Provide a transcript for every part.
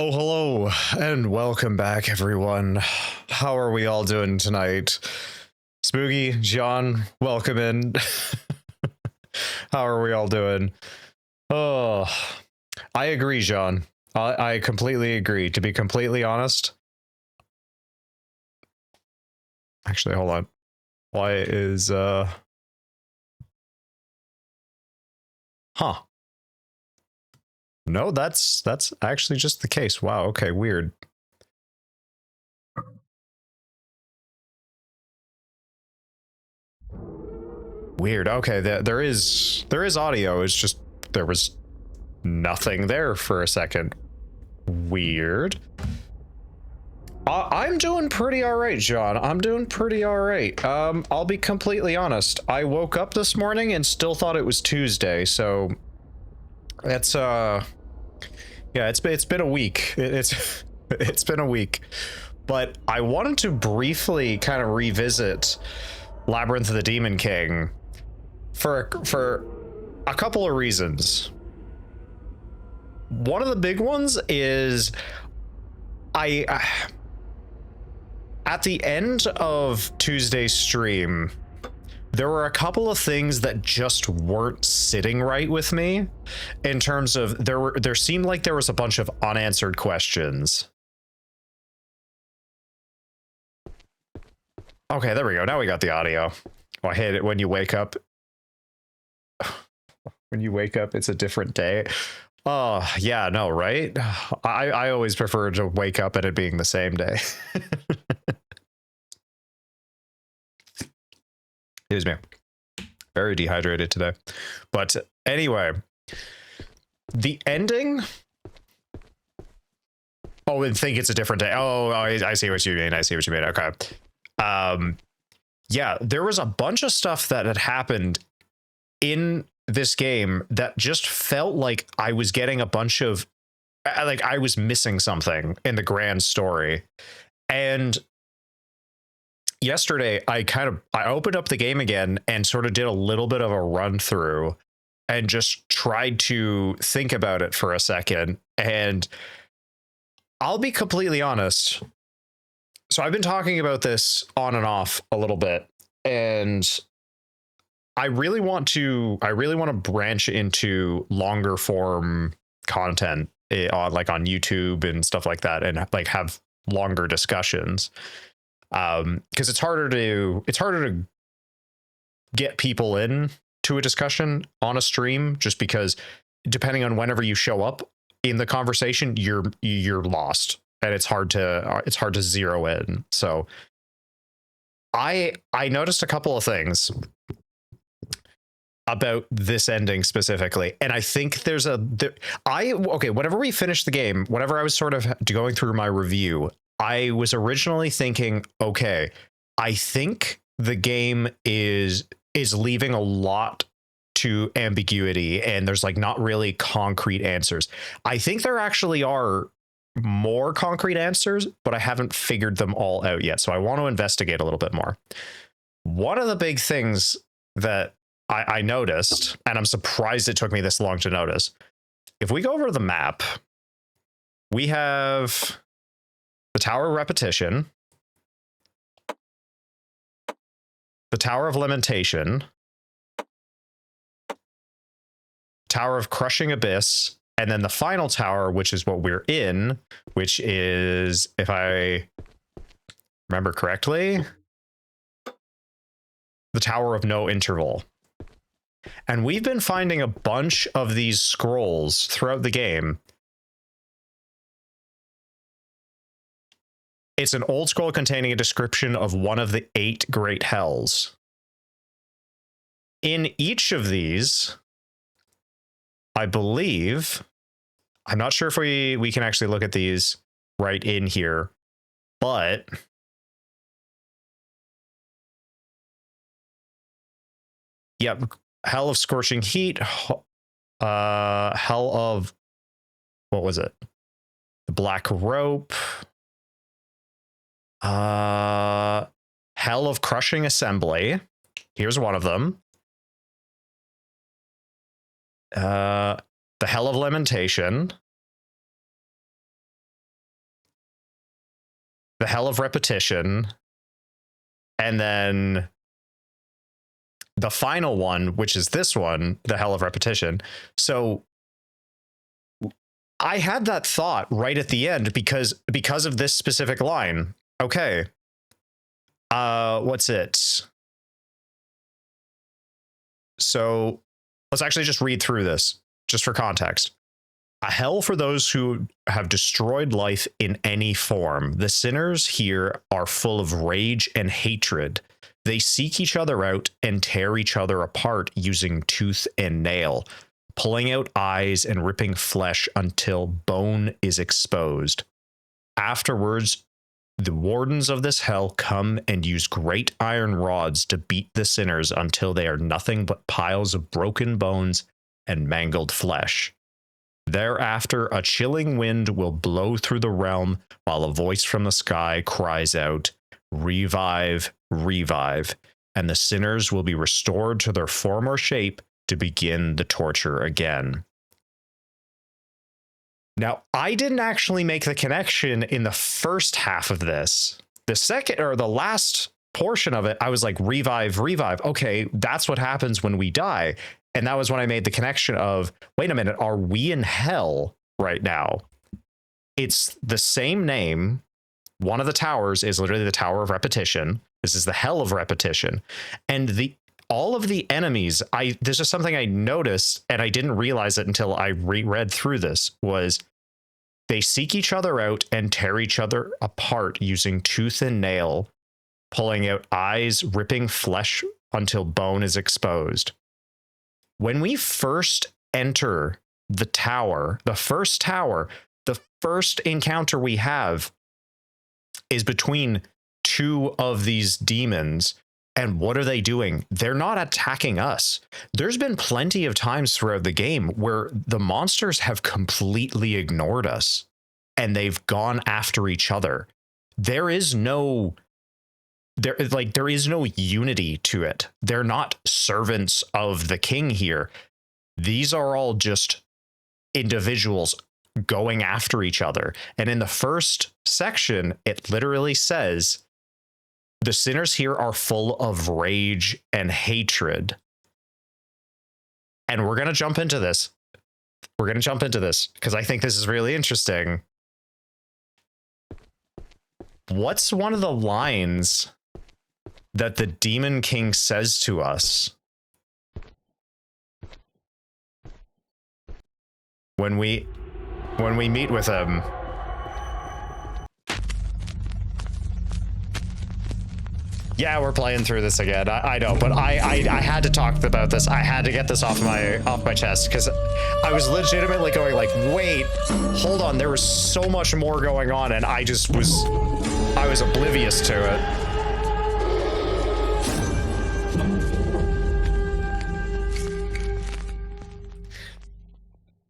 Oh, hello, and welcome back, everyone. How are we all doing tonight? Spooky, John, welcome in. How are we all doing? Oh, I agree, John. I completely agree. To be completely honest, actually, hold on. Why is, huh. No, that's actually just the case. Wow, okay, weird. Weird. Okay, there is audio. It's just there was nothing there for a second. Weird. I'm doing pretty all right, John. I'm doing pretty all right. I'll be completely honest. I woke up this morning and still thought it was Tuesday, so it's yeah, it's been a week. It's been a week. But I wanted to briefly kind of revisit Labyrinth of the Demon King for a couple of reasons. One of the big ones is I at the end of Tuesday's stream, there were a couple of things that just weren't sitting right with me in terms of there seemed like there was a bunch of unanswered questions. Okay, there we go. Now we got the audio. Oh, I hate it when you wake up. When you wake up, it's a different day. Oh, yeah, no, right? I always prefer to wake up and it being the same day. Excuse me. Very dehydrated today. But anyway, the ending. Oh, and think it's a different day. Oh, I see what you mean. I see what you mean. Okay. Yeah, there was a bunch of stuff that had happened in this game that just felt like I was getting a bunch of, like I was missing something in the grand story. And yesterday I opened up the game again and sort of did a little bit of a run through and just tried to think about it for a second. And I'll be completely honest. So I've been talking about this on and off a little bit, and I really want to branch into longer form content on on YouTube and stuff like that, and like have longer discussions. Because it's harder to get people in to a discussion on a stream, just because depending on whenever you show up in the conversation, you're lost, and it's hard to zero in. So I noticed a couple of things about this ending specifically, and I think whenever we finished the game, whenever I was sort of going through my review, I was originally thinking, okay, I think the game is leaving a lot to ambiguity, and there's like not really concrete answers. I think there actually are more concrete answers, but I haven't figured them all out yet, so I want to investigate a little bit more. One of the big things that I noticed, and I'm surprised it took me this long to notice, if we go over the map, we have the Tower of Repetition, the Tower of Lamentation, Tower of Crushing Abyss, and then the final tower, which is what we're in, which is, if I remember correctly, the Tower of No Interval. And we've been finding a bunch of these scrolls throughout the game. It's an old scroll containing a description of one of the 8 great hells. In each of these, I believe, I'm not sure if we can actually look at these right in here, but yep, Hell of Scorching Heat, Hell of, what was it? The Black Rope, Hell of Crushing Assembly. Here's one of them. The Hell of Lamentation. the Hell of Repetition, and then the final one, which is this one, the Hell of Repetition. So I had that thought right at the end because of this specific line. Okay. What's it? So let's actually just read through this just for context. A hell for those who have destroyed life in any form. The sinners here are full of rage and hatred. They seek each other out and tear each other apart using tooth and nail, pulling out eyes and ripping flesh until bone is exposed. Afterwards, the wardens of this hell come and use great iron rods to beat the sinners until they are nothing but piles of broken bones and mangled flesh. Thereafter, a chilling wind will blow through the realm while a voice from the sky cries out, "Revive, revive," and the sinners will be restored to their former shape to begin the torture again. Now, I didn't actually make the connection in the first half of this. The second or the last portion of it, I was like, revive, revive. Okay, that's what happens when we die. And that was when I made the connection of, wait a minute, are we in hell right now? It's the same name. One of the towers is literally the Tower of Repetition. This is the Hell of Repetition. And all of the enemies, this is something I noticed, and I didn't realize it until I reread through this, was they seek each other out and tear each other apart using tooth and nail, pulling out eyes, ripping flesh until bone is exposed. When we first enter the tower, the first encounter we have is between two of these demons. And what are they doing? They're not attacking us. There's been plenty of times throughout the game where the monsters have completely ignored us and they've gone after each other. There is no unity to it. They're not servants of the king here. These are all just individuals going after each other. And in the first section, it literally says, the sinners here are full of rage and hatred. And we're going to jump into this. Because I think this is really interesting. What's one of the lines that the Demon King says to us when we meet with him? Yeah, we're playing through this again. I know, but I had to talk about this. I had to get this off my chest because I was legitimately going like, wait, hold on. There was so much more going on, and I was oblivious to it.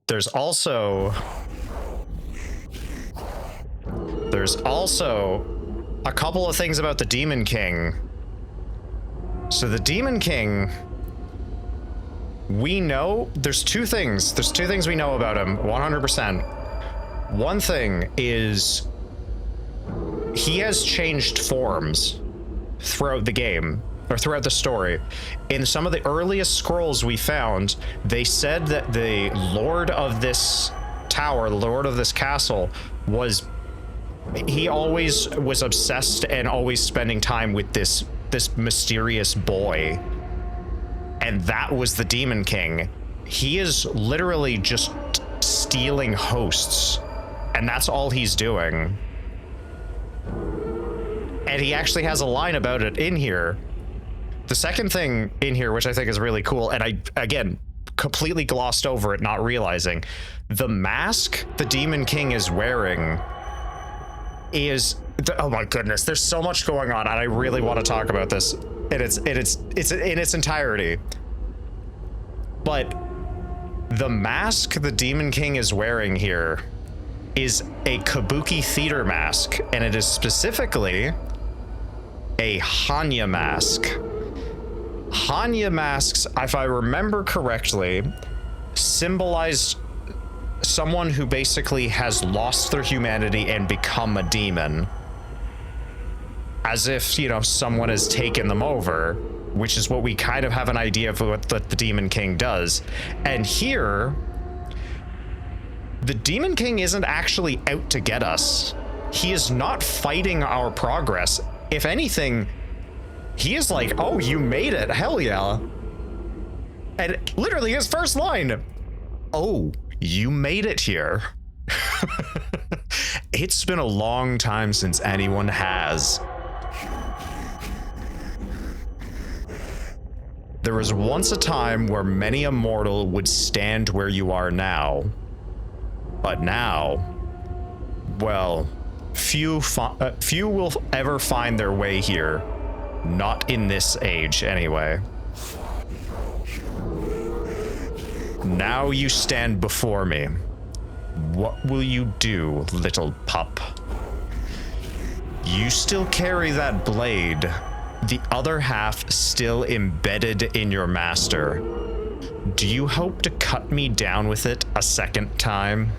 There's also a couple of things about the Demon King. So the Demon King, we know there's two things we know about him 100%. One thing is he has changed forms throughout the game or throughout the story. In some of the earliest scrolls we found, they said that the lord of this tower, the lord of this castle, he always was obsessed and always spending time with this mysterious boy. And that was the Demon King. He is literally just stealing hosts. And that's all he's doing. And he actually has a line about it in here. The second thing in here, which I think is really cool, and I, again, completely glossed over it, not realizing, the mask the Demon King is wearing is, oh my goodness, there's so much going on, and I really want to talk about this in its entirety. But the mask the Demon King is wearing here is a kabuki theater mask, and it is specifically a Hanya mask. Hanya masks, if I remember correctly, symbolized someone who basically has lost their humanity and become a demon. as if, you know, someone has taken them over, which is what we kind of have an idea of what the Demon King does. And here, the Demon King isn't actually out to get us. He is not fighting our progress. If anything, he is like, oh, you made it, hell yeah. And literally his first line, oh, you made it here. It's been a long time since anyone has. There was once a time where many a mortal would stand where you are now. But now, well, few will ever find their way here. Not in this age, anyway. Now you stand before me. What will you do, little pup? You still carry that blade, the other half still embedded in your master. Do you hope to cut me down with it a second time?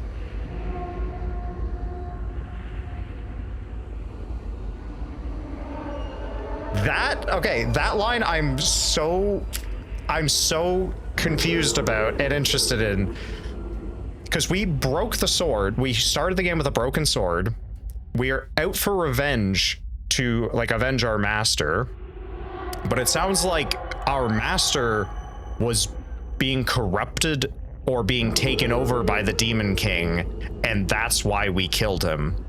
That line I'm so confused about and interested in, because we broke the sword. We started the game with a broken sword. We are out for revenge to like avenge our master, but it sounds like our master was being corrupted or being taken over by the Demon King, and that's why we killed him.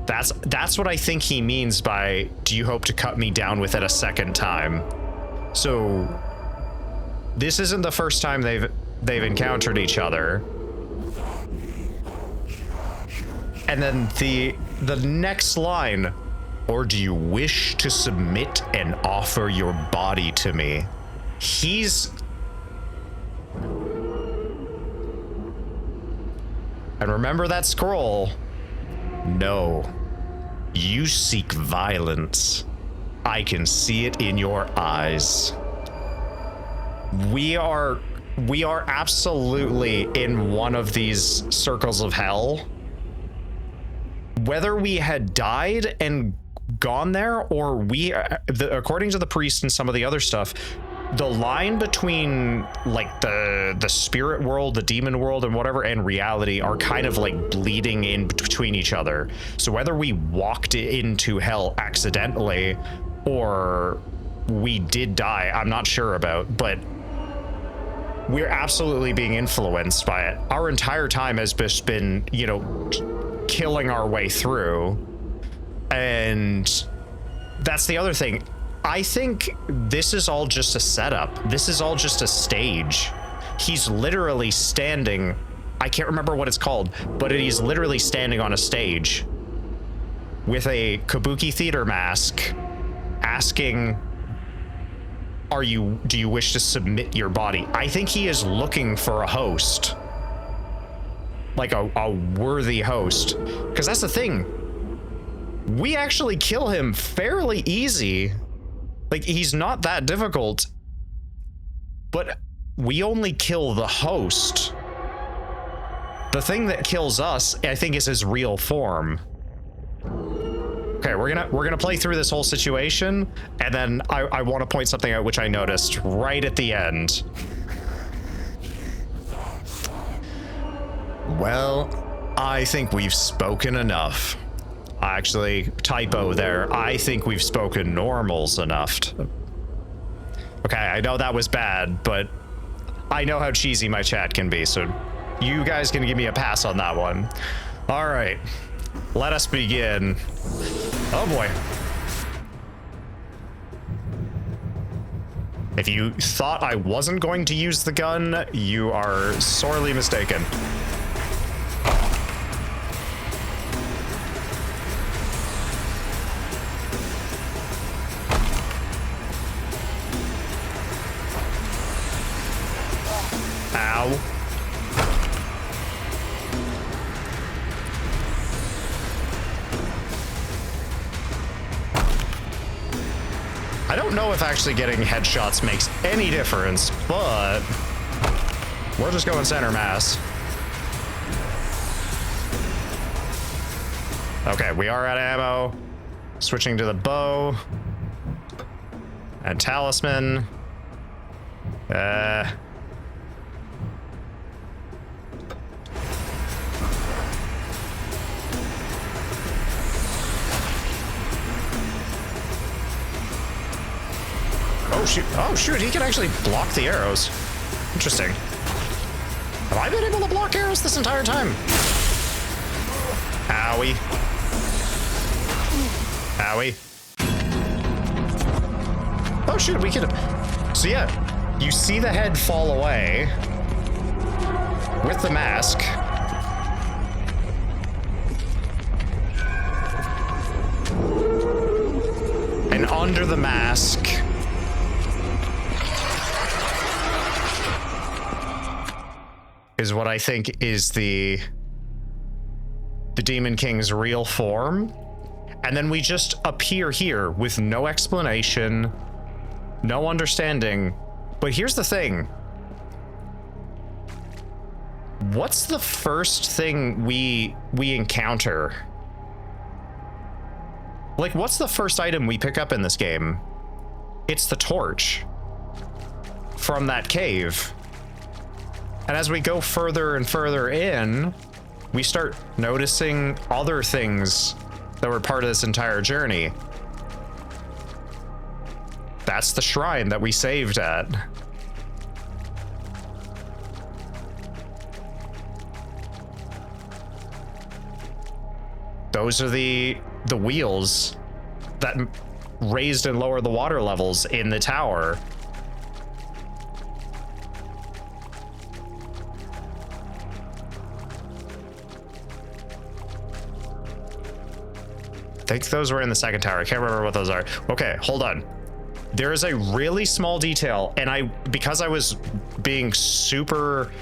That's what I think he means by, do you hope to cut me down with it a second time? So this isn't the first time they've encountered each other. And then the next line, or do you wish to submit and offer your body to me? And remember that scroll. No. You seek violence. I can see it in your eyes. We are absolutely in one of these circles of hell. Whether we had died and gone there, or according to the priest and some of the other stuff, the line between like the spirit world, the demon world, and whatever, and reality are kind of like bleeding in between each other. So whether we walked into hell accidentally or we did die, I'm not sure about, but we're absolutely being influenced by it. Our entire time has just been, you know, killing our way through. And that's the other thing. I think this is all just a setup. This is all just a stage. He's literally standing, I can't remember what it's called, but he's literally standing on a stage with a kabuki theater mask asking, do you wish to submit your body? I think he is looking for a host. Like a worthy host. Because that's the thing. We actually kill him fairly easy. Like, he's not that difficult, but we only kill the host. The thing that kills us, I think, is his real form. Okay, we're gonna play through this whole situation, and then I want to point something out which I noticed right at the end. Well, I think we've spoken enough. Actually, typo there. I think we've spoken normals enough. Okay, I know that was bad, but I know how cheesy my chat can be, so you guys can give me a pass on that one. All right, let us begin. Oh boy. If you thought I wasn't going to use the gun, you are sorely mistaken. Ow. I don't know if actually getting headshots makes any difference, but we're just going center mass. Okay, we are out of ammo. Switching to the bow. And talisman. Oh shoot, oh shoot, he can actually block the arrows. Interesting. Have I been able to block arrows this entire time? Owie. Owie. Oh shoot, we could... So yeah, you see the head fall away with the mask. And under the mask is what I think is the Demon King's real form. And then we just appear here with no explanation, no understanding. But here's the thing. What's the first thing we encounter? Like, what's the first item we pick up in this game? It's the torch from that cave. And as we go further and further in, we start noticing other things that were part of this entire journey. That's the shrine that we saved at. Those are the wheels that raised and lowered the water levels in the tower. I think those were in the second tower. I can't remember what those are. Okay, hold on. There is a really small detail, and because I was being super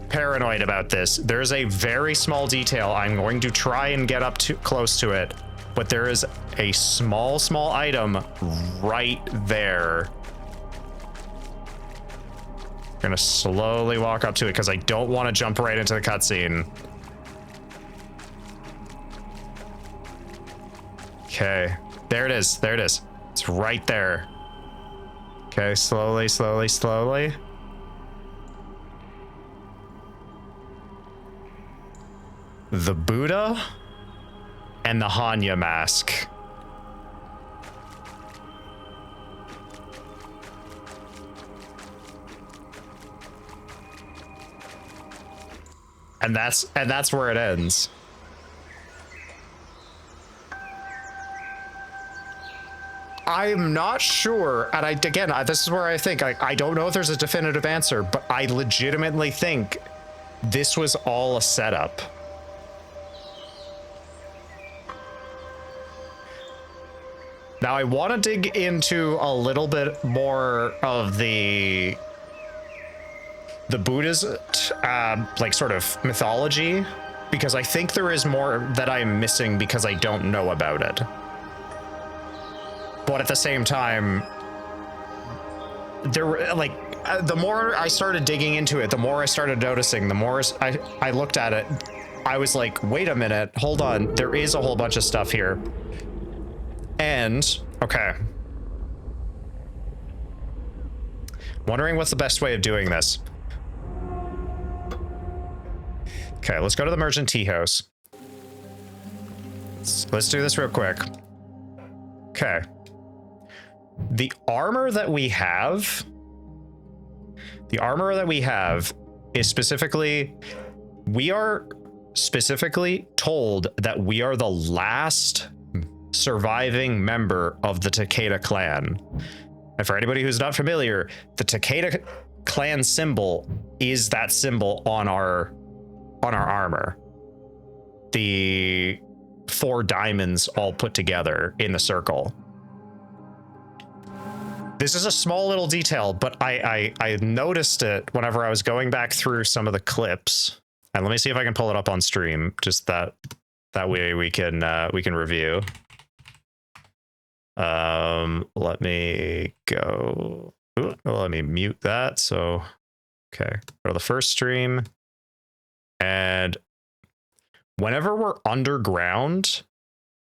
paranoid about this, there's a very small detail. I'm going to try and get up too close to it, but there is a small item right there. I'm gonna slowly walk up to it because I don't want to jump right into the cutscene. Okay, there it is. There it is. It's right there. Okay, slowly. The Buddha and the Hanya mask. And that's where it ends. I'm not sure, and this is where I think I don't know if there's a definitive answer, but I legitimately think this was all a setup. Now I want to dig into a little bit more of the Buddha's like sort of mythology, because I think there is more that I'm missing because I don't know about it. But at the same time, there were like the more I started digging into it, the more I started noticing, the more I looked at it, I was like, wait a minute, hold on, there is a whole bunch of stuff here. And okay, wondering what's the best way of doing this. Okay, let's go to the merchant tea house. Let's do this real quick. Okay. The armor that we have is specifically, we are specifically told that we are the last surviving member of the Takeda clan. And for anybody who's not familiar, the Takeda clan symbol is that symbol on our armor. The 4 diamonds all put together in the circle. This is a small little detail, but I noticed it whenever I was going back through some of the clips. And let me see if I can pull it up on stream. Just that way we can review. Let me go. Ooh, let me mute that. So, okay, go to the first stream. And whenever we're underground,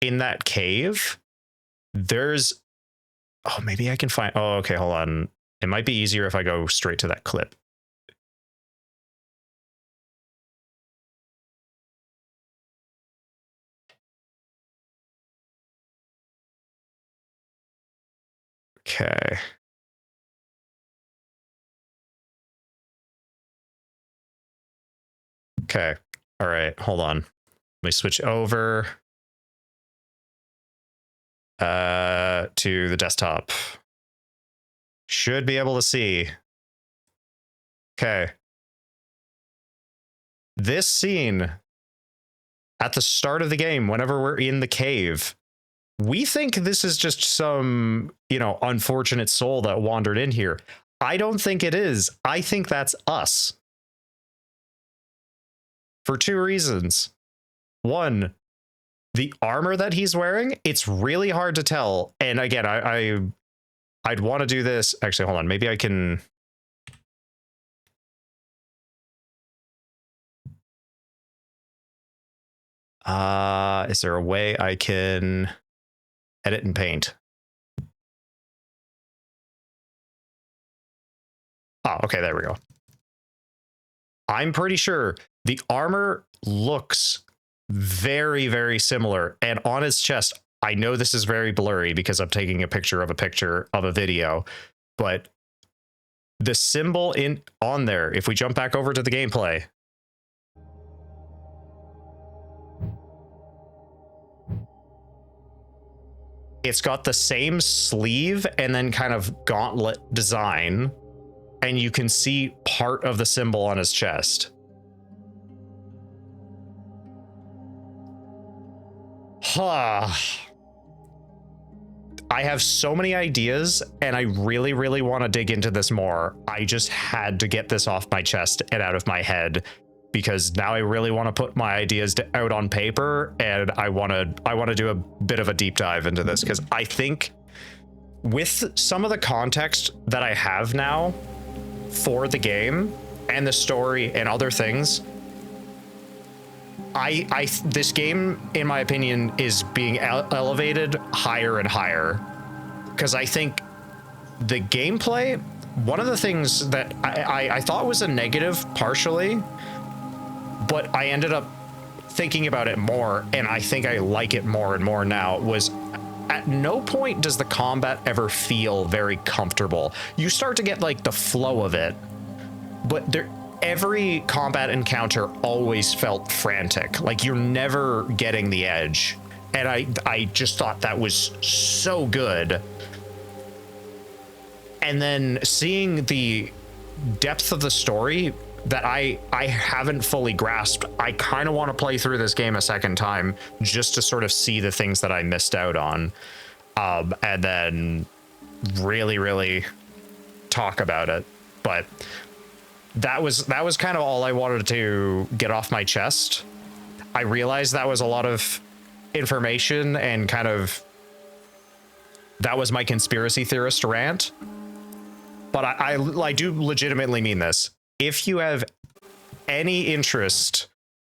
in that cave, there's, oh, maybe I can find, oh, okay, hold on. It might be easier if I go straight to that clip. Okay. Okay. All right. Hold on. Let me switch over to the desktop. Should be able to see. Okay. This scene at the start of the game, whenever we're in the cave, we think this is just some, you know, unfortunate soul that wandered in here. I don't think it is. I think that's us. For two reasons. One, the armor that he's wearing, it's really hard to tell. And again, I'd want to do this. Actually, hold on. Maybe I can. Is there a way I can edit and paint? Oh, okay, there we go. I'm pretty sure the armor looks very, very similar. And on his chest, I know this is very blurry because I'm taking a picture of a video, but the symbol on there, if we jump back over to the gameplay, it's got the same sleeve and then kind of gauntlet design, and you can see part of the symbol on his chest. Huh. I have so many ideas, and I really, really want to dig into this more. I just had to get this off my chest and out of my head, because now I really want to put my ideas out on paper, and I want to do a bit of a deep dive into this, because I think with some of the context that I have now for the game and the story and other things, this game, in my opinion, is being elevated higher and higher, because I think the gameplay, one of the things that I thought was a negative partially, but I ended up thinking about it more, and I think I like it more and more now, was at no point does the combat ever feel very comfortable. You start to get like the flow of it, but every combat encounter always felt frantic. Like you're never getting the edge. And I just thought that was so good. And then seeing the depth of the story that I haven't fully grasped, I kind of want to play through this game a second time just to sort of see the things that I missed out on. And then really, really talk about it. But that was kind of all I wanted to get off my chest. I realized that was a lot of information, and kind of that was my conspiracy theorist rant. But I do legitimately mean this. If you have any interest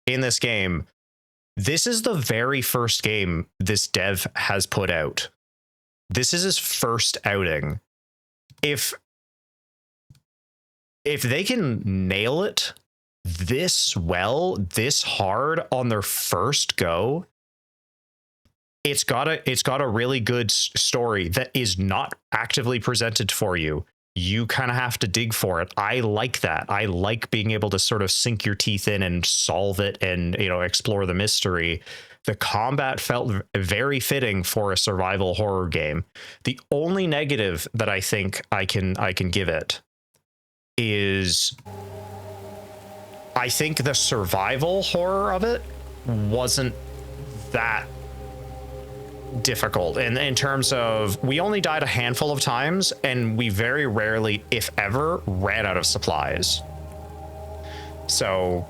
in this game, this is the very first game this dev has put out. This is his first outing. If they can nail it this well, this hard on their first go, it's got a really good story that is not actively presented for you. You kind of have to dig for it. I like that. I like being able to sort of sink your teeth in and solve it and, you know, explore the mystery. The combat felt very fitting for a survival horror game. The only negative that I think I can give it is I think the survival horror of it wasn't that difficult, and in terms of, we only died a handful of times, and we very rarely, if ever, ran out of supplies. So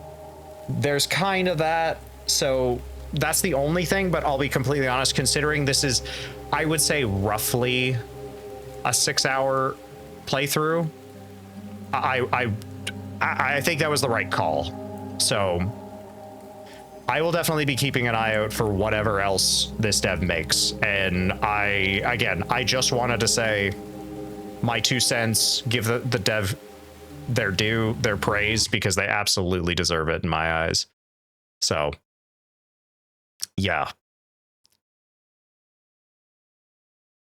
there's kind of that. So that's the only thing, but I'll be completely honest, considering this is, I would say, roughly a 6-hour playthrough, I think that was the right call. So I will definitely be keeping an eye out for whatever else this dev makes. And I just wanted to say my 2 cents, give the dev their due, their praise, because they absolutely deserve it in my eyes. So, yeah.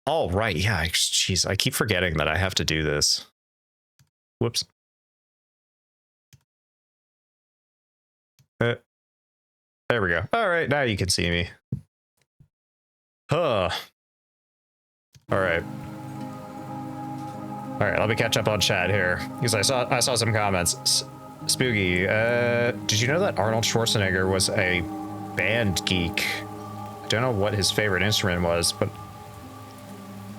Oh, right. Yeah. Jeez, I keep forgetting that I have to do this. Whoops. There we go. All right. Now you can see me. Huh. All right. All right. Let me catch up on chat here because I saw some comments. Spooky, did you know that Arnold Schwarzenegger was a band geek? I don't know what his favorite instrument was, but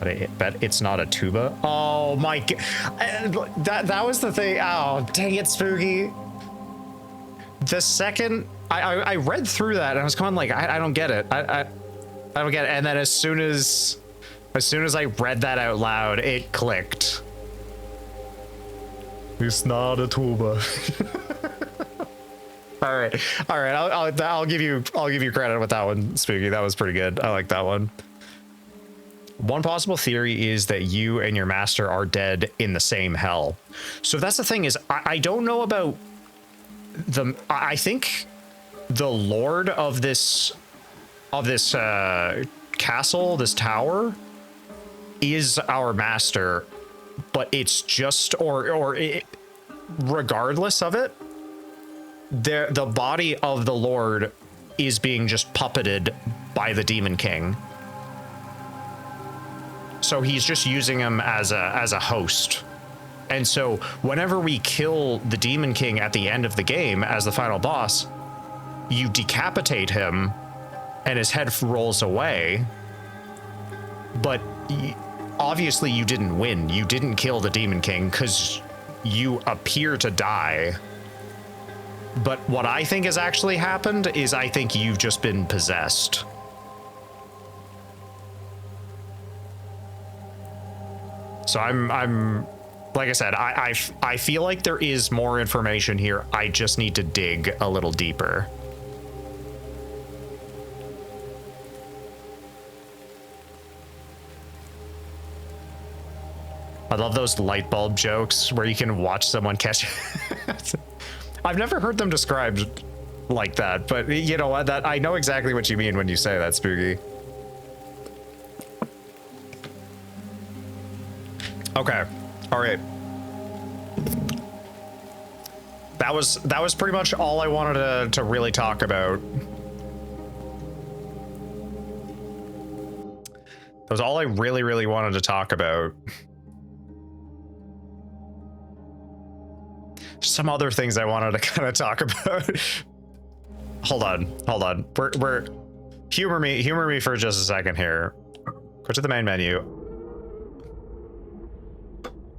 I bet it's not a tuba. Oh my god, that was the thing. Oh, dang it, Spooky. The second I read through that and I was going like, I don't get it. I don't get it. And then as soon as I read that out loud, it clicked. It's not a tuba. all right. I'll give you credit with that one, Spooky. That was pretty good. I like that one. One possible theory is that you and your master are dead in the same hell. So that's the thing is, I don't know about the. I think the lord of this castle, this tower, is our master, but it's just regardless of it, the body of the lord is being just puppeted by the Demon King. So he's just using him as a host. And so whenever we kill the Demon King at the end of the game as the final boss, you decapitate him and his head rolls away. But obviously you didn't win. You didn't kill the Demon King because you appear to die. But what I think has actually happened is I think you've just been possessed. So I'm like I said, I feel like there is more information here. I just need to dig a little deeper. I love those light bulb jokes where you can watch someone catch. I've never heard them described like that, but you know what? That I know exactly what you mean when you say that, Spooky. Okay. All right. That was pretty much all I wanted to really talk about. That was all I really wanted to talk about. Some other things I wanted to kind of talk about. Hold on. We're humor me for just a second here. Go to the main menu.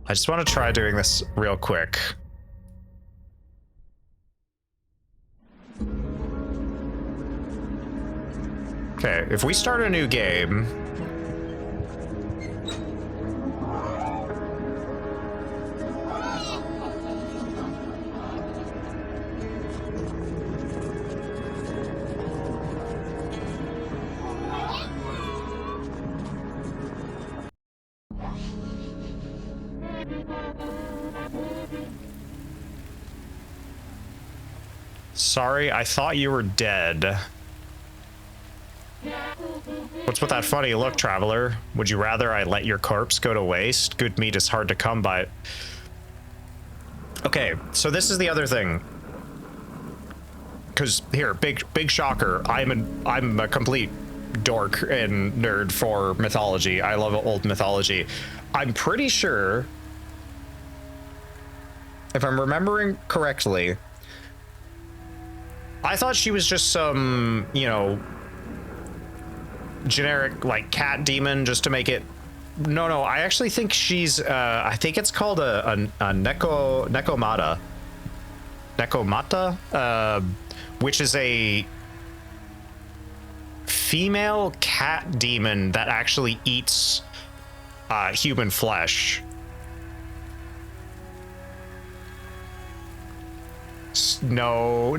I just want to try doing this real quick. Okay, if we start a new game. Sorry, I thought you were dead. What's with that funny look, traveler? Would you rather I let your corpse go to waste? Good meat is hard to come by. Okay, so this is the other thing. Because here, big shocker. I'm a complete dork and nerd for mythology. I love old mythology. I'm pretty sure, if I'm remembering correctly, I thought she was just some, you know, generic like cat demon just to make it. No, I actually think she's I think it's called a Nekomata, which is a female cat demon that actually eats human flesh. no,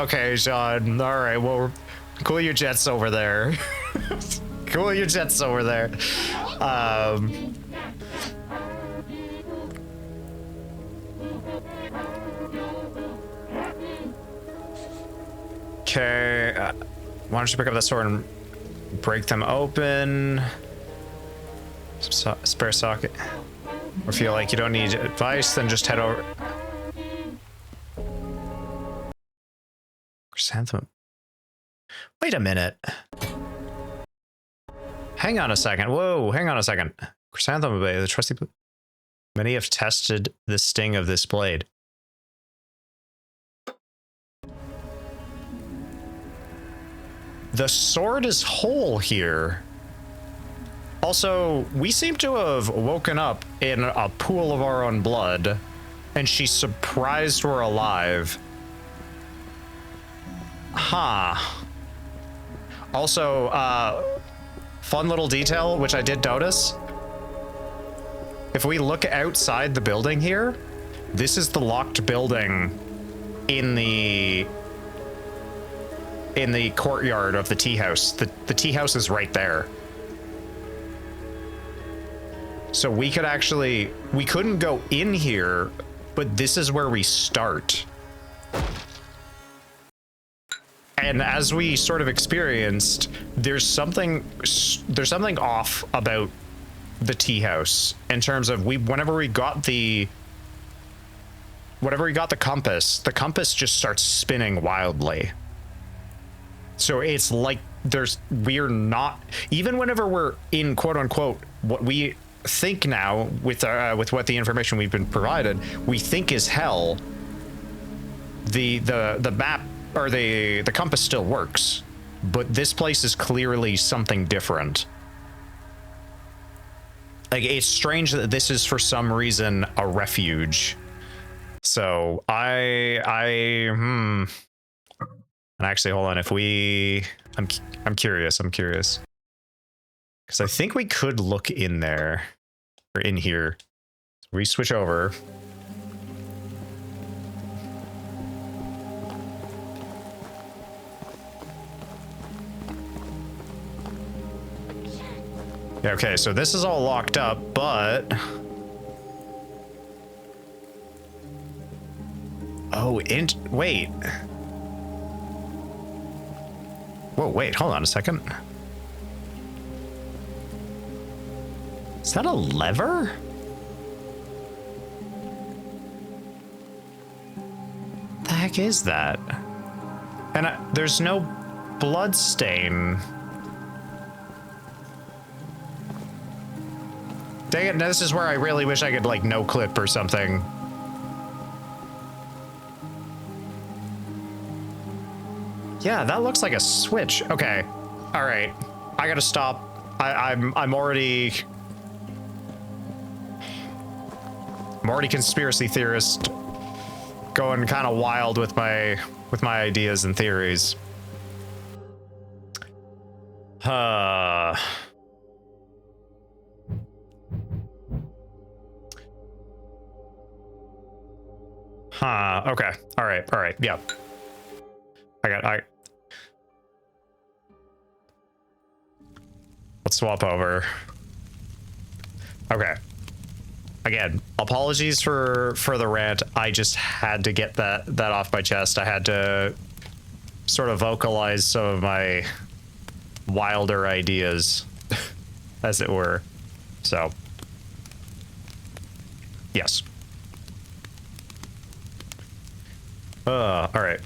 okay, Sean. All right, well, cool your jets over there. Cool your jets over there. Okay, why don't you pick up that sword and break them open? Spare socket. Or feel like you don't need advice, then just head over. Chrysanthemum. Wait a minute. Hang on a second. Whoa, hang on a second. Chrysanthemum Bay, the trusty. Many have tested the sting of this blade. The sword is whole here. Also, we seem to have woken up in a pool of our own blood, and she's surprised we're alive. Huh. Also, fun little detail, which I did notice. If we look outside the building here, this is the locked building in the courtyard of the tea house. The tea house is right there. So we couldn't go in here, but this is where we start. And as we sort of experienced, there's something off about the tea house in terms of whenever we got the compass just starts spinning wildly. So it's like we're not, even whenever we're in quote unquote what we think now with what the information we've been provided, we think is hell. The map or the compass still works, but this place is clearly something different. Like, it's strange that this is for some reason a refuge. So and actually, hold on. I'm curious. Because I think we could look in there or in here. We switch over. Okay, so this is all locked up, but wait. Whoa, wait, hold on a second. Is that a lever? The heck is that? And there's no blood stain. Dang it, this is where I really wish I could, like, no clip or something. Yeah, that looks like a switch. Okay. All right. I gotta stop. I'm already conspiracy theorist, going kind of wild with my ideas and theories. Huh. Okay. All right. Yeah. Let's swap over. Okay. Again, apologies for the rant. I just had to get that off my chest. I had to sort of vocalize some of my wilder ideas, as it were. So, yes. All right.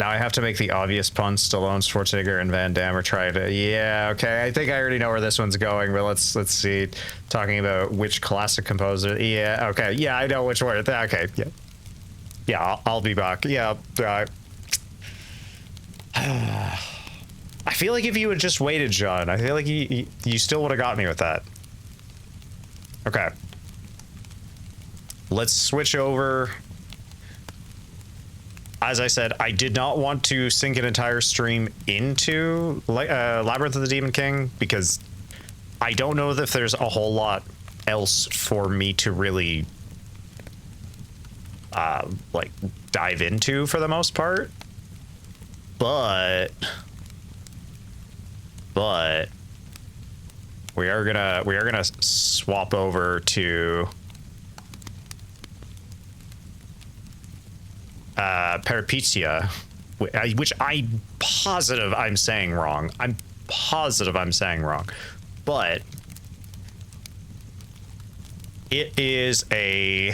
Now I have to make the obvious pun. Stallone, Schwarzenegger, and Van Damme are trying to. Yeah, okay. I think I already know where this one's going, but let's see. Talking about which classic composer. Yeah, okay. Yeah, I know which one. Okay, yeah. Yeah, I'll be back. Yeah. I feel like if you had just waited, John, I feel like you still would have got me with that. Okay. Let's switch over. As I said, I did not want to sink an entire stream into Labyrinth of the Demon King, because I don't know if there's a whole lot else for me to really like dive into for the most part. But we are gonna swap over to Peripizia, which I'm positive I'm saying wrong. I'm positive I'm saying wrong, but it is a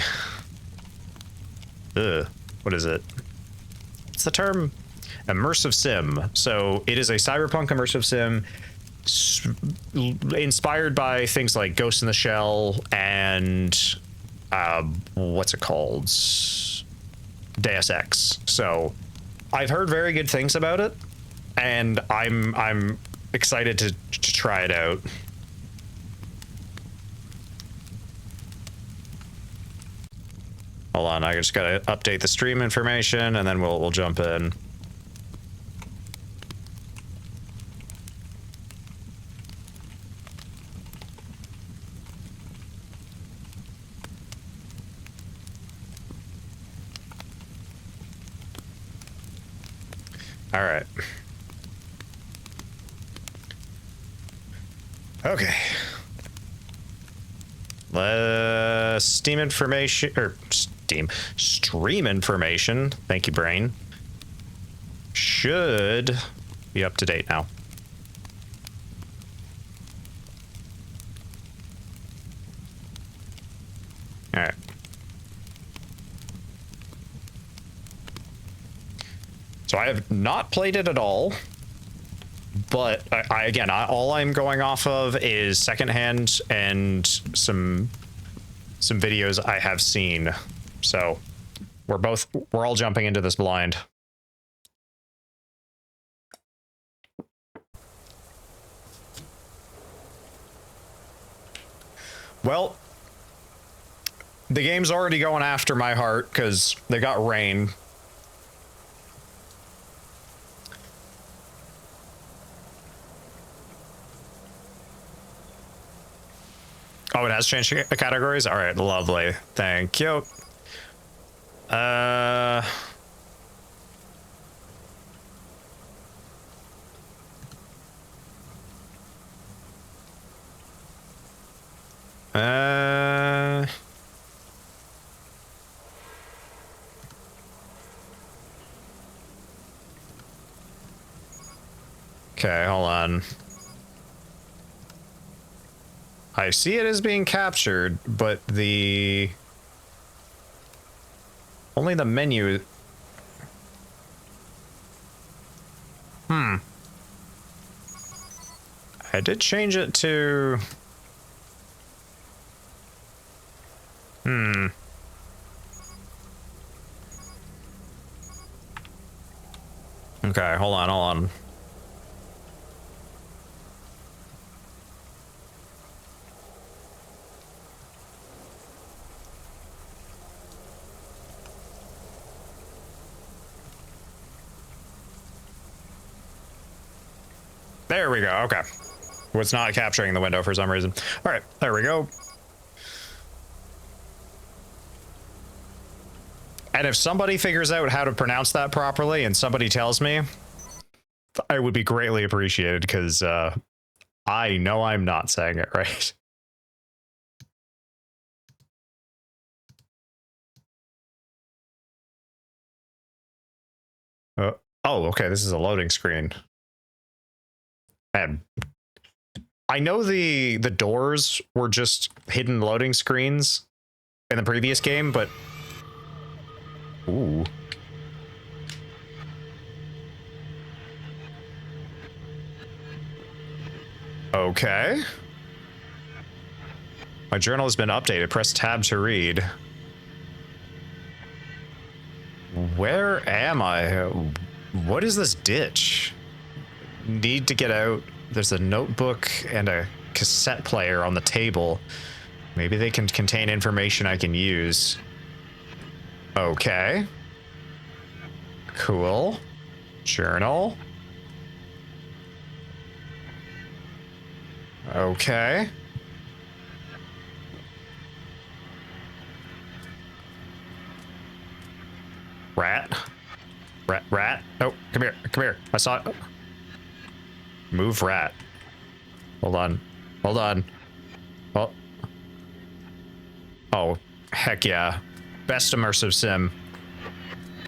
what is it? What's the term? Immersive sim. So it is a cyberpunk immersive sim inspired by things like Ghost in the Shell and what's it called? Deus Ex. So I've heard very good things about it, and I'm excited to try it out. Hold on, I just gotta update the stream information, and then we'll jump in. All right. Okay. Steam information, or stream information. Thank you, brain. Should be up to date now. All right. So I have not played it at all, but again, all I'm going off of is secondhand and some videos I have seen. So we're all jumping into this blind. Well, the game's already going after my heart because they got rain. Oh, it has changed categories? All right, lovely. Thank you. Okay, hold on. I see it as being captured, but only the menu. I did change it to... Okay, hold on. There we go, okay. Was not capturing the window for some reason. All right, there we go. And if somebody figures out how to pronounce that properly and somebody tells me, I would be greatly appreciated, because I know I'm not saying it right. Oh, okay, this is a loading screen. And I know the doors were just hidden loading screens in the previous game, but... Ooh. Okay. My journal has been updated. Press tab to read. Where am I? What is this ditch? Need to get out. There's a notebook and a cassette player on the table. Maybe they can contain information I can use. Okay. Cool. Journal. Okay. Rat. Oh, come here. Come here. I saw it. Move rat. Hold on. Hold on. Oh. Oh, heck yeah. Best immersive sim.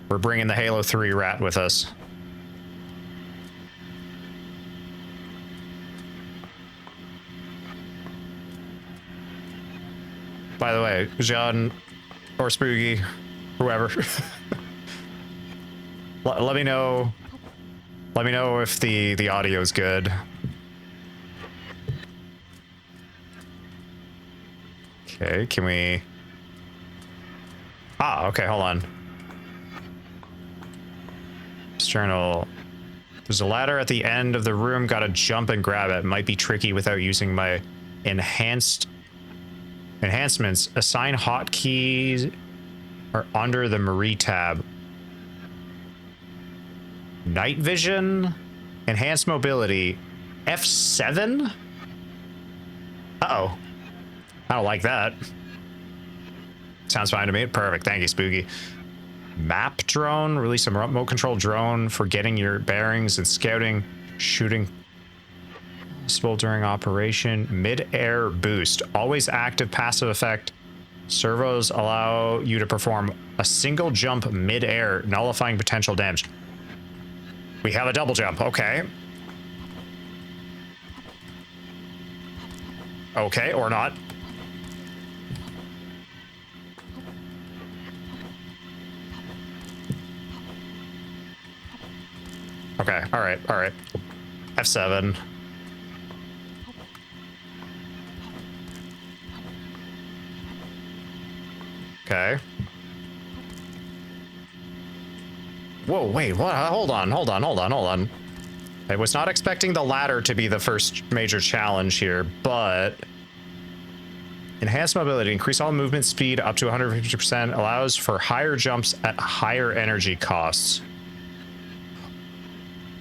We're bringing the Halo 3 rat with us. By the way, John or Spooky, whoever, let me know. Let me know if the audio is good. Okay, can we? Ah, okay, hold on. External. There's a ladder at the end of the room. Gotta jump and grab it. Might be tricky without using my enhancements. Assign hotkeys are under the Marie tab. Night vision, enhanced mobility, F7. Uh-oh. I don't like that. Sounds fine to me. Perfect. Thank you, Spooky. Map drone. Release a remote control drone for getting your bearings and scouting. Shooting possible during operation. Mid-air boost. Always active passive effect. Servos allow you to perform a single jump mid-air, nullifying potential damage. We have a double jump. Okay. Okay, or not. Okay, all right, all right. F7. Okay. Whoa, wait, what? Hold on. I was not expecting the ladder to be the first major challenge here, but enhanced mobility, increase all movement speed up to 150%, allows for higher jumps at higher energy costs.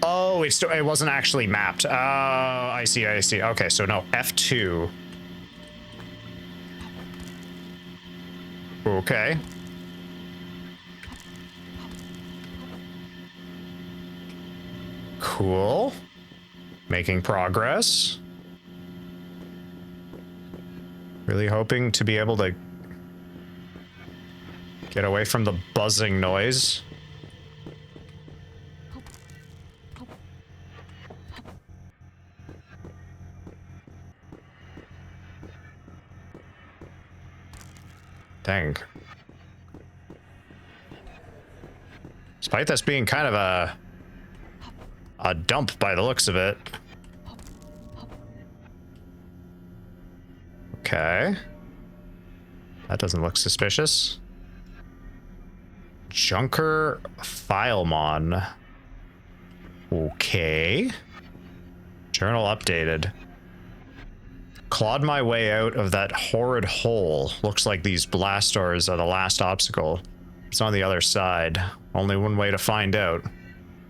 Oh, it wasn't actually mapped. Oh, I see. Okay, so no, F2. Okay. Cool. Making progress. Really hoping to be able to get away from the buzzing noise. Dang. Despite this being kind of a dump by the looks of it. Okay. That doesn't look suspicious. Junker Filemon. Okay. Journal updated. Clawed my way out of that horrid hole. Looks like these blast doors are the last obstacle. It's on the other side. Only one way to find out.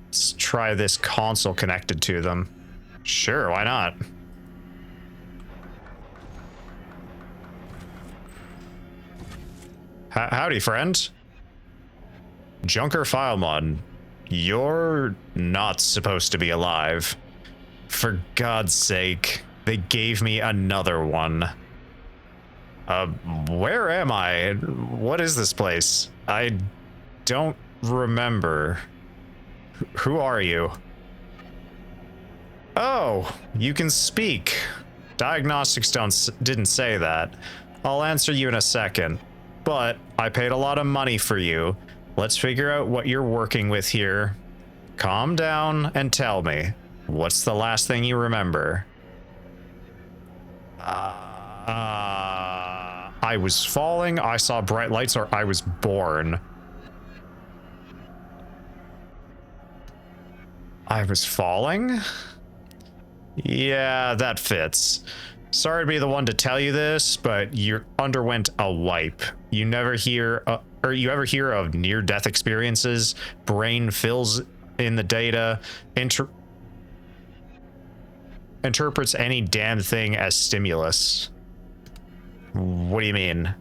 Let's try this console connected to them. Sure, why not? Howdy, friend. Junker Filemon. You're not supposed to be alive. For God's sake, they gave me another one. Where am I? What is this place? I don't remember. Who are you? Oh, you can speak. Diagnostics didn't say that. I'll answer you in a second. But I paid a lot of money for you. Let's figure out what you're working with here. Calm down and tell me. What's the last thing you remember? I was falling, I saw bright lights, or I was born. I was falling? Yeah, that fits. Sorry to be the one to tell you this, but you underwent a wipe. You never hear, or you ever hear of near-death experiences? Brain fills in the data, interprets any damn thing as stimulus. What do you mean?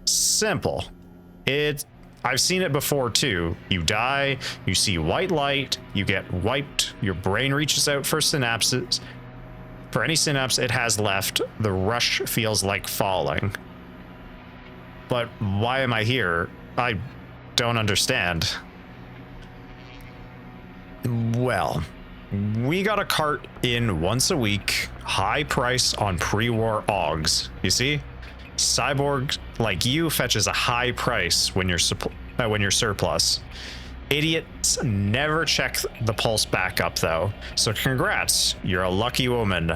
Simple. It I've seen it before too. You die, you see white light, you get wiped, your brain reaches out for synapses. For any synapse it has left, the rush feels like falling. But why am I here? I don't understand. Well, we got a cart in once a week, high price on pre-war augs. You see? Cyborg like you fetches a high price when you're surplus. Idiots never check the pulse back up though. So congrats, you're a lucky woman,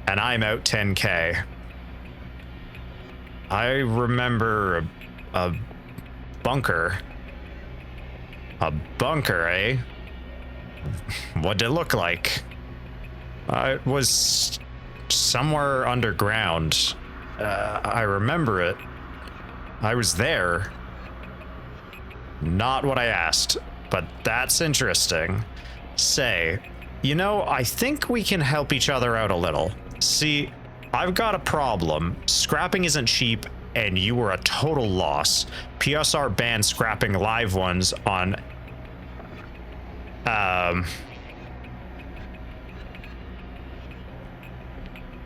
and I'm out 10k. I remember a bunker. A bunker, eh? What did it look like? It was somewhere underground. I remember it. I was there. Not what I asked, but that's interesting. Say, you know, I think we can help each other out a little. See, I've got a problem. Scrapping isn't cheap, and you were a total loss. PSR banned scrapping live ones on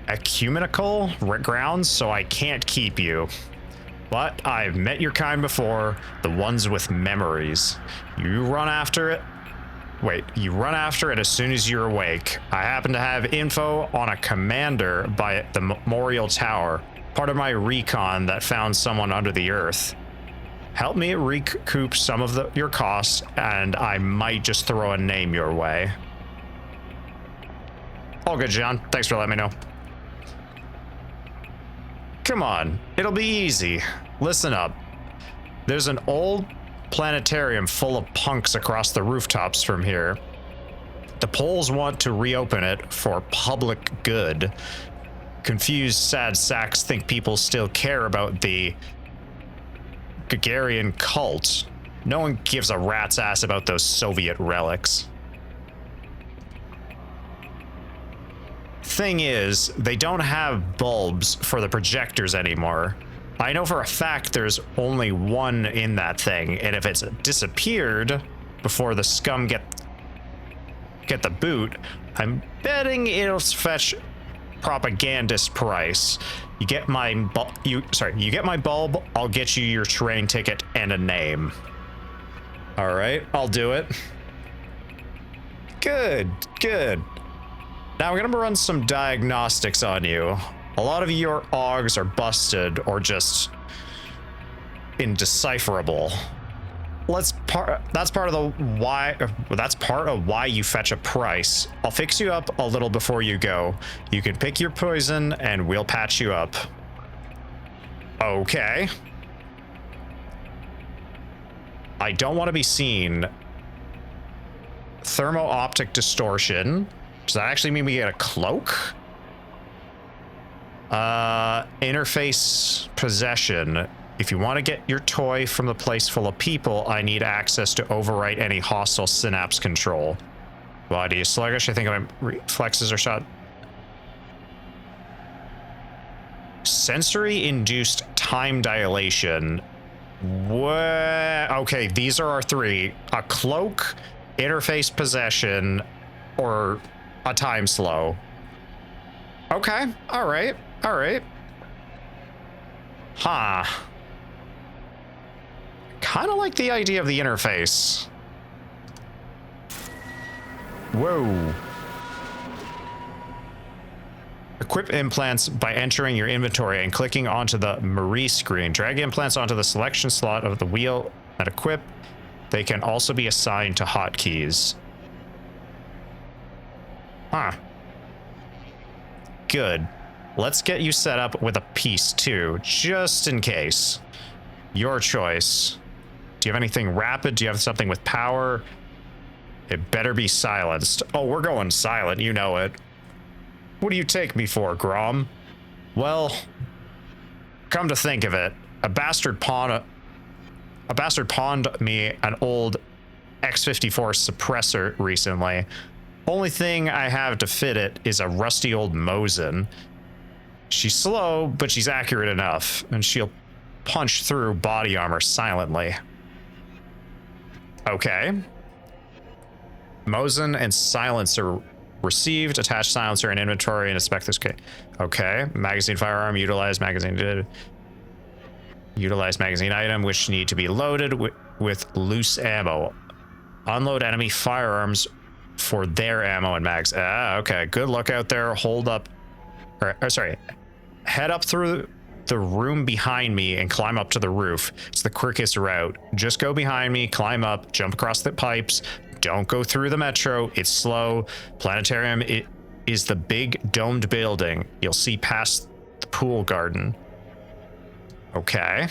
ecumenical grounds, so I can't keep you. But I've met your kind before, the ones with memories. You run after it. Wait, you run after it as soon as you're awake. I happen to have info on a commander by the Memorial Tower, part of my recon that found someone under the earth. Help me recoup some of your costs, and I might just throw a name your way. All good, John. Thanks for letting me know. Come on, it'll be easy. Listen up. There's an old planetarium full of punks across the rooftops from here. The Poles want to reopen it for public good. Confused, sad sacks think people still care about the Gagarin cult. No one gives a rat's ass about those Soviet relics. Thing is, they don't have bulbs for the projectors anymore. I know for a fact there's only one in that thing, and if it's disappeared before the scum get the boot, I'm betting it'll fetch propagandist price. You get my bulb, I'll get you your train ticket and a name. All right, I'll do it. Good. Now we're gonna run some diagnostics on you. A lot of your augs are busted or just indecipherable. That's part of why you fetch a price. I'll fix you up a little before you go. You can pick your poison and we'll patch you up. Okay. I don't want to be seen. Thermo-optic distortion. Does that actually mean we get a cloak? Interface possession. If you want to get your toy from the place full of people, I need access to overwrite any hostile synapse control. Body is sluggish. I think my reflexes are shot. Sensory induced time dilation. What? Okay, these are our three. A cloak, interface possession, or a time slow. Okay, all right. Huh. Kind of like the idea of the interface. Whoa. Equip implants by entering your inventory and clicking onto the Marie screen. Drag implants onto the selection slot of the wheel and equip. They can also be assigned to hotkeys. Huh. Good. Let's get you set up with a piece too, just in case. Your choice. Do you have anything rapid? Do you have something with power? It better be silenced. Oh, we're going silent, you know it. What do you take me for, Grom? Well, come to think of it, a bastard pawned me an old X54 suppressor recently. Only thing I have to fit it is a rusty old Mosin. She's slow, but she's accurate enough, and she'll punch through body armor silently. Okay. Mosin and silencer received. Attach silencer in inventory and inspect this case. Okay. Magazine firearm. Utilize magazine. Utilize magazine item which need to be loaded with loose ammo. Unload enemy firearms for their ammo and mags. Ah, okay. Good luck out there. Hold up. Or sorry. Head up through the room behind me and climb up to the roof. It's the quickest route. Just go behind me, climb up, jump across the pipes. Don't go through the metro. It's slow. Planetarium is the big domed building. You'll see past the pool garden. Okay.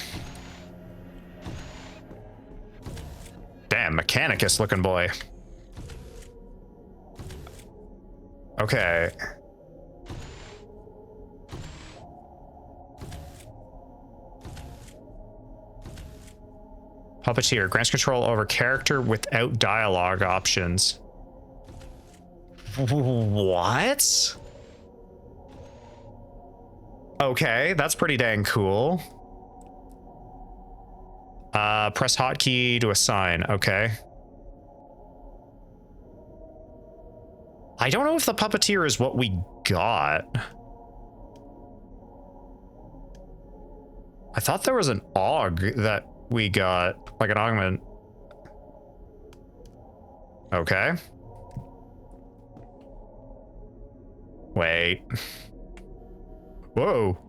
Damn, Mechanicus looking boy. Okay. Puppeteer grants control over character without dialogue options. What? Okay, that's pretty dang cool. Press hotkey to assign. Okay. I don't know if the puppeteer is what we got. I thought there was an AUG that we got, like an augment. Okay. Wait. Whoa.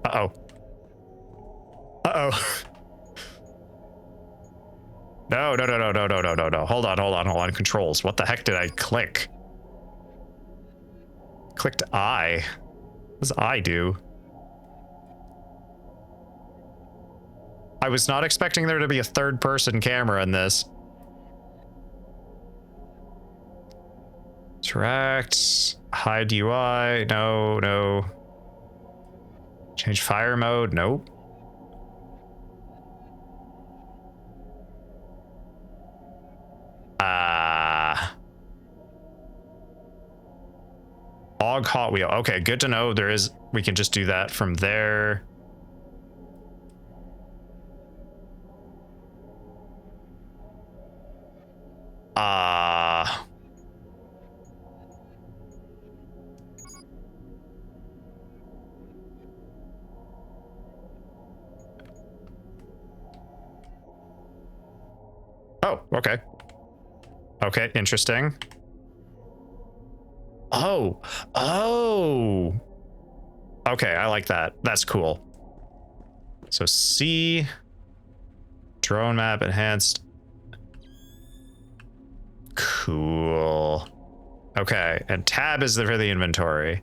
Uh-oh. Uh-oh. No. Hold on. Controls. What the heck did I click? Clicked I. What does I do? I was not expecting there to be a third-person camera in this. Interact. Hide UI. No. Change fire mode. Nope. AUG Hot Wheel. Okay, good to know. We can just do that from there. Oh, okay. Okay, interesting. Oh. Okay, I like that. That's cool. So C, drone map enhanced. Cool. Okay, and tab is for the inventory.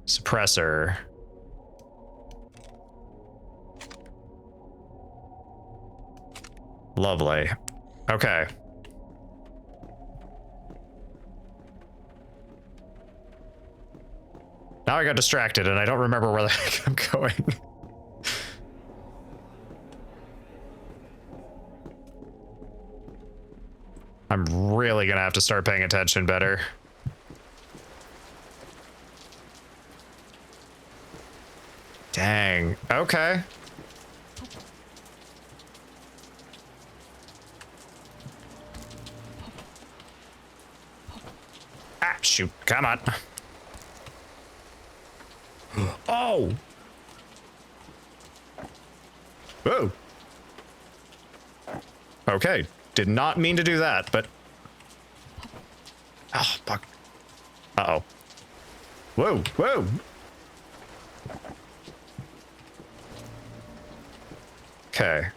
Suppressor. Lovely. Okay. Now I got distracted and I don't remember where the heck I'm going. I'm really gonna have to start paying attention better. Dang. Okay. Ah, shoot. Come on. Oh! Whoa. Okay. Did not mean to do that, but... Oh, fuck. Uh-oh. Whoa. Okay.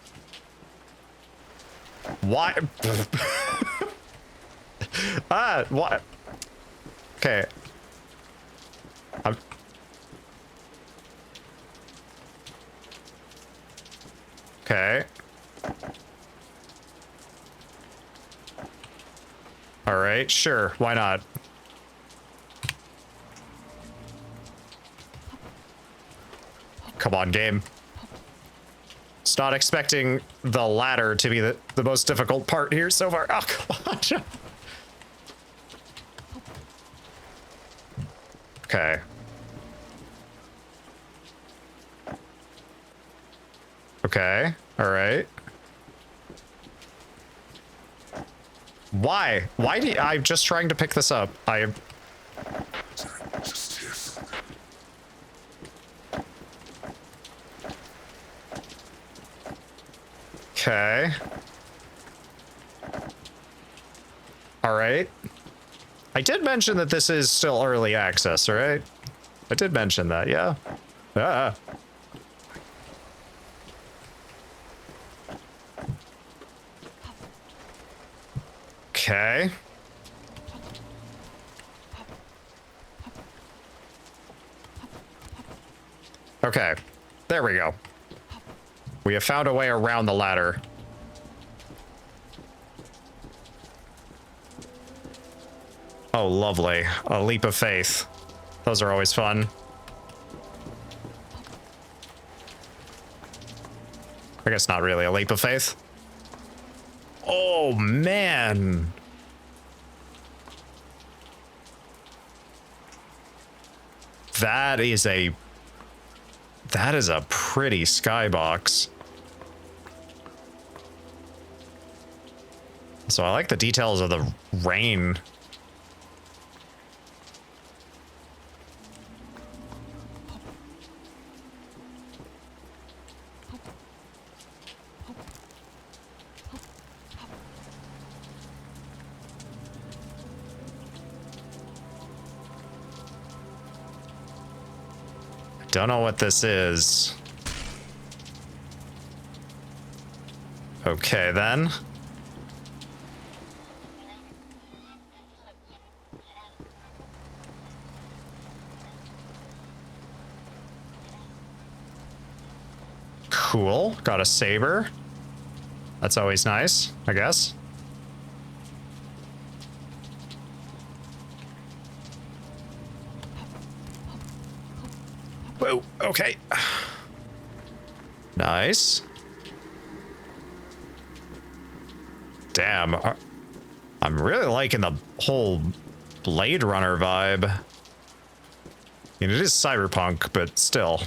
Why? What? Okay. Okay. All right, sure. Why not? Come on, game. It's not expecting the ladder to be the most difficult part here so far. Oh, come on. Okay. Okay. All right. Why? Why do you, I'm just trying to pick this up. I am. Okay. All right. I did mention that this is still early access, right? I did mention that, yeah. Ah. Okay. Okay. There we go. We have found a way around the ladder. Oh, lovely. A leap of faith. Those are always fun. I guess not really a leap of faith. Oh, man. That is a pretty skybox. So I like the details of the rain. Don't know what this is. Okay, then. Cool. Got a saber. That's always nice, I guess. Whoa, okay. Nice. Damn. I'm really liking the whole Blade Runner vibe. I mean, it is cyberpunk, but still.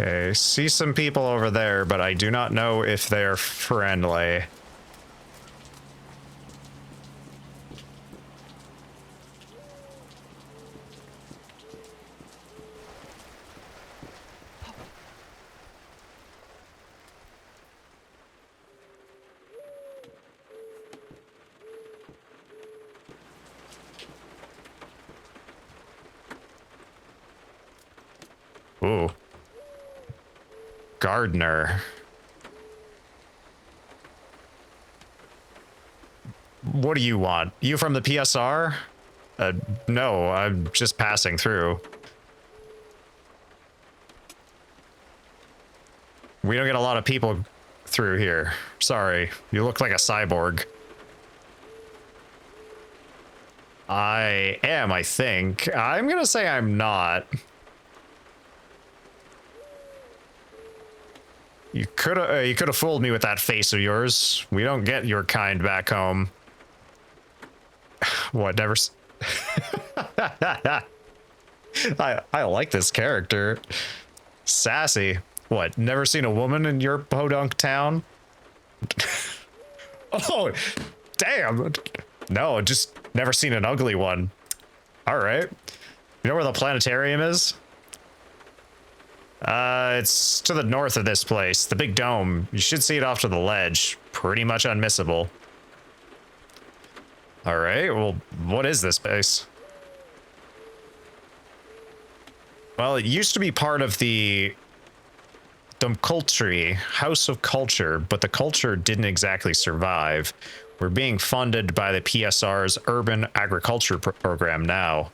Okay, see some people over there, but I do not know if they're friendly. Ooh. Gardener. What do you want? You from the PSR? No, I'm just passing through. We don't get a lot of people through here. Sorry, you look like a cyborg. I am, I think. I'm gonna say I'm not. You could have fooled me with that face of yours. We don't get your kind back home. What, never I like this character. Sassy. What, never seen a woman in your podunk town? Oh, damn. No, just never seen an ugly one. All right. You know where the planetarium is? It's to the north of this place, the big dome. You should see it off to the ledge. Pretty much unmissable. All right, well, what is this base? Well, it used to be part of the Culture, House of Culture, but the culture didn't exactly survive. We're being funded by the PSR's Urban Agriculture Program now.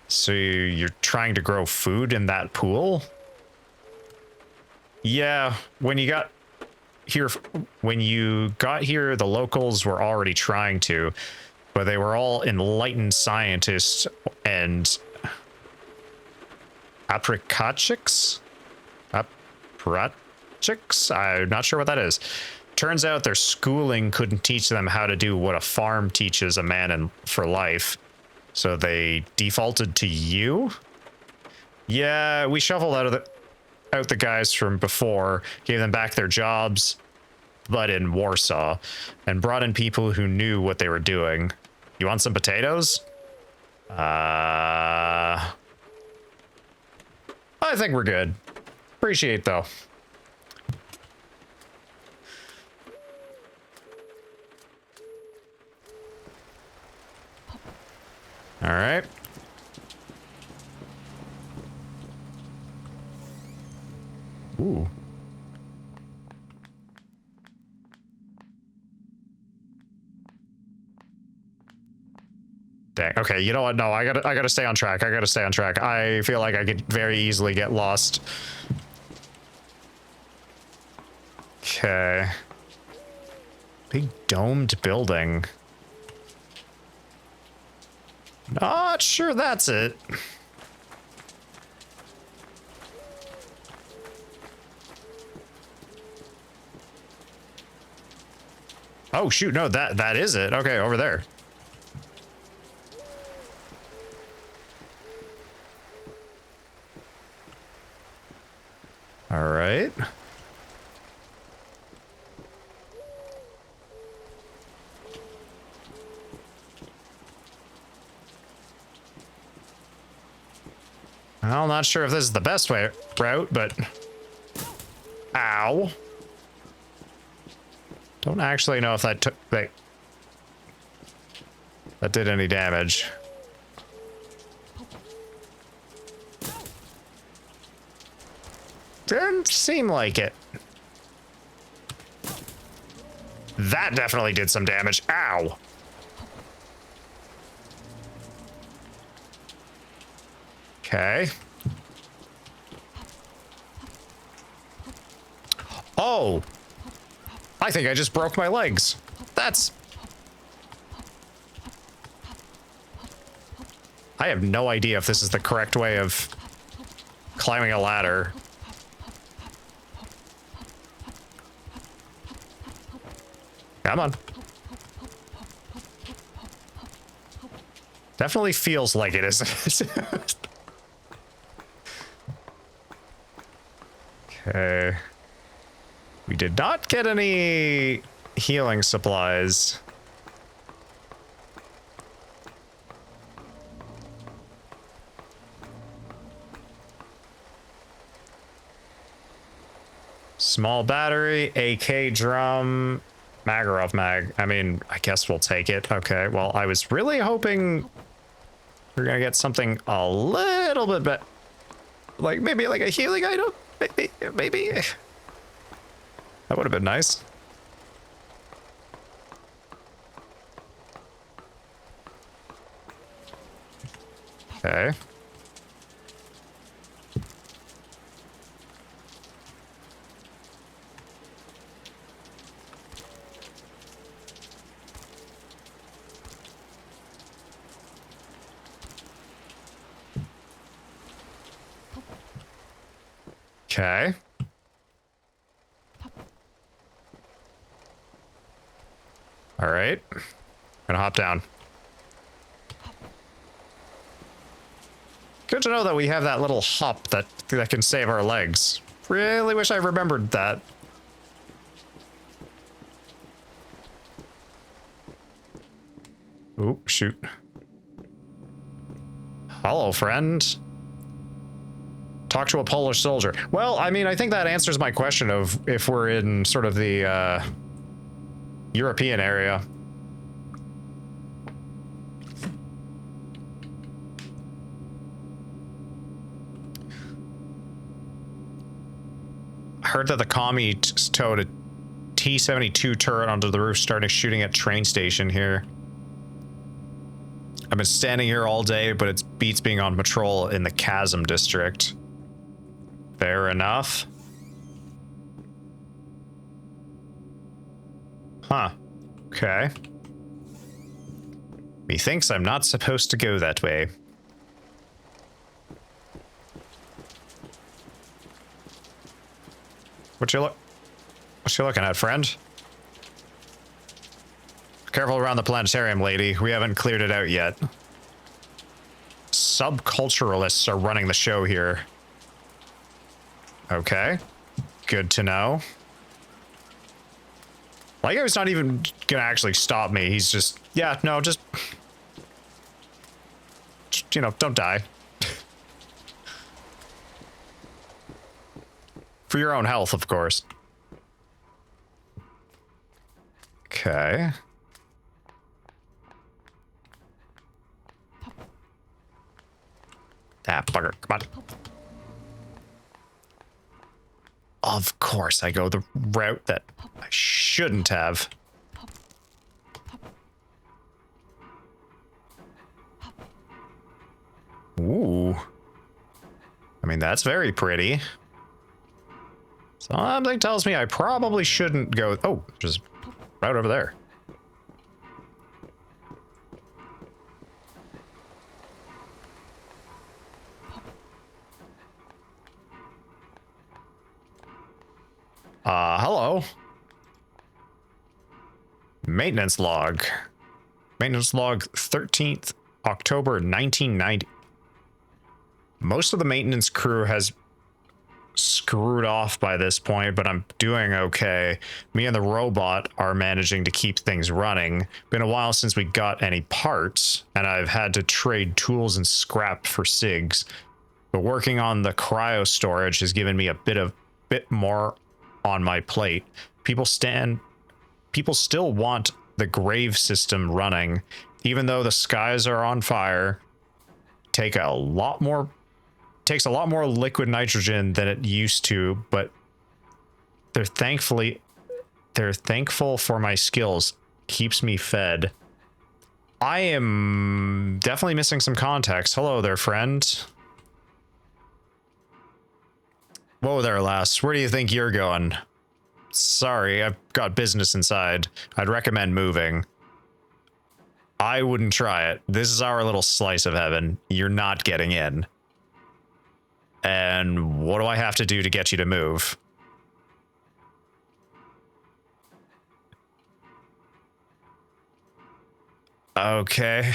So you're trying to grow food in that pool? Yeah, when you got here, the locals were already trying to, but they were all enlightened scientists and apparatchiks? Apparatchiks? I'm not sure what that is. Turns out their schooling couldn't teach them how to do what a farm teaches a man for life. So they defaulted to you? Yeah, we shuffled out the guys from before, gave them back their jobs, but in Warsaw, and brought in people who knew what they were doing. You want some potatoes? I think we're good. Appreciate though. All right. Ooh. Dang. Okay, you know what? No, I gotta stay on track. I gotta stay on track. I feel like I could very easily get lost. Okay. Big domed building. Not sure that's it. Oh shoot, no, that is it. Okay, over there. All right. I'm not sure if this is the best route, but ow. Don't actually know if that did any damage. Didn't seem like it. That definitely did some damage. Ow. Okay. Oh. I think I just broke my legs. That's... I have no idea if this is the correct way of climbing a ladder. Come on. Definitely feels like it is. Okay. We did not get any healing supplies. Small battery, AK drum, Makarov mag. I mean, I guess we'll take it. Okay, well, I was really hoping we're gonna get something a little bit better. Like, maybe like a healing item? Maybe. That would have been nice. Okay. Okay. All right. Gonna hop down. Good to know that we have that little hop that can save our legs. Really wish I remembered that. Ooh, shoot. Hello, friend. Talk to a Polish soldier. Well, I mean, I think that answers my question of if we're in sort of the European area. I heard that the commies towed a T-72 turret onto the roof, starting shooting at train station here. I've been standing here all day, but it beats being on patrol in the Chasm district. Fair enough. Huh. Okay. Methinks I'm not supposed to go that way. What you looking at, friend? Careful around the planetarium, lady. We haven't cleared it out yet. subculturalists are running the show here. Okay. Good to know. Like, he's not even gonna actually stop me. He's just, yeah, no, just you know, don't die. For your own health, of course. Okay. Ah, bugger, come on. Of course, I go the route that I shouldn't have. Ooh. I mean, that's very pretty. Something tells me I probably shouldn't go... Oh, just right over there. Hello. Maintenance log. Maintenance log 13th October 1990. Most of the maintenance crew has screwed off by this point, but I'm doing okay. Me and the robot are managing to keep things running. Been a while since we got any parts, and I've had to trade tools and scrap for SIGs. But working on the cryo storage has given me a bit more on my plate. People still want the grave system running, even though the skies are on fire. Takes a lot more liquid nitrogen than it used to, but they're thankful for my skills. Keeps me fed. I am definitely missing some context. Hello there, friend. Whoa there, lass. Where do you think you're going? Sorry, I've got business inside. I'd recommend moving. I wouldn't try it. This is our little slice of heaven. You're not getting in. And what do I have to do to get you to move? Okay.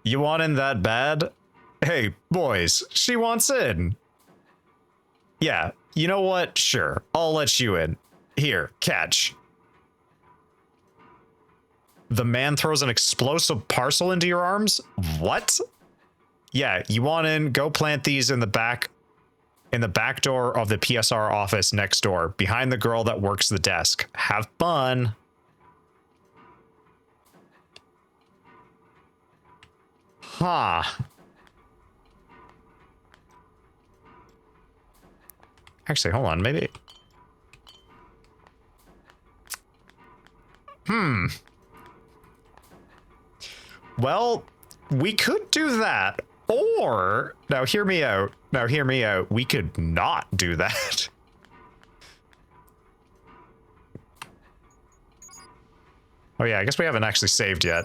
You want in that bad? Hey, boys, she wants in. Yeah, you know what? Sure, I'll let you in. Here, catch. The man throws an explosive parcel into your arms? What? Yeah, you want in, go plant these in the back door of the PSR office next door, behind the girl that works the desk. Have fun. Huh. Actually, hold on, maybe. Well, we could do that. Or, now hear me out. Now hear me out. We could not do that. Oh yeah, I guess we haven't actually saved yet.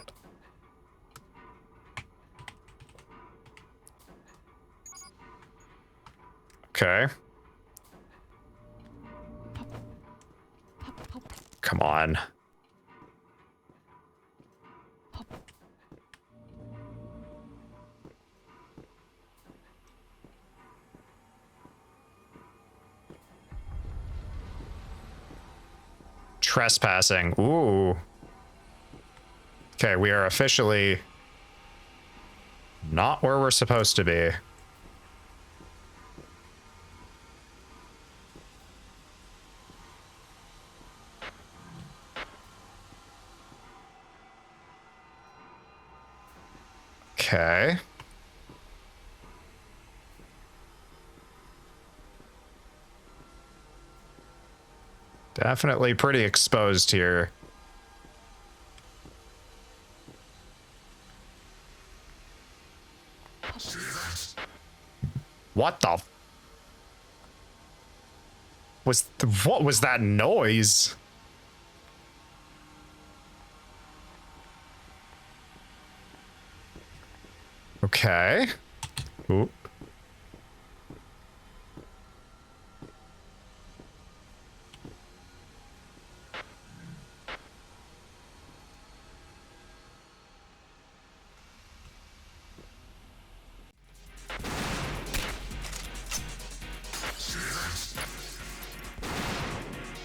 Okay. Come on. Trespassing. Ooh. Okay, we are officially not where we're supposed to be. Okay. Definitely pretty exposed here. What the? What was that noise? Okay. Ooh.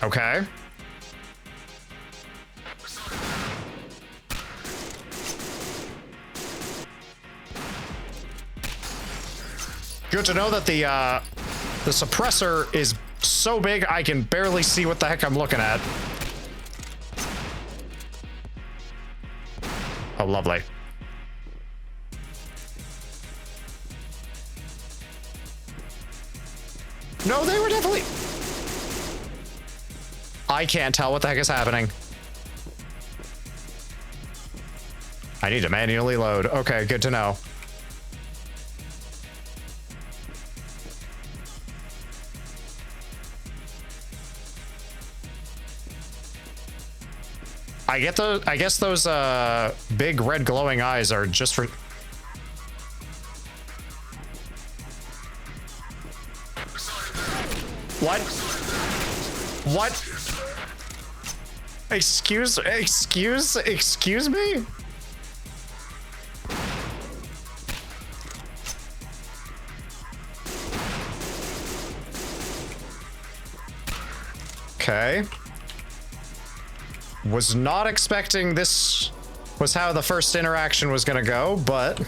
Okay. Good to know that the suppressor is so big I can barely see what the heck I'm looking at. Oh, lovely. No, they were definitely... I can't tell what the heck is happening. I need to manually load. Okay, good to know. I guess those big red glowing eyes are just for... What? What? Excuse me? Okay. Was not expecting this was how the first interaction was gonna go, but...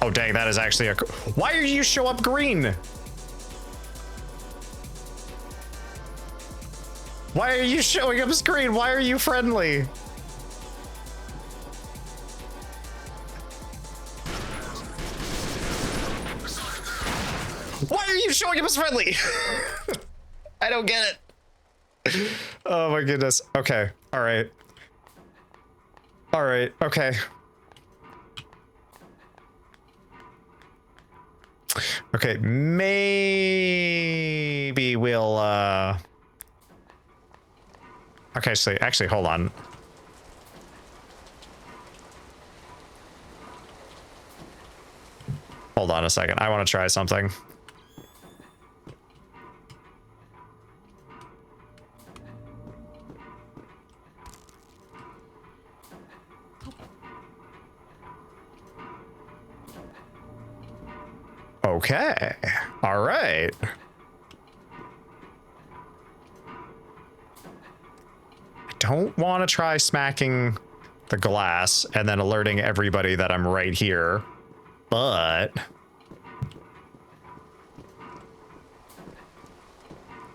Oh, dang, that is actually a... Why are you show up green? Why are you showing up screen? Why are you friendly? Why are you showing up as friendly? I don't get it. Oh my goodness. Okay. All right. All right. Okay. Okay. Maybe we'll, Okay, so actually, hold on. Hold on a second. I want to try something. Okay. All right. Don't want to try smacking the glass and then alerting everybody that I'm right here, but...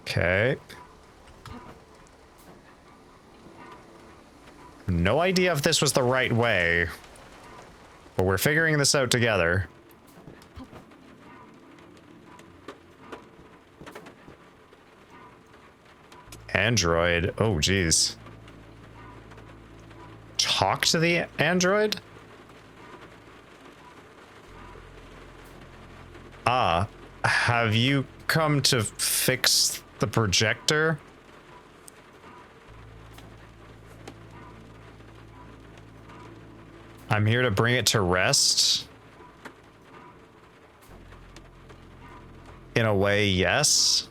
Okay. No idea if this was the right way, but we're figuring this out together. Android. Oh, geez. Talk to the android? Have you come to fix the projector? I'm here to bring it to rest. In a way, yes.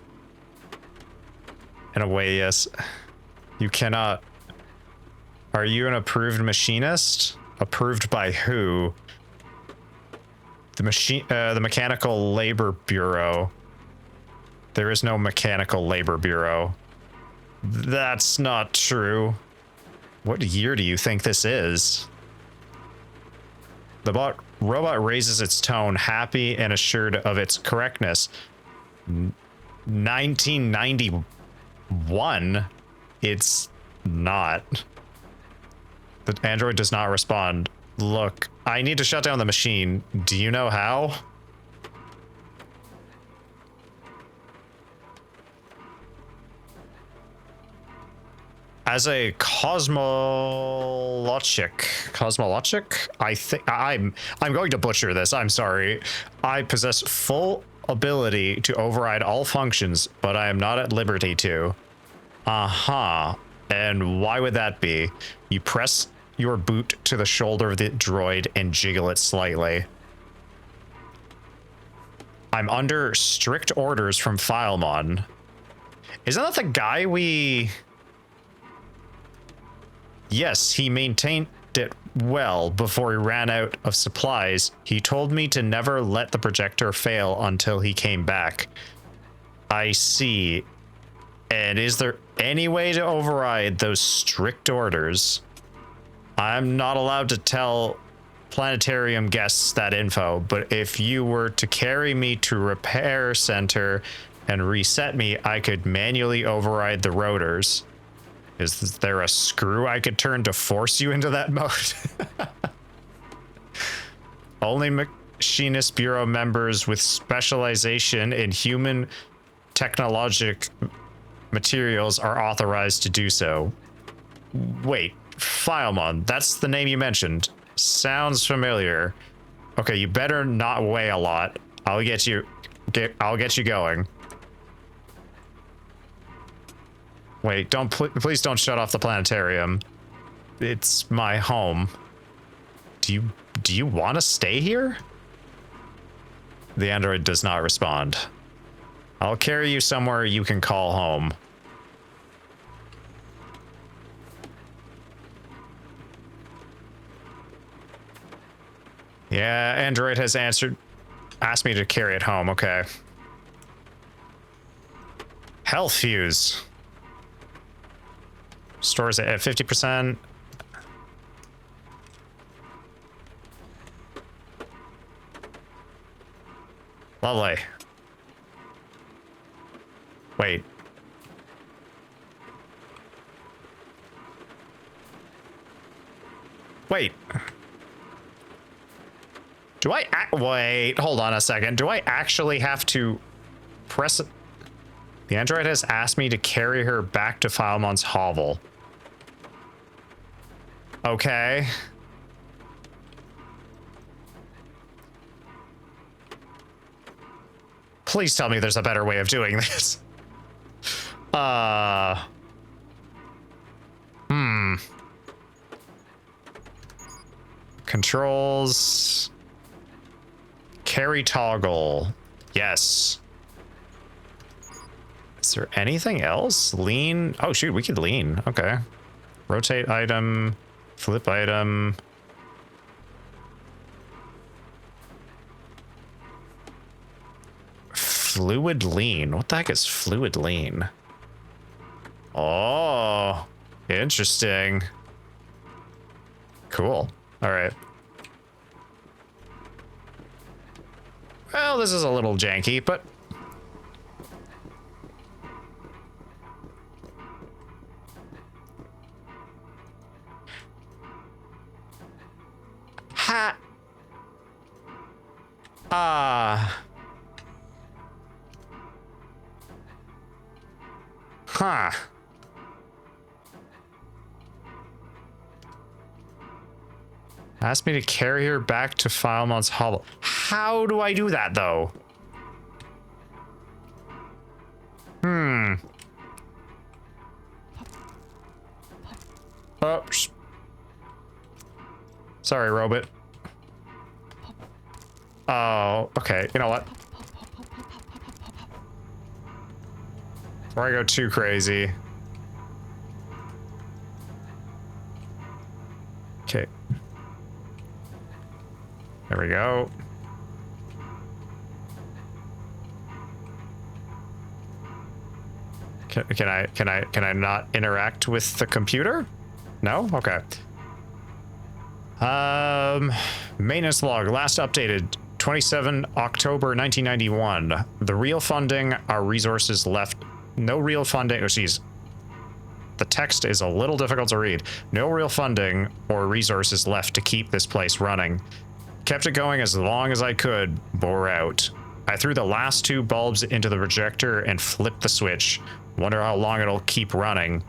In a way, yes. You cannot... Are you an approved machinist? Approved by who? The Mechanical Labor Bureau. There is no Mechanical Labor Bureau. That's not true. What year do you think this is? The robot raises its tone, happy and assured of its correctness. 1991? It's not. The android does not respond. Look, I need to shut down the machine. Do you know how? As a cosmologic, I think I'm going to butcher this. I'm sorry. I possess full ability to override all functions, but I am not at liberty to. Uh-huh. And why would that be? You press your boot to the shoulder of the droid and jiggle it slightly. I'm under strict orders from Filemon. Isn't that the guy we... Yes, he maintained it well before he ran out of supplies. He told me to never let the projector fail until he came back. I see. And is there any way to override those strict orders? I'm not allowed to tell planetarium guests that info, but if you were to carry me to repair center and reset me, I could manually override the rotors. Is there a screw I could turn to force you into that mode? Only Machinist Bureau members with specialization in human technologic materials are authorized to do so. Wait, Filemon, that's the name you mentioned. Sounds familiar. Okay, you better not weigh a lot. I'll get you going. Wait, please don't shut off the planetarium. It's my home. Do you want to stay here? The android does not respond. I'll carry you somewhere you can call home. Yeah, android has asked me to carry it home. Okay. Health fuse. Stores it at 50%. Lovely. Wait. Wait. Do I wait, hold on a second. Do I actually have to press it? The android has asked me to carry her back to Filemon's hovel. Okay. Please tell me there's a better way of doing this. Controls. Carry toggle. Yes. Is there anything else? Lean. Oh, shoot, we could lean. Okay. Rotate item. Flip item. Fluid lean. What the heck is fluid lean? Oh, interesting. Cool. All right. Well, this is a little janky, but... Ha! Huh. Asked me to carry her back to Filemon's hovel. How do I do that, though? Oh, sorry, robot. Oh, okay. You know what? Before I go too crazy. Okay. There we go. Can I not interact with the computer? No? Okay. Maintenance log, last updated 27 October 1991. The real funding, our resources left. No real funding. Oh, geez. The text is a little difficult to read. No real funding or resources left to keep this place running. Kept it going as long as I could. Bore out. I threw the last 2 bulbs into the projector and flipped the switch. Wonder how long it'll keep running.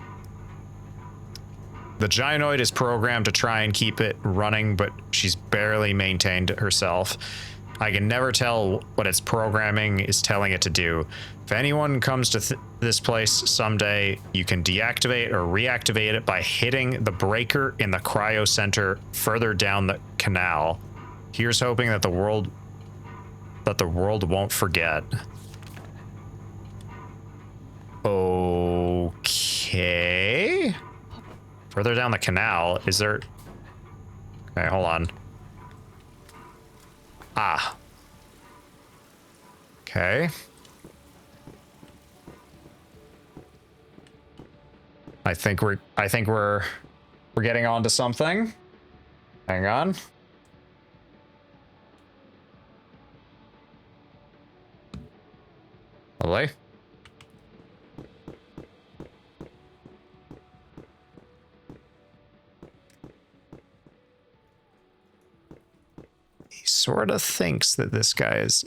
The Gynoid is programmed to try and keep it running, but she's barely maintained herself. I can never tell what its programming is telling it to do. If anyone comes to this place someday, you can deactivate or reactivate it by hitting the breaker in the cryo center further down the canal. Here's hoping that the world won't forget. Oh. Okay. Further down the canal, is there... Okay, hold on. Ah. Okay. I think we're getting onto something. Hang on. Lovely. He sort of thinks that this guy is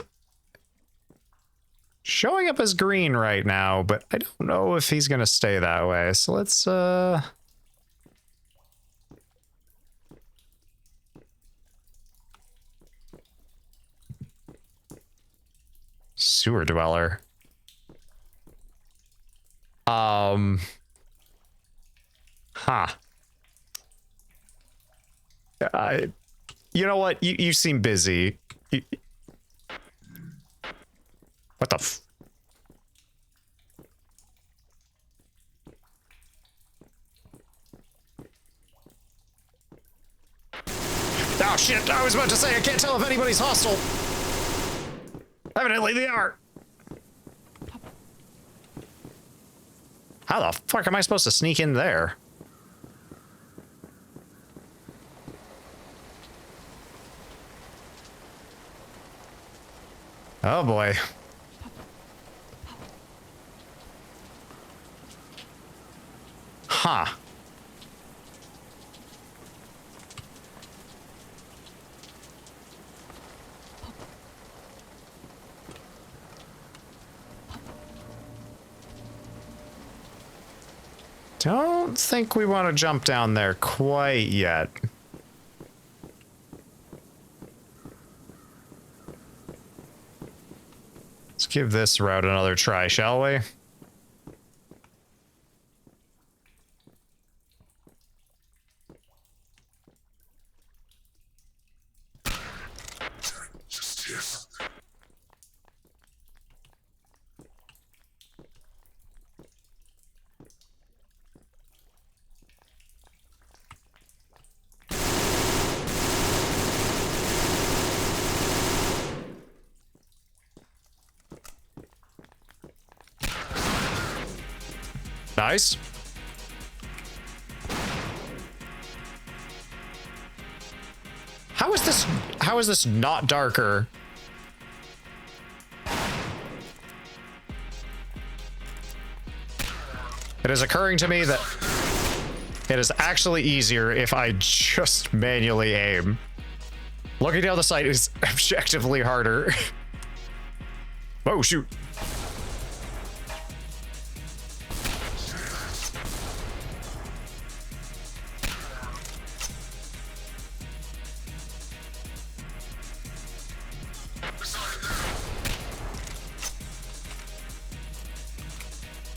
showing up as green right now, but I don't know if he's gonna stay that way. So let's sewer dweller. Huh. You know what? You seem busy. What the f... Oh shit, I was about to say I can't tell if anybody's hostile. Evidently they are. How the fuck am I supposed to sneak in there? Oh boy. Huh. Don't think we want to jump down there quite yet. Let's give this route another try, shall we? Nice. How is this not darker? It is occurring to me that it is actually easier if I just manually aim. Looking down the sight is objectively harder. Oh, shoot.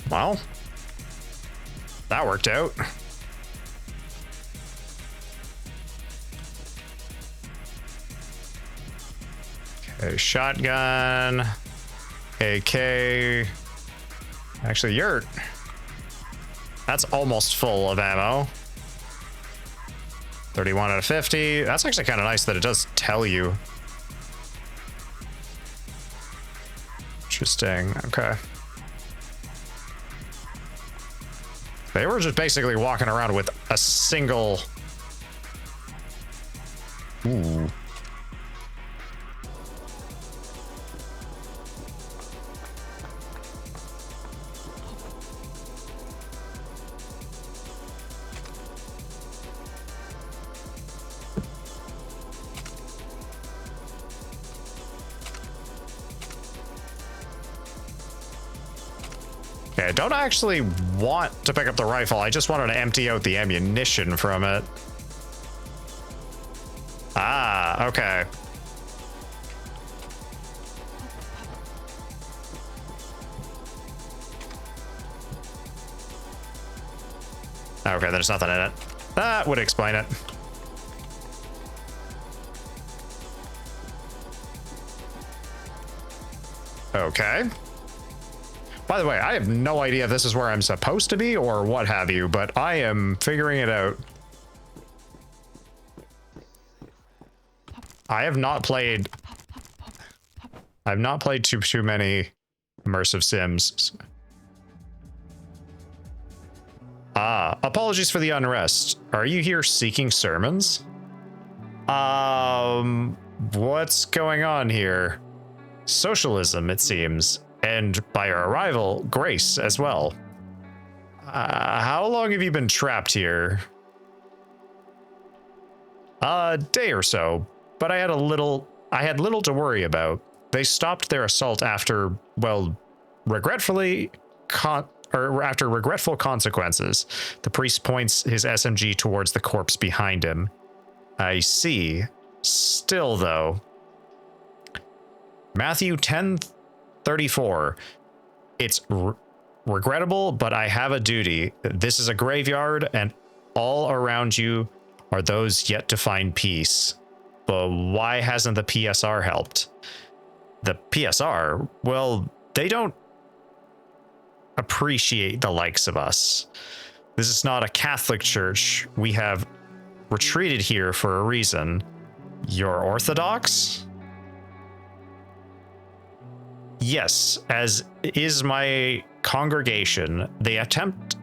Well, that worked out. Okay, shotgun, AK. Actually, that's almost full of ammo. 31 out of 50. That's actually kind of nice that it does tell you. Interesting. Okay. They were just basically walking around with a single... Ooh. Okay, I don't actually want to pick up the rifle. I just wanted to empty out the ammunition from it. Ah, okay. Okay, there's nothing in it. That would explain it. Okay. By the way, I have no idea if this is where I'm supposed to be or what have you, but I am figuring it out. I've not played too many immersive sims. Apologies for the unrest. Are you here seeking sermons? What's going on here? Socialism, it seems. And by your arrival, grace as well. How long have you been trapped here? A day or so, but I had little to worry about. They stopped their assault after, well, after regretful consequences. The priest points his SMG towards the corpse behind him. I see. Still, though. Matthew 10:34. It's regrettable, but I have a duty. This is a graveyard, and all around you are those yet to find peace. But why hasn't the PSR helped? The PSR? Well, they don't appreciate the likes of us. This is not a Catholic church. We have retreated here for a reason. You're Orthodox? Yes, as is my congregation. They attempted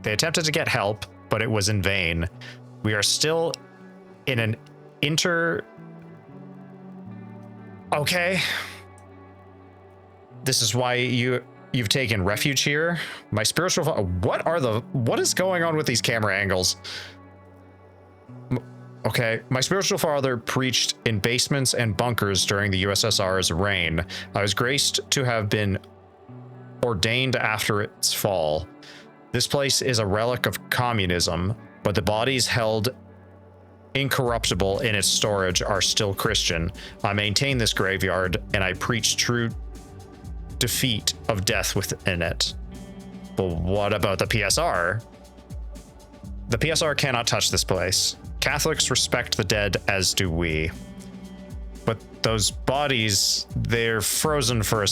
to get help, but it was in vain. We are still in an Okay. This is why you've taken refuge here. My spiritual what is going on with these camera angles? Okay, my spiritual father preached in basements and bunkers during the USSR's reign. I was graced to have been ordained after its fall. This place is a relic of communism, but the bodies held incorruptible in its storage are still Christian. I maintain this graveyard, and I preach true defeat of death within it. But what about the PSR? The PSR cannot touch this place. Catholics respect the dead, as do we. But those bodies, they're frozen for a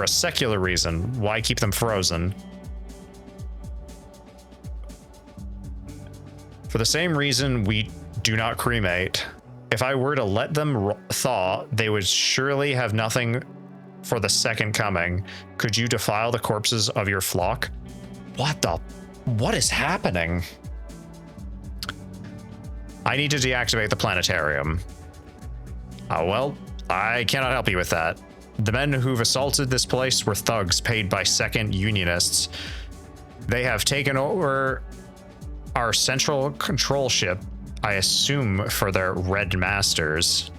secular reason. Why keep them frozen? For the same reason we do not cremate. If I were to let them thaw, they would surely have nothing for the second coming. Could you defile the corpses of your flock? What is happening? I need to deactivate the planetarium. Well, I cannot help you with that. The men who've assaulted this place were thugs paid by second unionists. They have taken over our central control ship, I assume for their red masters.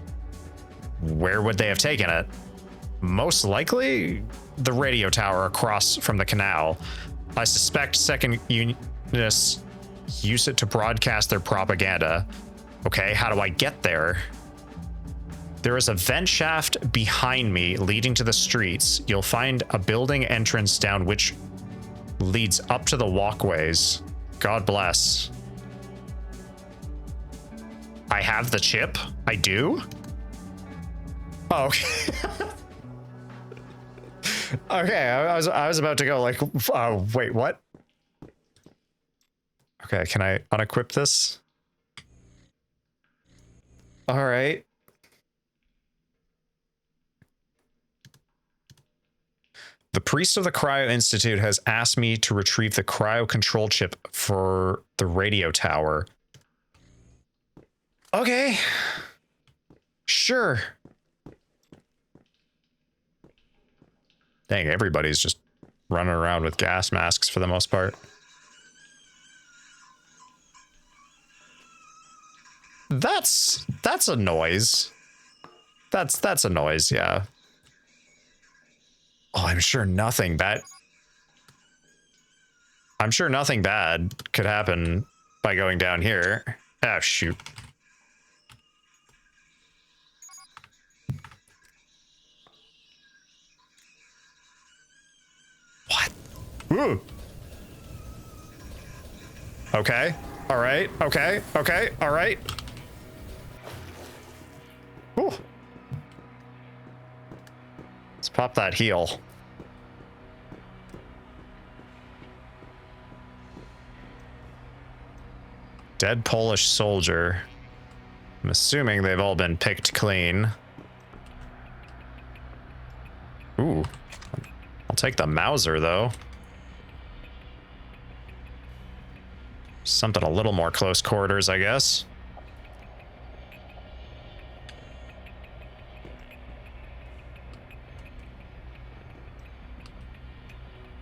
Where would they have taken it? Most likely the radio tower across from the canal. I suspect second unionists use it to broadcast their propaganda. Okay, how do I get there? There is a vent shaft behind me leading to the streets. You'll find a building entrance down which leads up to the walkways. God bless. I have the chip? I do? Oh, okay. Okay, I was about to go like, wait, what? Okay, can I unequip this? All right. The priest of the Cryo Institute has asked me to retrieve the cryo control chip for the radio tower. Okay. Sure. Dang, everybody's just running around with gas masks for the most part. That's a noise. That's a noise, yeah. Oh, I'm sure nothing bad could happen by going down here. Oh, shoot. What? Ooh. Okay. All right. Okay. Okay. All right. Ooh. Let's pop that heal. Dead Polish soldier. I'm assuming they've all been picked clean. Ooh. I'll take the Mauser, though. Something a little more close quarters, I guess.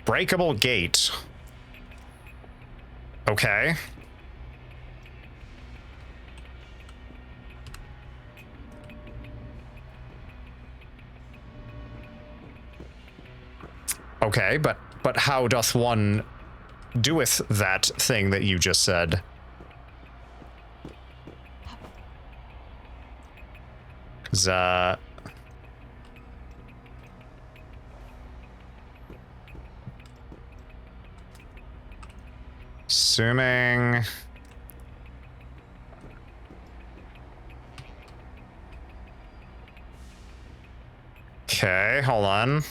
Breakable gate. Okay. Okay, but how doth one doeth that thing that you just said? 'Cause, assuming... Okay, hold on.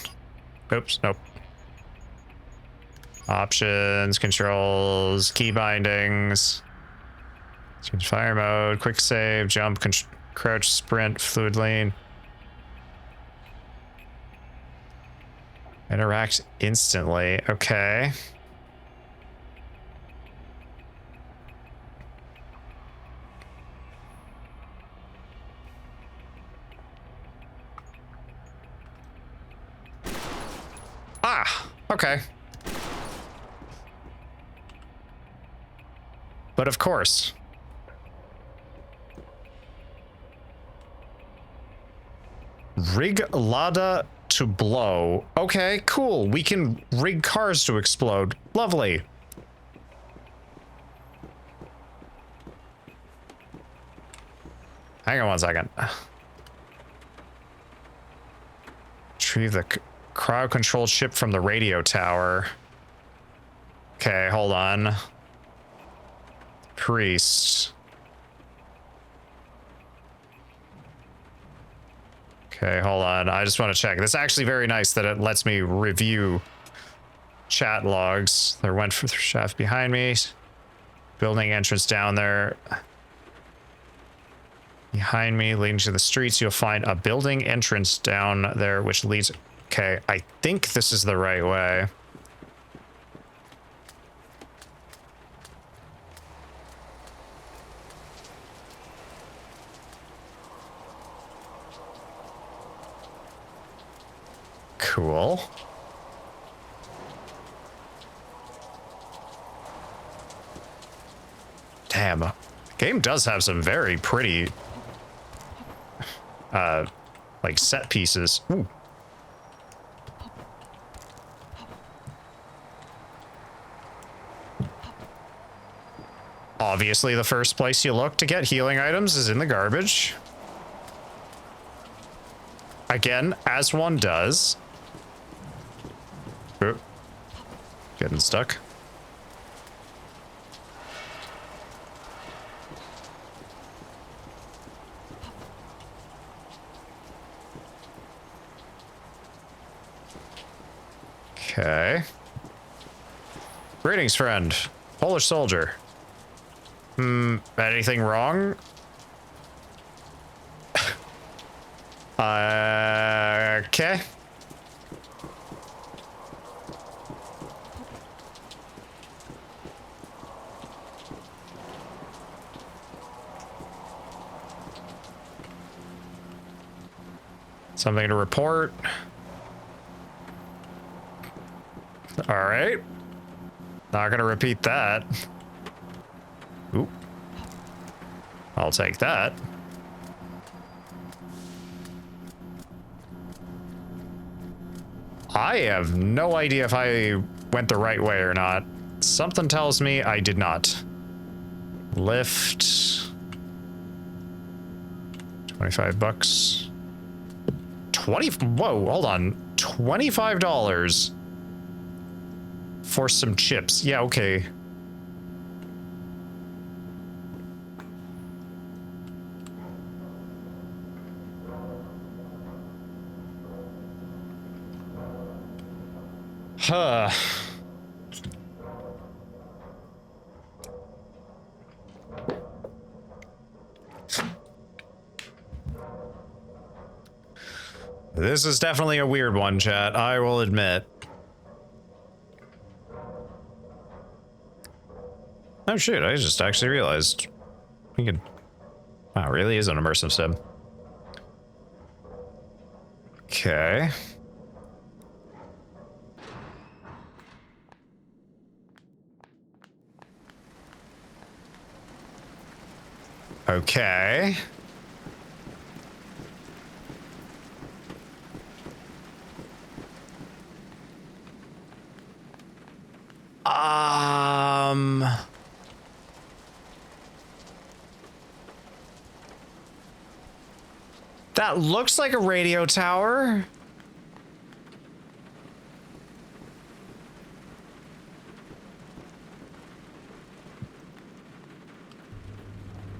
Oops, nope. Options, controls, key bindings. Change fire mode, quick save, jump, crouch, sprint, fluid lane. Interact instantly, okay. Ah, okay. But of course. Rig Lada to blow. Okay, cool. We can rig cars to explode. Lovely. Hang on one second. Retrieve the crowd-controlled ship from the radio tower. Okay, hold on. Priest. Okay, hold on. I just want to check. This is actually very nice that it lets me review chat logs. There went for the shaft behind me. Building entrance down there. Behind me, leading to the streets, you'll find a building entrance down there, which leads... Okay, I think this is the right way. Cool. Damn. The game does have some very pretty like set pieces. Ooh. Obviously, the first place you look to get healing items is in the garbage. Again, as one does. Oop. Getting stuck. Okay. Greetings, friend. Polish soldier. Anything wrong? Okay. Something to report. All right. Not gonna repeat that. Oop. I'll take that. I have no idea if I went the right way or not. Something tells me I did not. Lift. 25 bucks. 20. Whoa, hold on. $25 for some chips. Yeah, okay. Huh. This is definitely a weird one, chat, I will admit. Oh shoot, I just actually realized we could... Wow, it really is an immersive sim. Okay. Okay. That looks like a radio tower.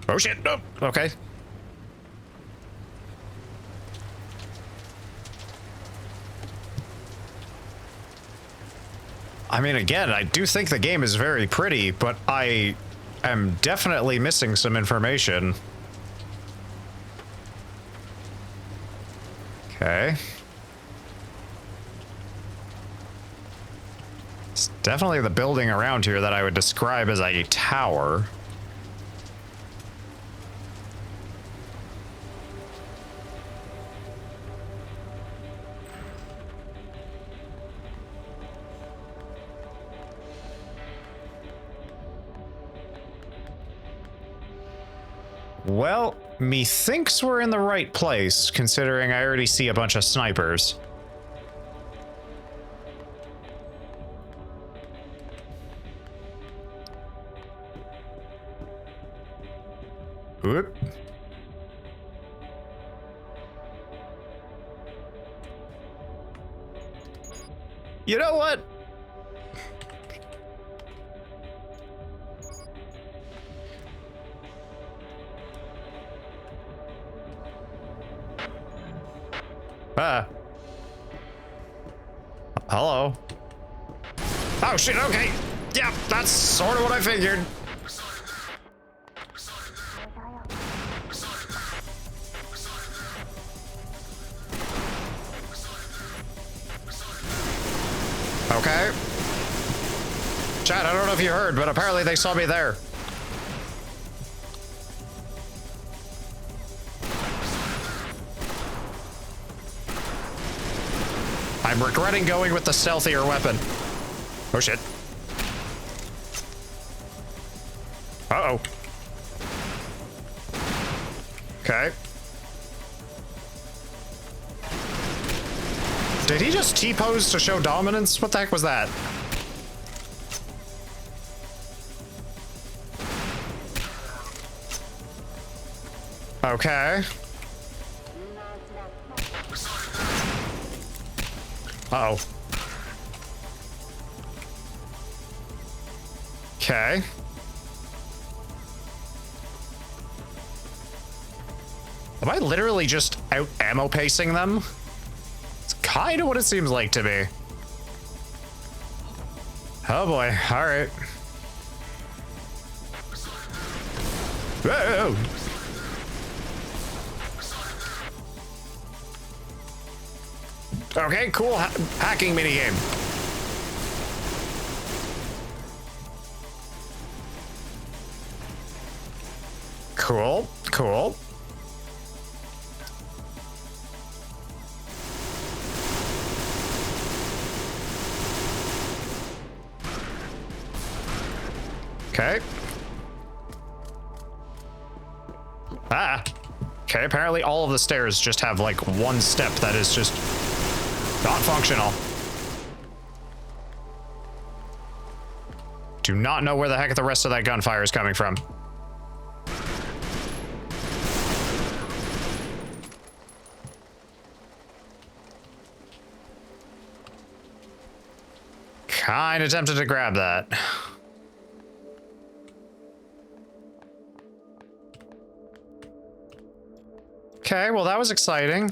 Oh shit, no, okay. I mean, again, I do think the game is very pretty, but I am definitely missing some information. Okay. It's definitely the building around here that I would describe as a tower. Well, methinks we're in the right place, considering I already see a bunch of snipers. Whoop. You know what? Hello. Oh shit, okay. Yeah, that's sort of what I figured. Okay. Chat, I don't know if you heard, but apparently they saw me there. I'm regretting going with the stealthier weapon. Oh shit. Uh-oh. Okay. Did he just T-pose to show dominance? What the heck was that? Okay. Uh-oh. Okay. Am I literally just out ammo pacing them? It's kind of what it seems like to me. Oh boy, all right. Whoa. Okay, cool hacking minigame. Cool, cool. Okay. Ah. Okay, apparently all of the stairs just have like one step that is just not functional. Do not know where the heck the rest of that gunfire is coming from. Kinda tempted to grab that. Okay, well that was exciting.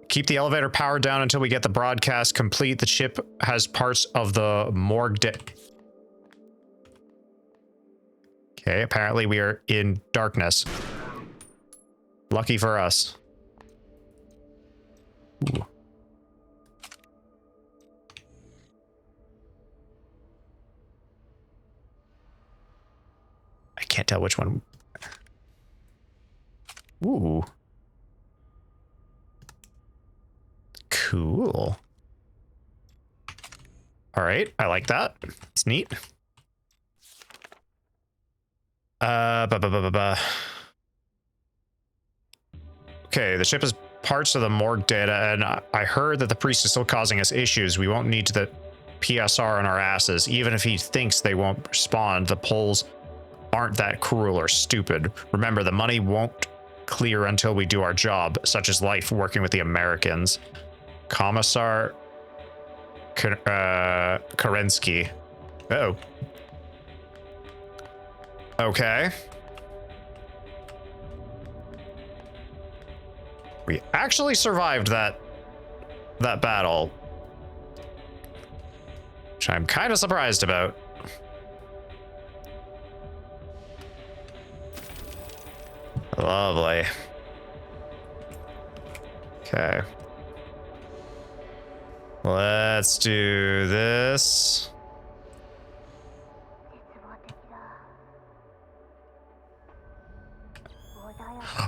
Keep the elevator powered down until we get the broadcast complete. The chip has parts of the morgue. Okay, apparently we are in darkness. Lucky for us. Ooh. I can't tell which one. Ooh. Cool. All right, I like that. It's neat. Okay, the ship has parts of the morgue data, and I heard that the priest is still causing us issues. We won't need the PSR on our asses. Even if he thinks they won't respond, the polls aren't that cruel or stupid. Remember, the money won't clear until we do our job, such as life working with the Americans. Commissar Kerensky. Uh-oh. Okay. We actually survived that battle, which I'm kind of surprised about. Lovely. Okay. Let's do this.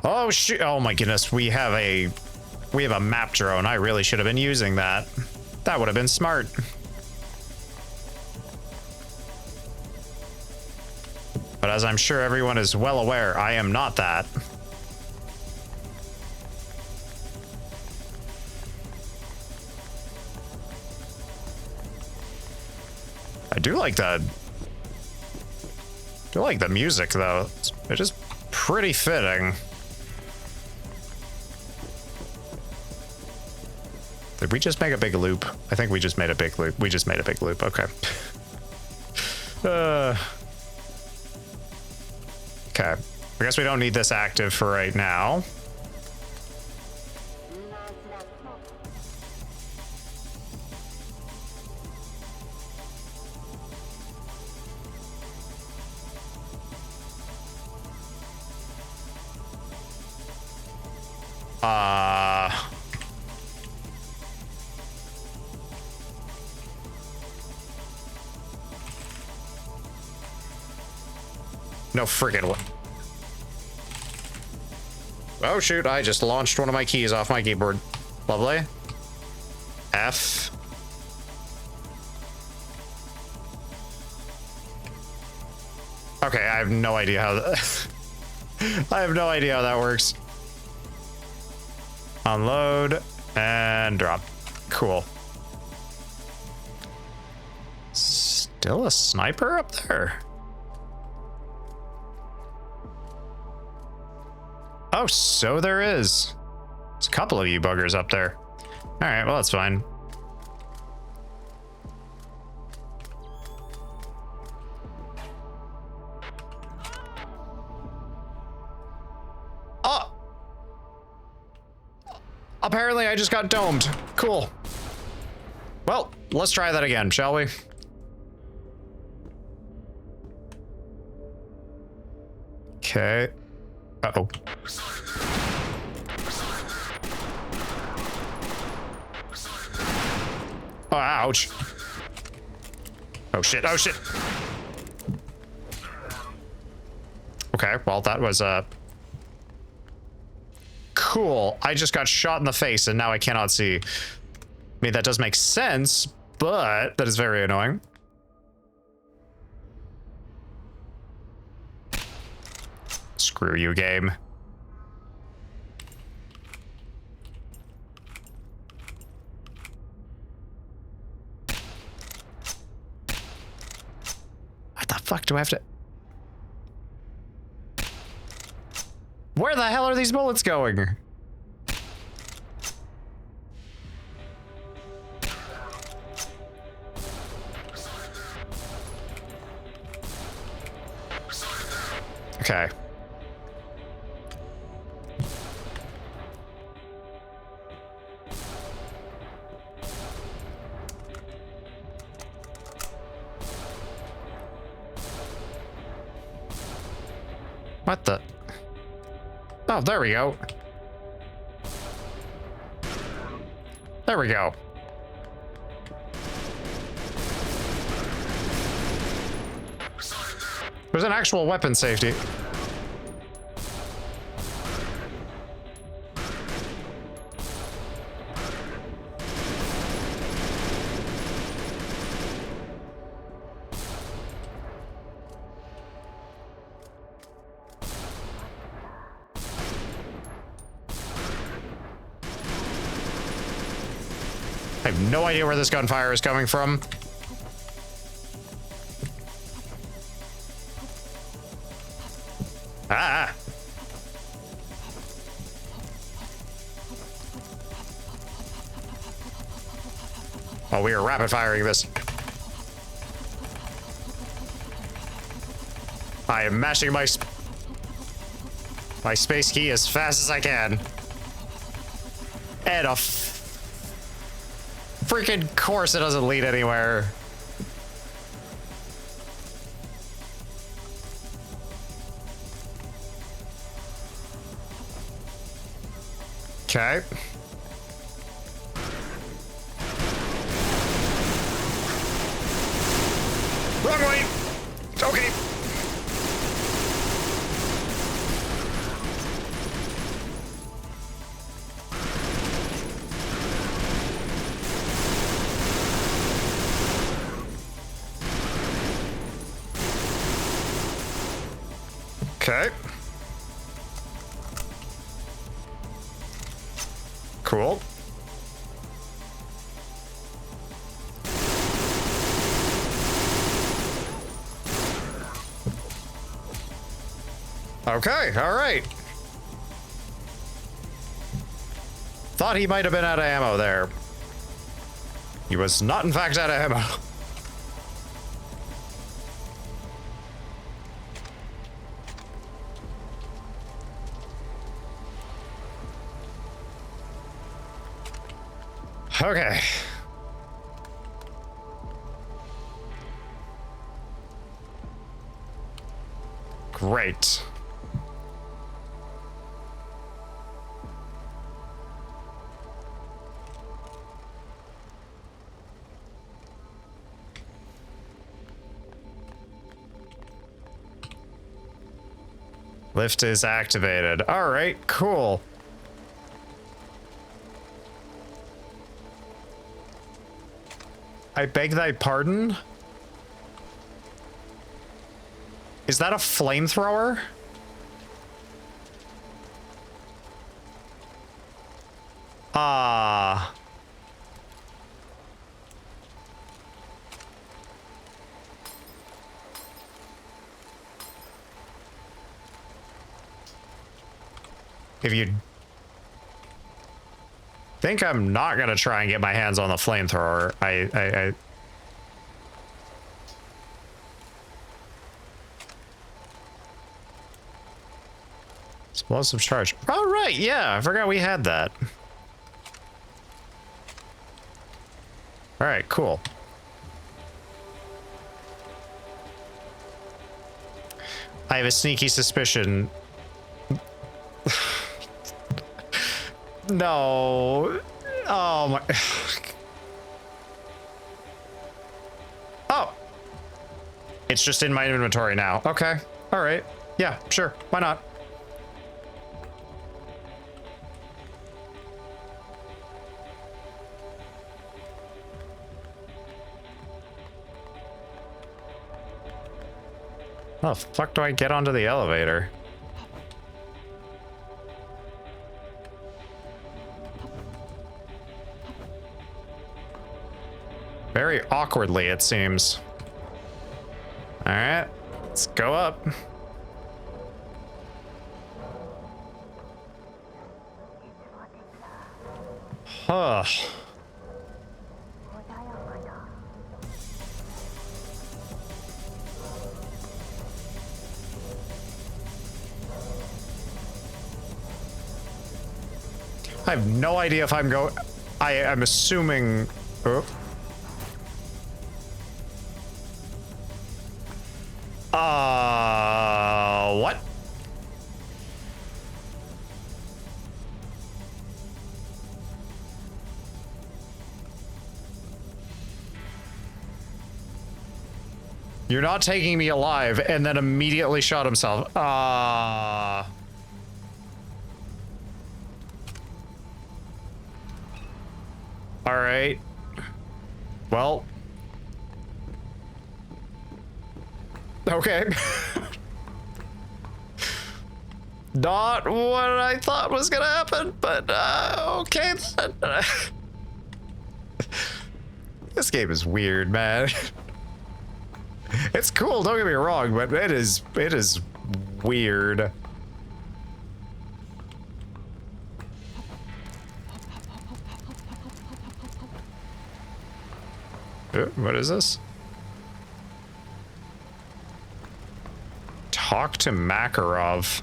Oh shoot! Oh my goodness, we have a map drone. I really should have been using that. That would have been smart. But as I'm sure everyone is well aware, I am not that. I do like that. I do like the music though. It is pretty fitting. Did we just make a big loop? I think we just made a big loop. We just made a big loop. Okay. Okay. I guess we don't need this active for right now. No friggin' what? Oh shoot, I just launched one of my keys off my keyboard. Lovely. F. Okay, I have no idea how that I have no idea how that works. Unload and drop. Cool. Still a sniper up there? Oh, so there is. There's a couple of you buggers up there. All right, well, that's fine. Oh! Apparently, I just got domed. Cool. Well, let's try that again, shall we? Okay. Uh-oh. Oh, ouch. Oh, shit. Oh, shit. Okay, well, that was, cool. I just got shot in the face, and now I cannot see. I mean, that does make sense, but that is very annoying. Screw you, game. What the fuck do I have to... Where the hell are these bullets going? Okay. What the? Oh, there we go. There we go. There's an actual weapon safety. I have no idea where this gunfire is coming from. Ah! Oh, we are rapid firing this. I am mashing my space key as fast as I can. And freaking course it doesn't lead anywhere. Okay. Wrong way. Okay. Okay. Cool. Okay, all right. Thought he might have been out of ammo there. He was not, in fact, out of ammo. Okay. Great. Lift is activated. All right, cool. I beg thy pardon? Is that a flamethrower? Ah. If you think I'm not gonna try and get my hands on the flamethrower, I explosive charge. All right, yeah, I forgot we had that. All right, cool. I have a sneaky suspicion. No. Oh my. Oh. It's just in my inventory now. Okay. All right. Yeah, sure. Why not? How the fuck do I get onto the elevator? Very awkwardly, it seems. All right, let's go up. Huh. I have no idea if I'm going. I'm assuming. Oh. What? You're not taking me alive, and then immediately shot himself. Ah. All right. Well. Okay. Not what I thought was gonna happen, but okay then. This game is weird, man. It's cool, don't get me wrong, but it is weird. What is this? Talk to Makarov.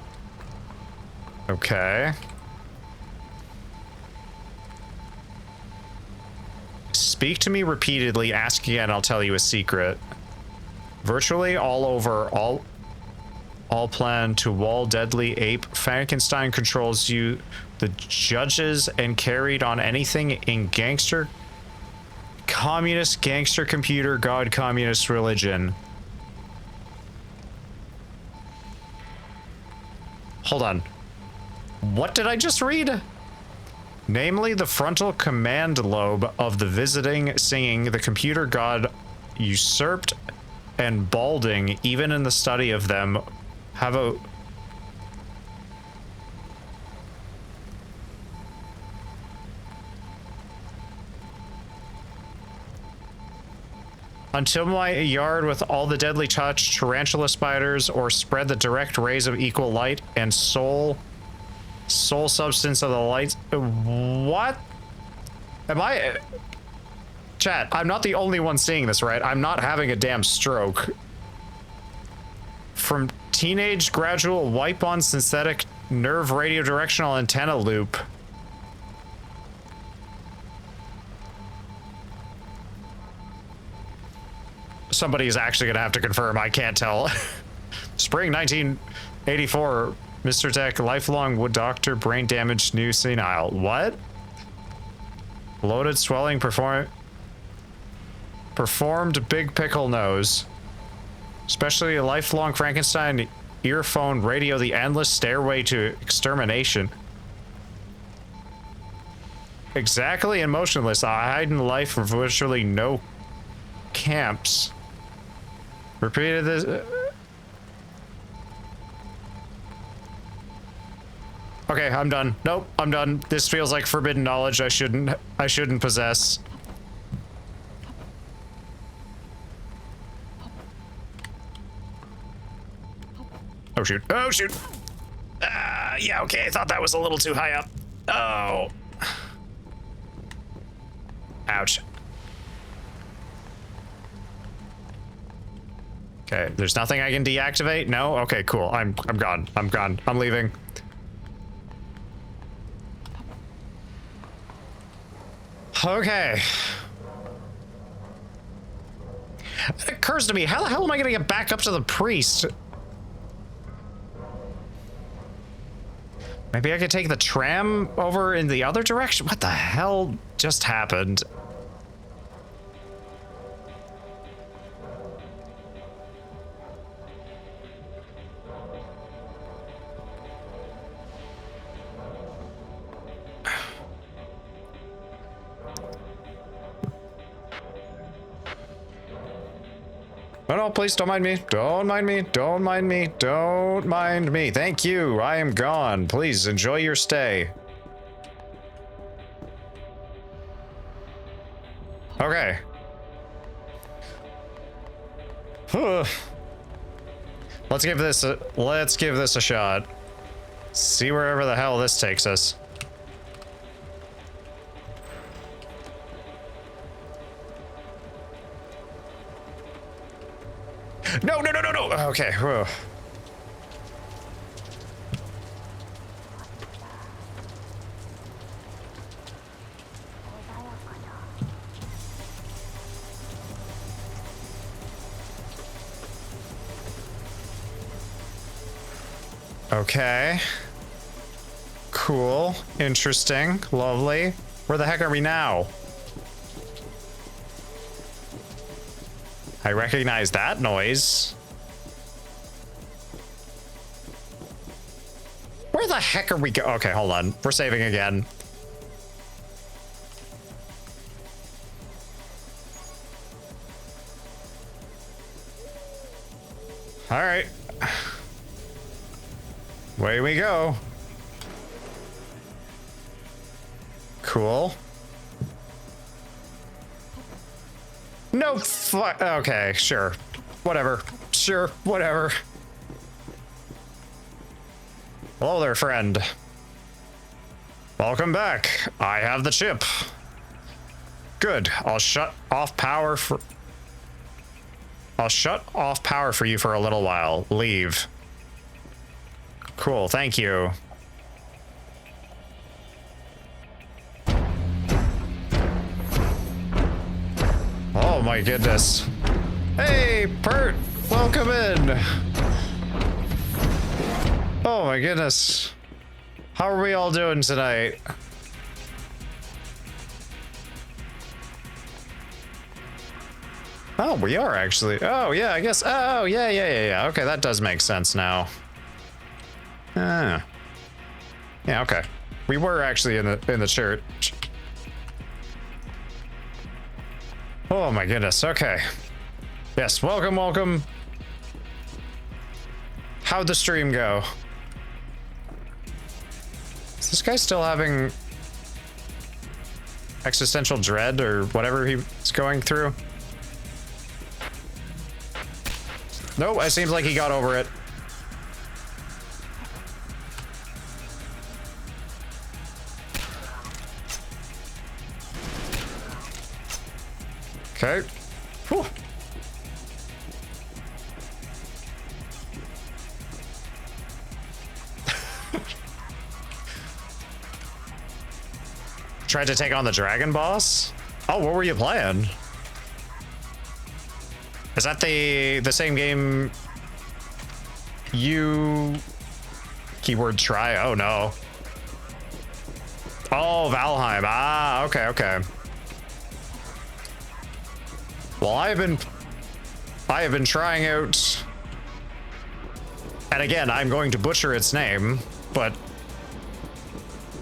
Okay. Speak to me repeatedly, ask again, I'll tell you a secret. Virtually all over, all plan to wall deadly ape. Frankenstein controls you, the judges, and carried on anything in gangster, communist, gangster computer, god, communist religion. Hold on. What did I just read? Namely, the frontal command lobe of the visiting singing, the computer god usurped and balding, even in the study of them, have a... Until my yard with all the deadly touch, tarantula spiders, or spread the direct rays of equal light and soul substance of the light. What? Am I... Chat, I'm not the only one seeing this, right? I'm not having a damn stroke. From teenage gradual wipe on synthetic nerve radio directional antenna loop. Somebody is actually gonna have to confirm, I can't tell. Spring 1984, Mr. Tech, lifelong wood doctor, brain damage, new senile. What? Loaded swelling, performed big pickle nose. Especially a lifelong Frankenstein earphone radio, the endless stairway to extermination. Exactly and motionless, I hide in life for virtually no camps. Repeated this. Okay, I'm done. Nope, I'm done. This feels like forbidden knowledge I shouldn't possess. Oh shoot. Oh shoot. Yeah, okay, I thought that was a little too high up. Oh. Ouch. Okay, there's nothing I can deactivate? No? Okay, cool. I'm gone. I'm gone. I'm leaving. Okay. It occurs to me, how the hell am I gonna get back up to the priest? Maybe I could take the tram over in the other direction? What the hell just happened? Oh no, please don't mind me. Don't mind me. Don't mind me. Don't mind me. Thank you. I am gone. Please enjoy your stay. Okay. Let's give this a shot. See wherever the hell this takes us. No, no, no, no, no. Okay. Whoa. Okay. Cool. Interesting. Lovely. Where the heck are we now? I recognize that noise. Where the heck are we go? Okay, hold on. We're saving again. All right. Away we go. Cool. No okay, sure. Whatever. Sure, whatever. Hello there, friend. Welcome back. I have the chip. Good. I'll shut off power for you for a little while. Leave. Cool, thank you. Oh my goodness. Hey, Pert, welcome in. Oh my goodness. How are we all doing tonight? Oh, we are actually. Oh, yeah, I guess. Oh, yeah. Okay, that does make sense now. Ah. Yeah, okay. We were actually in the church. Oh my goodness. Okay. Yes, welcome. How'd the stream go? Is this guy still having existential dread or whatever he's going through? Nope, it seems like he got over it. Okay. Whew. Tried to take on the dragon boss? Oh, what were you playing? Is that the same game you keyword try? Oh no. Oh, Valheim. Ah, okay. Well, I have been trying out, and again, I'm going to butcher its name, but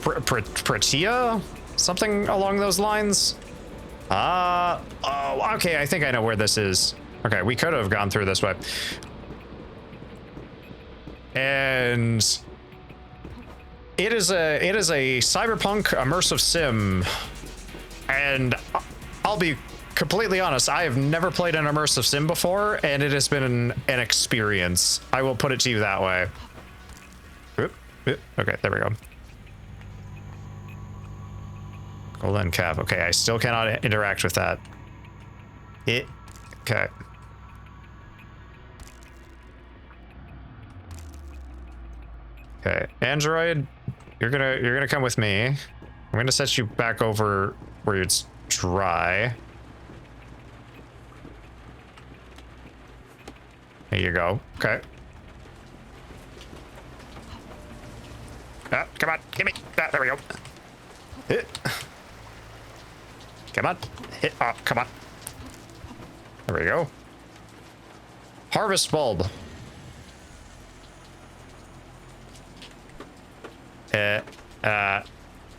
Pratia? Something along those lines? Oh, okay, I think I know where this is. Okay, we could have gone through this way. And it is a cyberpunk immersive sim. And I'll be completely honest, I have never played an immersive sim before, and it has been an experience. I will put it to you that way. Okay, there we go. Golden cap. Okay, I still cannot interact with that. Okay. Okay, Android, you're gonna come with me. I'm gonna set you back over where it's dry. There you go. Okay. Come on, give me that. There we go. Hit. Come on. Hit. Oh, come on. There we go. Harvest bulb.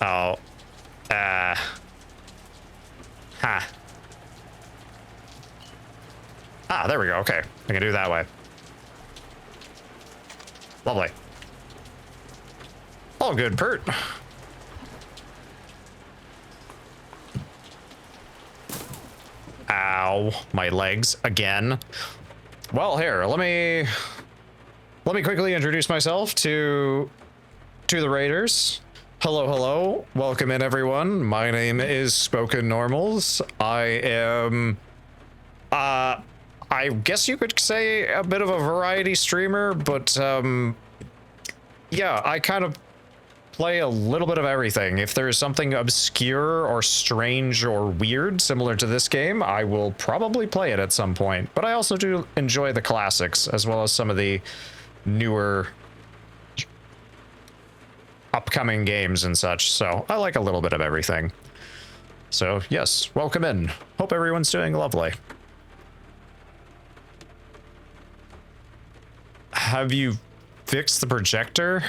Oh. Ha. Ah, there we go. Okay. I can do it that way. Lovely. All good, Pert. Ow, my legs again. Well, here, let me quickly introduce myself to the Raiders. Hello, welcome in everyone. My name is Spoken Normals. I am, I guess you could say a bit of a variety streamer, but yeah, I kind of play a little bit of everything. If there's something obscure or strange or weird similar to this game, I will probably play it at some point. But I also do enjoy the classics as well as some of the newer upcoming games and such. So I like a little bit of everything. So yes, welcome in. Hope everyone's doing lovely. Have you fixed the projector?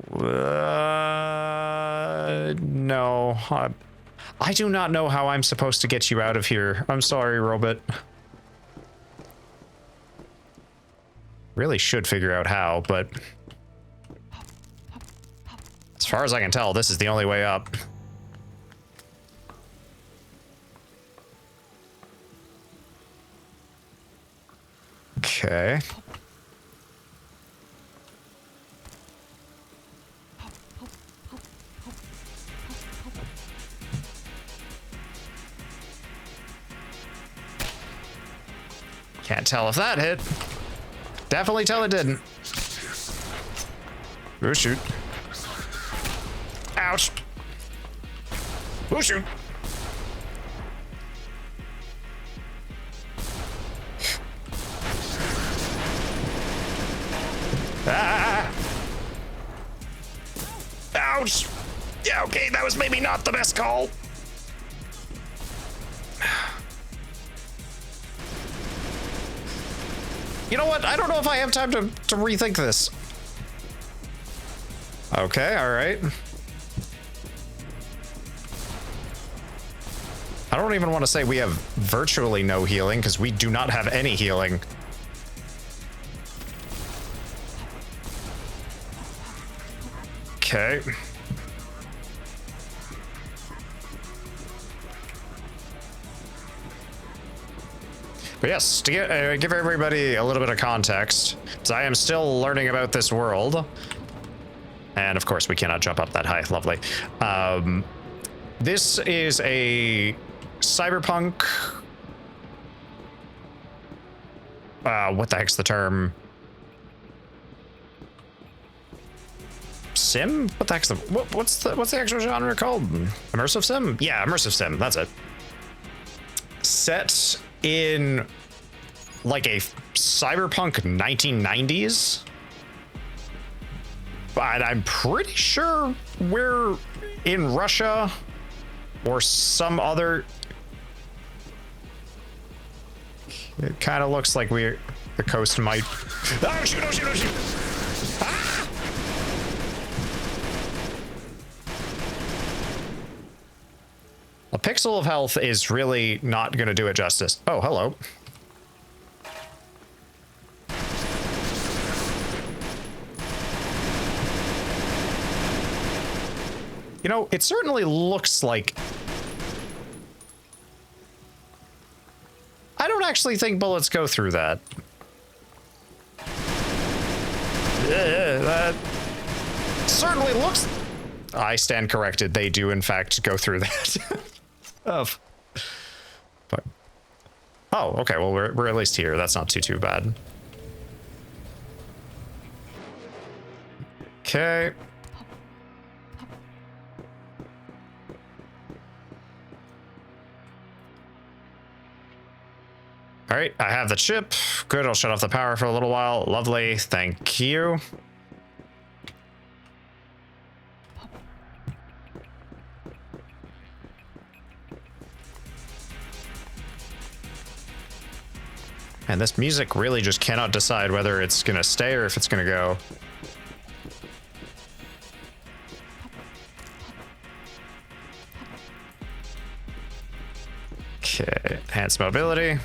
No. I do not know how I'm supposed to get you out of here. I'm sorry, Robot. Really should figure out how, but as far as I can tell, this is the only way up. Okay. Can't tell if that hit. Definitely tell it didn't. Oh, shoot. Ouch. Oh, shoot. Ah! Ouch! Yeah, okay, that was maybe not the best call. You know what? I don't know if I have time to rethink this. Okay, alright. I don't even want to say we have virtually no healing, because we do not have any healing. Okay. But yes, to give everybody a little bit of context, so I am still learning about this world. And of course, we cannot jump up that high. Lovely. This is a cyberpunk... what the heck's the term? Sim? What the heck's the... What's the actual genre called? Immersive sim? Yeah, immersive sim. That's it. Set in like a cyberpunk 1990s, but I'm pretty sure we're in Russia or some other. It kind of looks like the coast might. Oh shoot! Oh shoot! Oh shoot! Ah! A pixel of health is really not going to do it justice. Oh, hello. You know, it certainly looks like... I don't actually think bullets go through that. That certainly looks... I stand corrected. They do, in fact, go through that. But, oh, okay. Well, we're at least here. That's not too bad. Okay. All right, I have the chip. Good, I'll shut off the power for a little while. Lovely, thank you. And this music really just cannot decide whether it's gonna stay or if it's gonna go. Okay, enhanced mobility.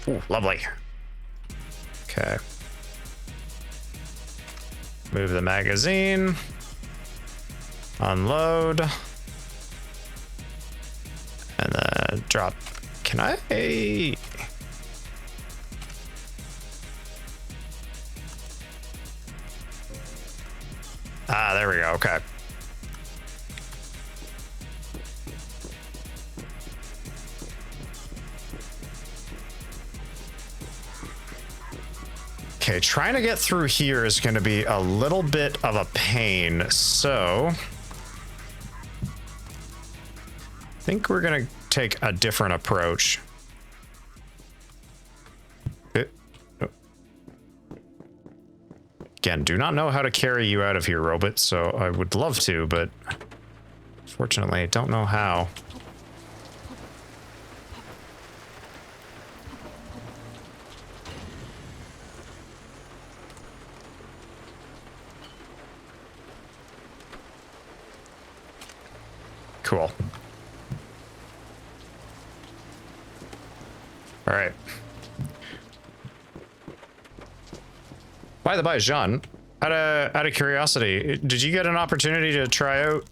Ooh, lovely. Okay. Move the magazine. Unload. And then drop. Can I? Ah, there we go. Okay. Okay, trying to get through here is going to be a little bit of a pain, so I think we're going to take a different approach. Again, do not know how to carry you out of here, robot, so I would love to, but Fortunately, I don't know how. Cool. All right. By the by, Jean, out of curiosity, did you get an opportunity to try out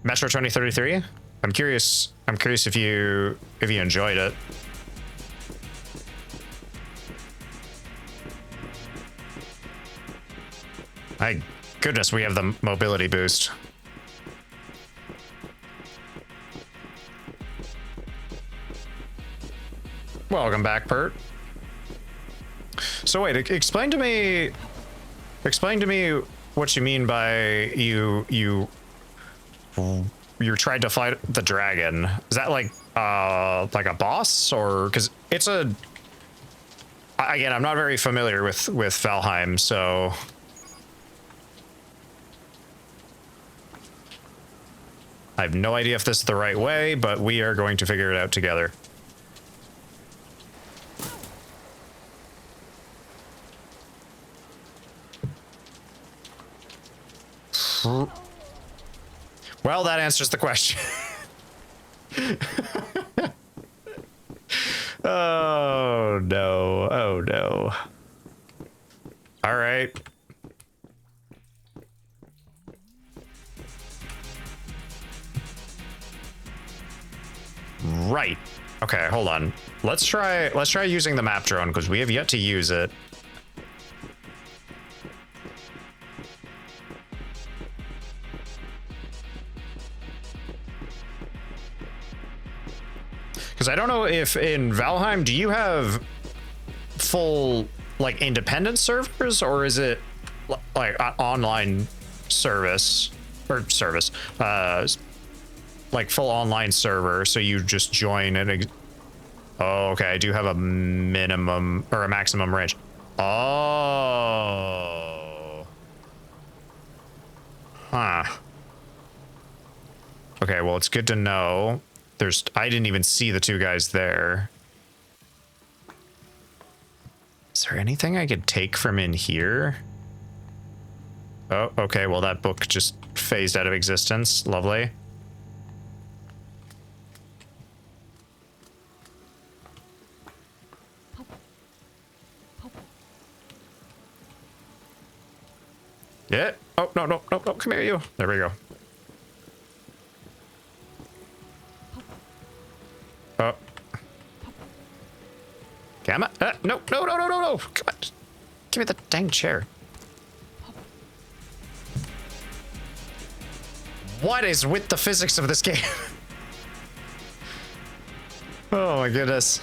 Metro 2033? I'm curious if you enjoyed it. My goodness, we have the mobility boost. Welcome back, Pert. So wait, explain to me what you mean by you tried to fight the dragon. Is that like a boss, or because it's a, again, I'm not very familiar with Valheim, so I have no idea if this is the right way, but we are going to figure it out together. Well, that answers the question. Oh no, oh no. All right. Right. Okay, hold on. Let's try using the map drone, because we have yet to use it. Because I don't know if in Valheim, do you have full, like, independent servers, or is it like online service, or service, like full online server, so you just join and oh, okay, I do have a minimum or a maximum range. Oh. Huh. Okay, well, it's good to know. I didn't even see the two guys there. Is there anything I could take from in here? Oh, okay, well, that book just phased out of existence. Lovely. Yeah. Oh, no, no, no, no, come here, you. There we go. Oh. Come on. No, no, no, no, no, no. Come on. Give me the dang chair. What is with the physics of this game? Oh my goodness.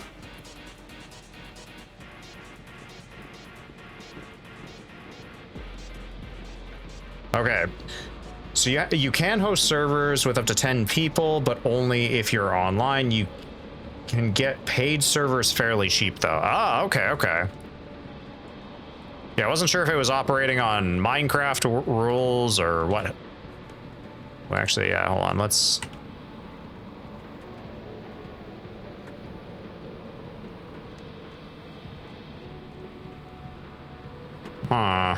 Okay. So you can host servers with up to 10 people, but only if you're online. You can get paid servers fairly cheap, though. Ah, okay, okay. Yeah, I wasn't sure if it was operating on Minecraft rules or what. Well, actually, yeah, hold on. Let's... Huh.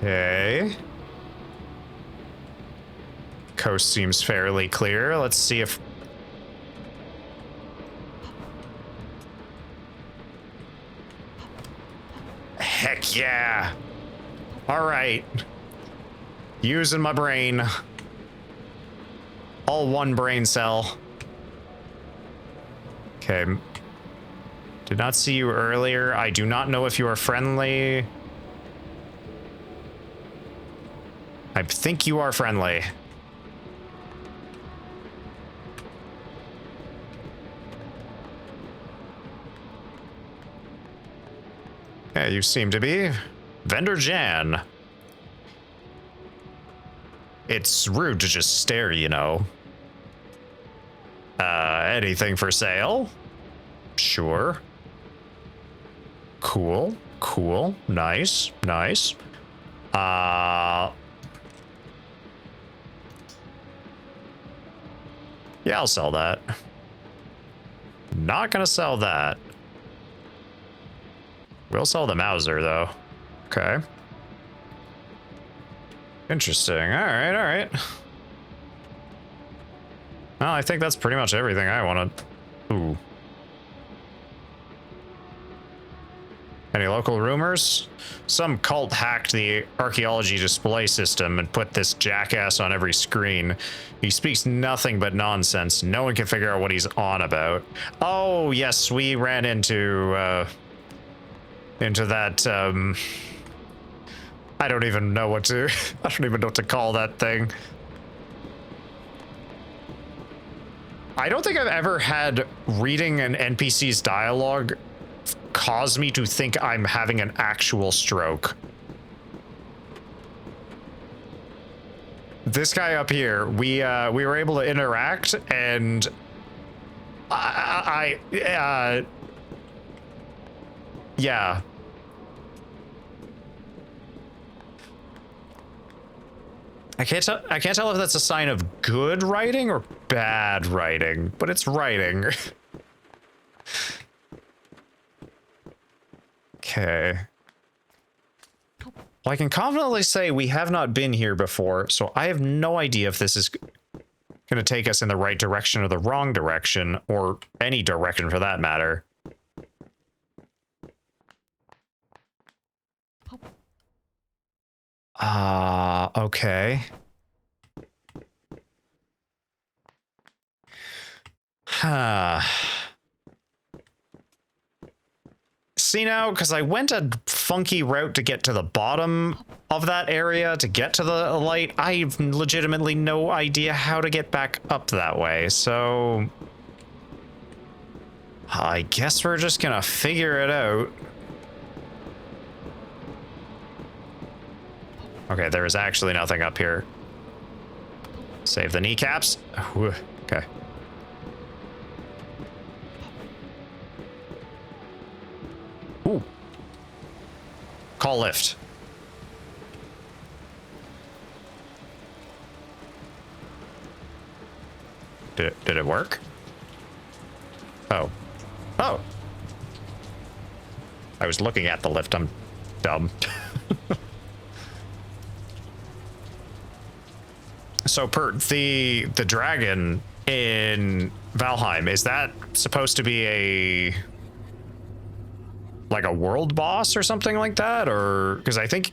Okay. Coast seems fairly clear. Let's see if... Heck yeah. All right. Using my brain. All one brain cell. Okay. Did not see you earlier. I do not know if you are friendly. I think you are friendly. Yeah, you seem to be. Vendor Jan. It's rude to just stare, you know. Anything for sale? Sure. Cool, cool, nice, nice. Yeah, I'll sell that. Not gonna sell that. We'll sell the Mauser, though. Okay. Interesting. All right, all right. Well, I think that's pretty much everything I wanted. Ooh. Any local rumors? Some cult hacked the archaeology display system and put this jackass on every screen. He speaks nothing but nonsense. No one can figure out what he's on about. Oh, yes, we ran into that, I don't even know what to, I don't even know what to call that thing. I don't think I've ever had reading an NPC's dialogue cause me to think I'm having an actual stroke. This guy up here, we were able to interact, and yeah. I can't tell if that's a sign of good writing or bad writing, but it's writing. Okay. Well, I can confidently say we have not been here before, so I have no idea if this is going to take us in the right direction or the wrong direction, or any direction for that matter. Okay. Huh. See now, because I went a funky route to get to the bottom of that area, to get to the light, I've legitimately no idea how to get back up that way, so I guess we're just gonna figure it out. Okay, there is actually nothing up here. Save the kneecaps. Okay. Ooh. Call lift. Did it work? Oh. Oh. I was looking at the lift. I'm dumb. So, Pert, the dragon in Valheim, is that supposed to be like a world boss or something like that? Or because I think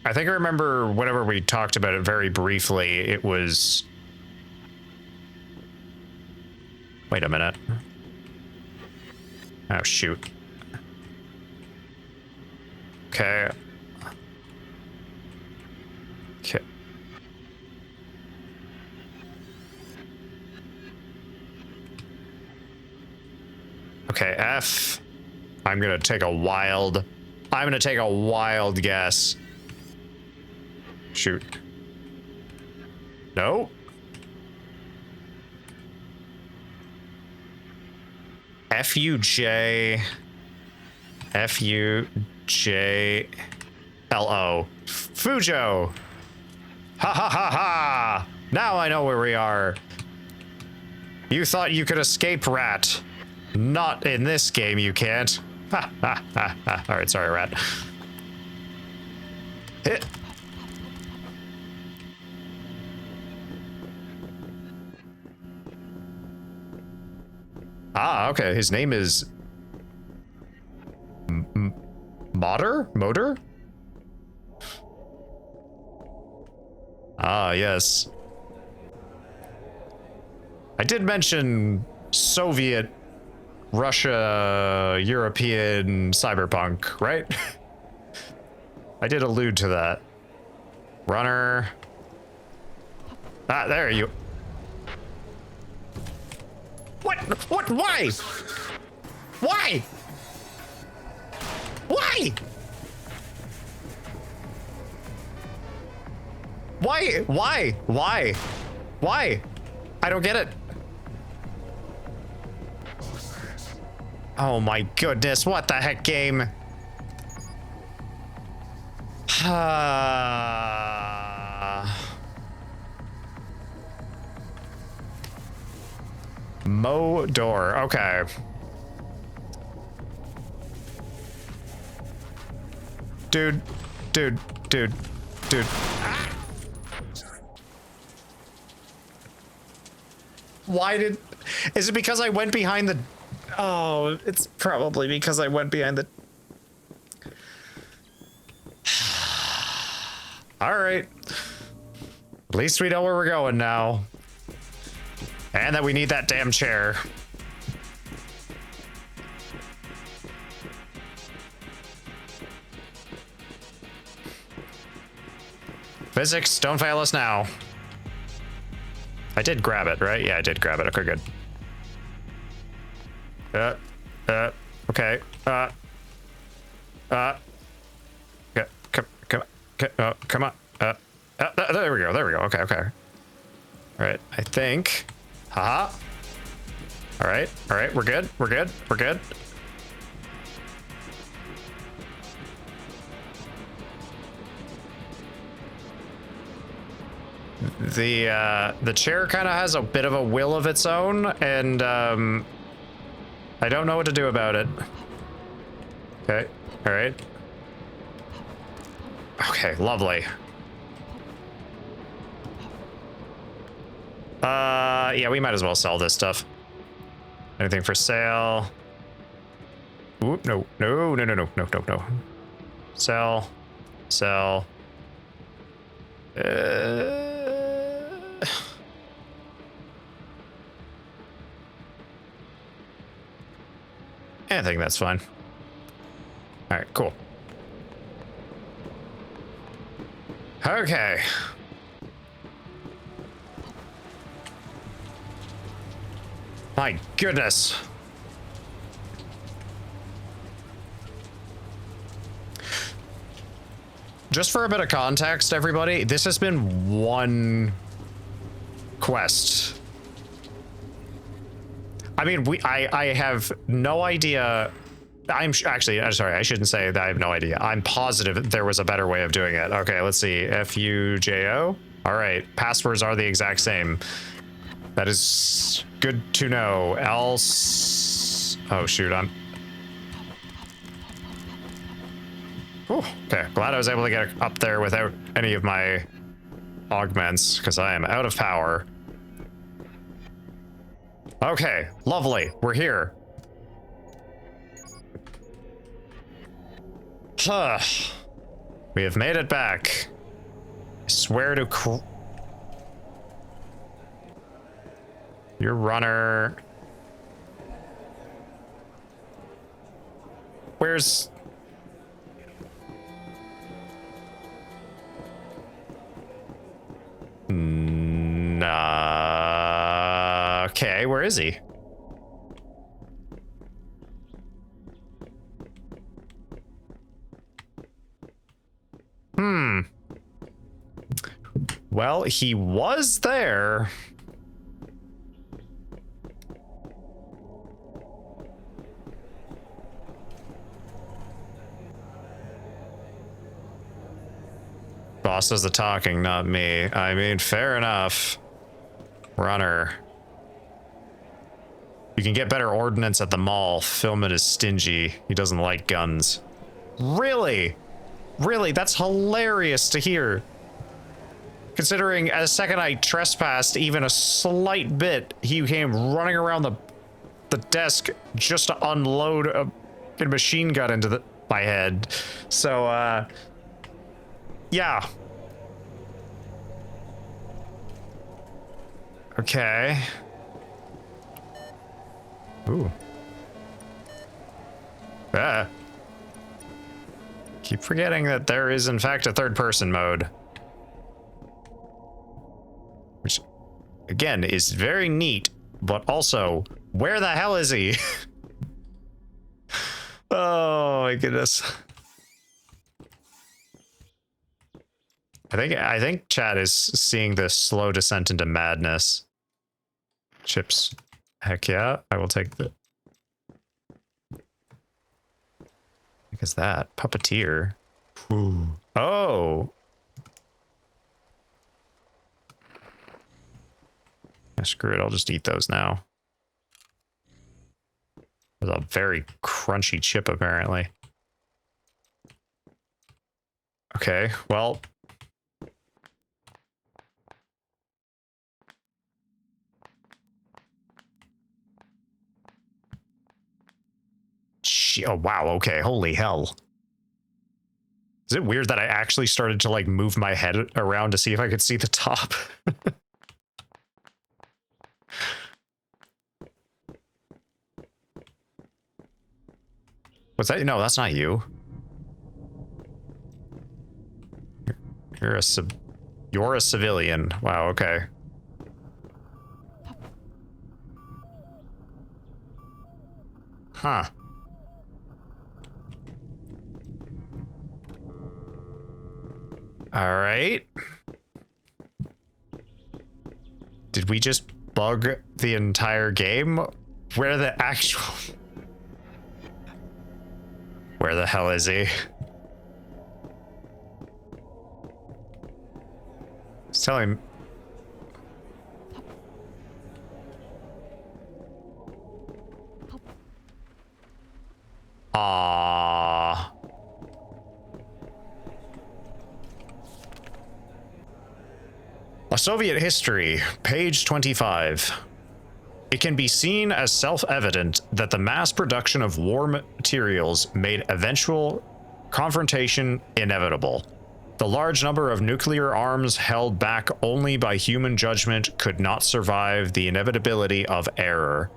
I remember whenever we talked about it very briefly, it was, wait a minute. Oh shoot. Okay. Okay. Okay, F. I'm gonna take a wild guess. Shoot. No. F-U-J. F-U-J-L-O. Fujo. Ha ha ha ha. Now I know where we are. You thought you could escape, rat. Not in this game, you can't. Ha ha ha ha. Alright, sorry, rat. Hit. Ah, okay. His name is Motor? Ah, yes. I did mention Soviet, Russia, European cyberpunk, right? I did allude to that. Runner. Ah, there you. What? What? Why? Why? Why? Why? Why? Why? Why? I don't get it. Oh my goodness, what the heck, game? Mo door. Okay. Dude. Why did... Is it because I went behind the... Oh, it's probably because I went behind the... All right. At least we know where we're going now. And that we need that damn chair. Physics, don't fail us now. I did grab it, right? Yeah, I did grab it. Okay, good. Okay. Come on. There we go. There we go. Okay, okay. All right, I think. Haha. All right, we're good. We're good. We're good. The chair kind of has a bit of a will of its own, and I don't know what to do about it. Okay. All right. Okay, lovely. Yeah, we might as well sell this stuff. Anything for sale? Ooh, no. Sell. I think that's fine. All right, cool. Okay. My goodness. Just for a bit of context, everybody, this has been one quest. I mean, I have no idea. I'm sorry, I shouldn't say that I have no idea. I'm positive there was a better way of doing it. Okay, let's see. FUJO. All right, passwords are the exact same. That is good to know. Else, oh shoot, Whew, okay, glad I was able to get up there without any of my augments, because I am out of power. Okay, lovely, we're here. Huh. We have made it back. I swear to your runner. Where's... Okay, where is he? Well, he was there. Boss does the talking, not me. I mean, fair enough. Runner. You can get better ordnance at the mall. Philman is stingy. He doesn't like guns. Really? Really? That's hilarious to hear. Considering a second I trespassed even a slight bit, he came running around the desk just to unload a machine gun into my head. So, yeah. Okay. Ooh. Keep forgetting that there is in fact a third-person mode. Which, again, is very neat, but also, where the hell is he? Oh my goodness. I think chat is seeing this slow descent into madness. Chips. Heck yeah, I will take the... What is that? Puppeteer. Ooh. Oh. Yeah, screw it, I'll just eat those now. There's a very crunchy chip, apparently. Okay, well. Oh, wow, okay, holy hell. Is it weird that I actually started to, like, move my head around to see if I could see the top? What's that? No, that's not you. You're a civilian. Wow, okay. Huh. All right. Did we just bug the entire game? Where the hell is he? Just tell him. Aww. A Soviet History, page 25. It can be seen as self-evident that the mass production of war materials made eventual confrontation inevitable. The large number of nuclear arms held back only by human judgment could not survive the inevitability of error.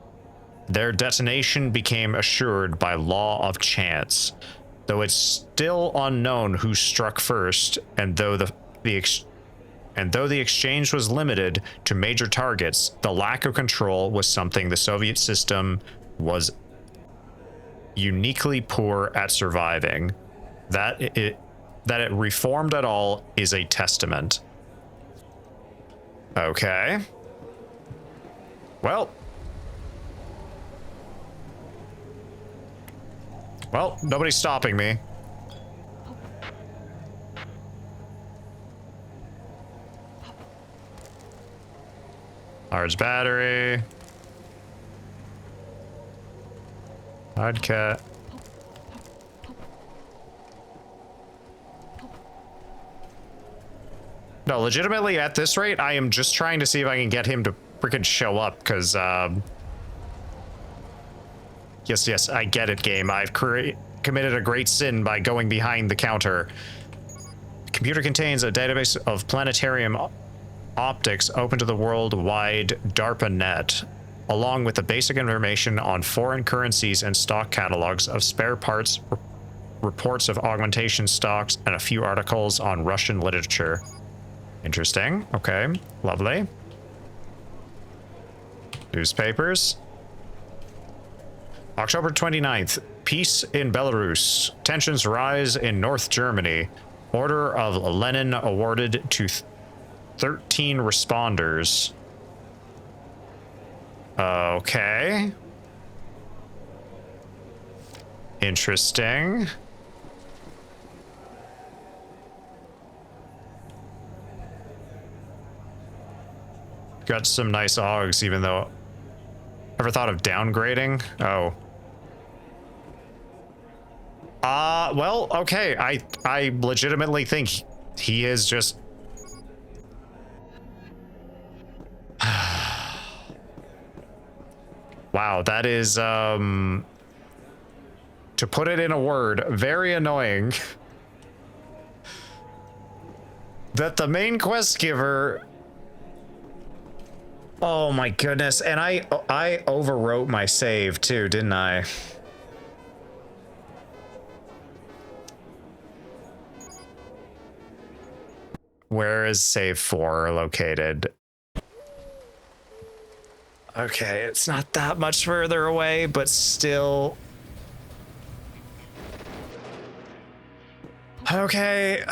Their detonation became assured by law of chance, though it's still unknown who struck first, and though the exchange was limited to major targets, the lack of control was something the Soviet system was uniquely poor at surviving. That it reformed at all is a testament. Okay. Well, nobody's stopping me. Large battery. Hard cat. No, legitimately, at this rate, I am just trying to see if I can get him to freaking show up, because, Yes, I get it, game. I've committed a great sin by going behind the counter. The computer contains a database of planetarium optics open to the worldwide DARPA net, along with the basic information on foreign currencies and stock catalogs of spare parts, reports of augmentation stocks, and a few articles on Russian literature. Interesting. Okay, lovely. Newspapers. October 29th, peace in Belarus. Tensions rise in North Germany. Order of Lenin awarded to 13 responders. Okay. Interesting. Got some nice augs, even though... Ever thought of downgrading? Oh. Well, okay. I legitimately think he is just... Wow, that is, to put it in a word, very annoying. That the main quest giver... Oh my goodness, and I overwrote my save too, didn't I? Where is save 4 located? Okay, it's not that much further away, but still. Okay.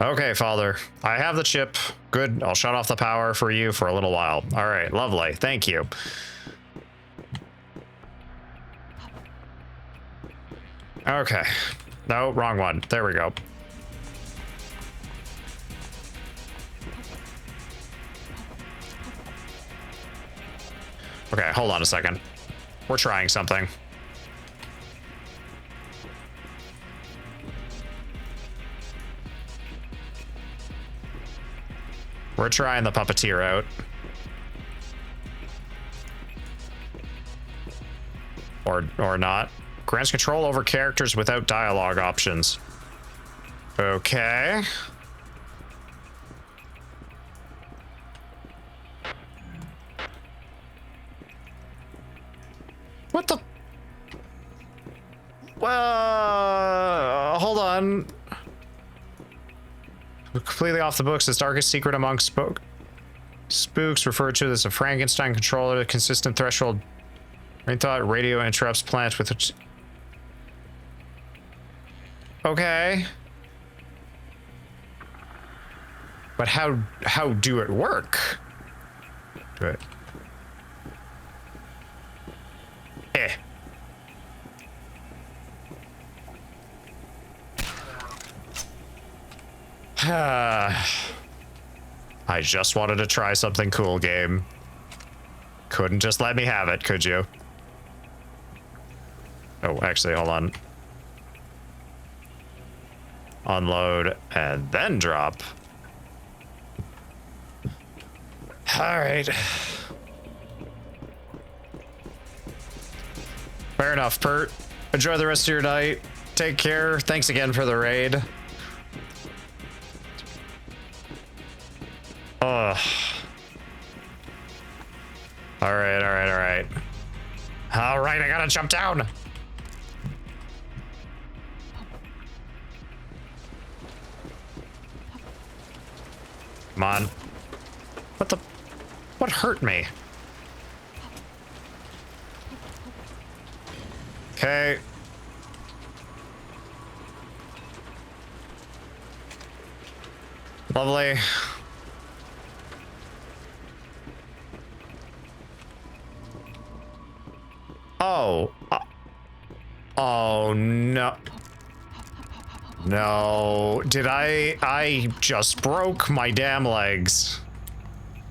Okay, Father. I have the chip. Good. I'll shut off the power for you for a little while. All right, lovely. Thank you. Okay. No, wrong one. There we go. Okay, hold on a second. We're trying something. We're trying the puppeteer out. Or not. Grants control over characters without dialogue options. Okay. What the? Well, hold on. Completely off the books. This darkest secret among spooks referred to as a Frankenstein controller, the consistent threshold. Rain thought radio interrupts plants with a... Okay. But how do it work? Good. Eh. I just wanted to try something cool, game. Couldn't just let me have it, could you? Oh, actually, hold on. Unload and then drop. All right. Fair enough, Pert. Enjoy the rest of your night. Take care. Thanks again for the raid. Ugh. All right, all right, all right. All right, I gotta jump down. Come on. What the? What hurt me? Okay. Lovely. Oh. Oh, no. No. Did I just broke my damn legs.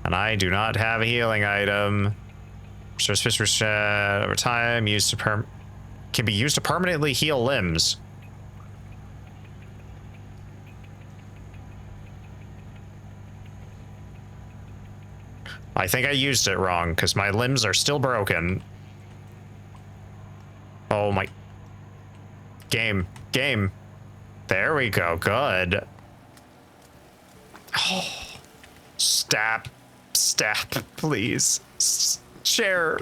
And I do not have a healing item. Over time, used to can be used to permanently heal limbs. I think I used it wrong because my limbs are still broken. Oh my. Game. There we go. Good. Oh. Stab, please. Share.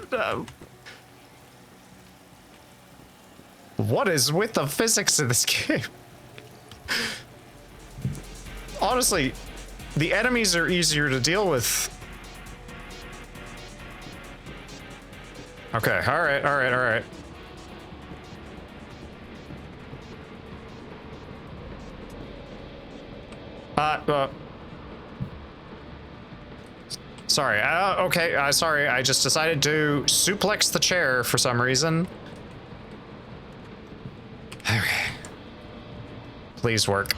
What is with the physics in this game? Honestly, the enemies are easier to deal with. Okay, all right. Sorry, okay, sorry, I just decided to suplex the chair for some reason. Okay. Please work.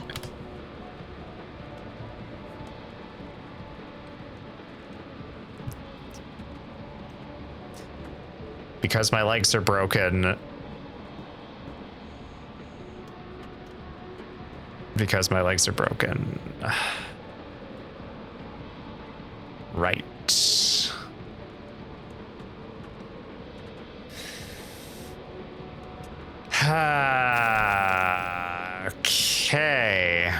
Because my legs are broken. Because my legs are broken. Right. Okay.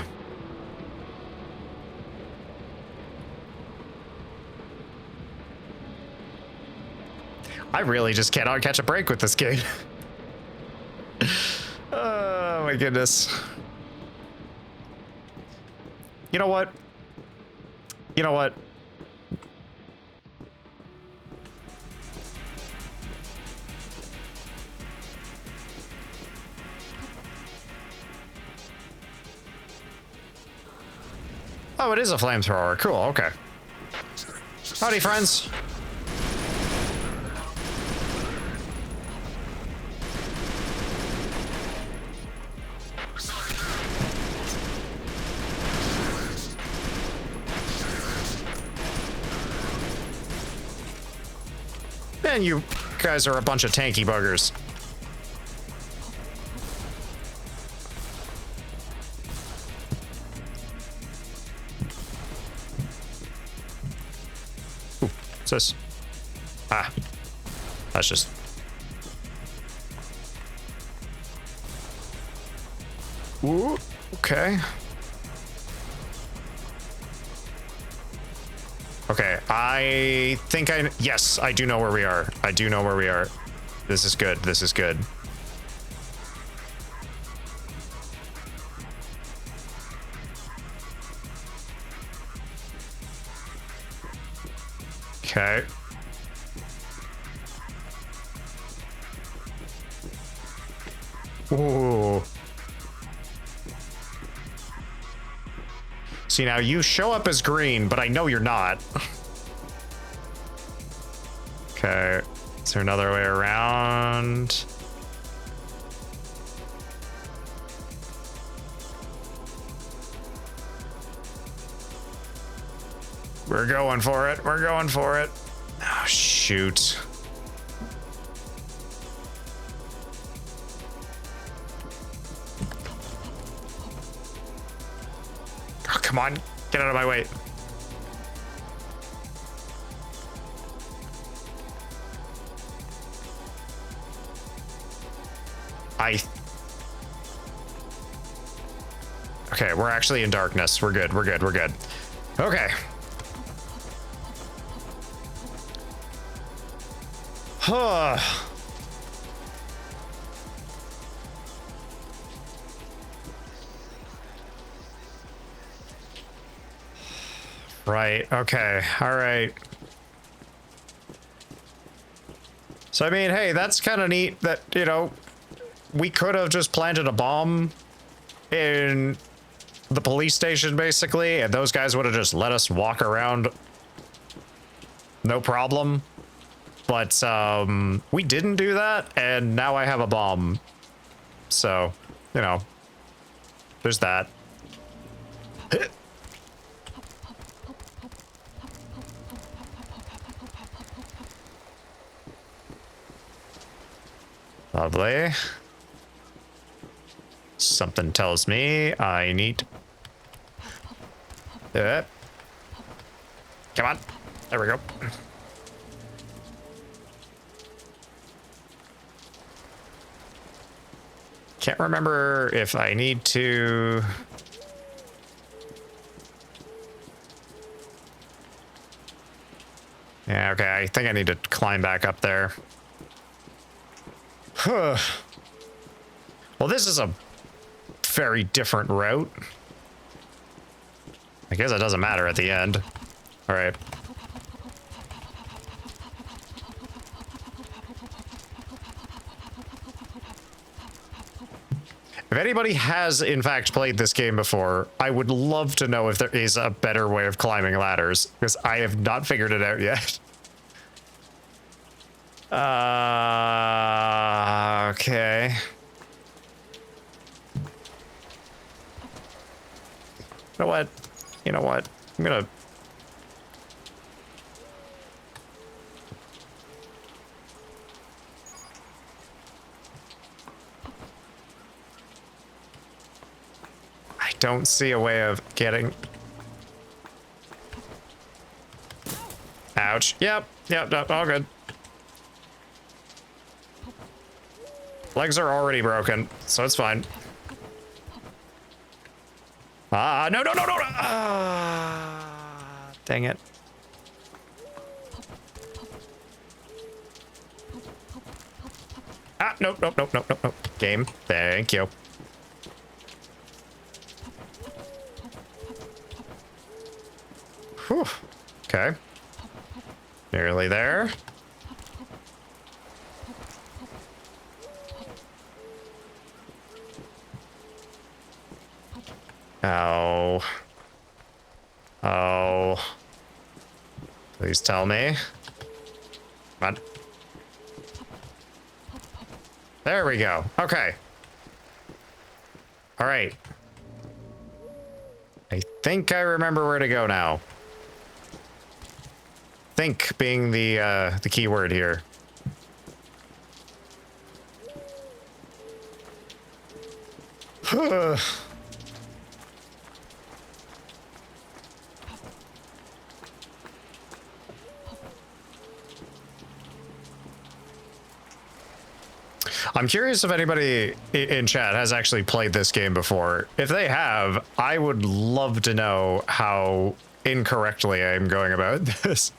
I really just cannot catch a break with this game. Oh my goodness. You know what? Oh, it is a flamethrower. Cool, okay. Howdy, friends. And you guys are a bunch of tanky buggers. Ooh, what's this? Ah, that's just... Ooh, okay. Okay, I think yes, I do know where we are. I do know where we are. This is good. This is good. Okay. Ooh. See, now you show up as green, but I know you're not. Okay. Is there another way around? We're going for it. We're going for it. Oh, shoot. Oh, come on. Get out of my way. Okay, we're actually in darkness. We're good. We're good. We're good. Okay. Huh. Right. Okay. All right. So, I mean, hey, that's kind of neat that, you know, we could have just planted a bomb in the police station, basically, and those guys would have just let us walk around. No problem. But, we didn't do that, and now I have a bomb. So, you know, there's that. Lovely. Something tells me I need... Come on. There we go. Can't remember if I need to... Yeah, okay, I think I need to climb back up there. Well, this is a very different route. I guess it doesn't matter at the end. All right. If anybody has, in fact, played this game before, I would love to know if there is a better way of climbing ladders, because I have not figured it out yet. Okay. You know what? You know what? I'm gonna... I don't see a way of getting... Ouch. Yep. Yep. Yep. All good. Legs are already broken, so it's fine. Ah, no, no, no, no, no. Ah, dang it. Ah, nope, nope, nope, nope, nope, nope. Game, thank you. Whew. Okay. Nearly there. Oh. Oh. Please tell me. Come on. There we go. Okay. All right. I think I remember where to go now. Think being the key word here. I'm curious if anybody in chat has actually played this game before. If they have, I would love to know how incorrectly I am going about this.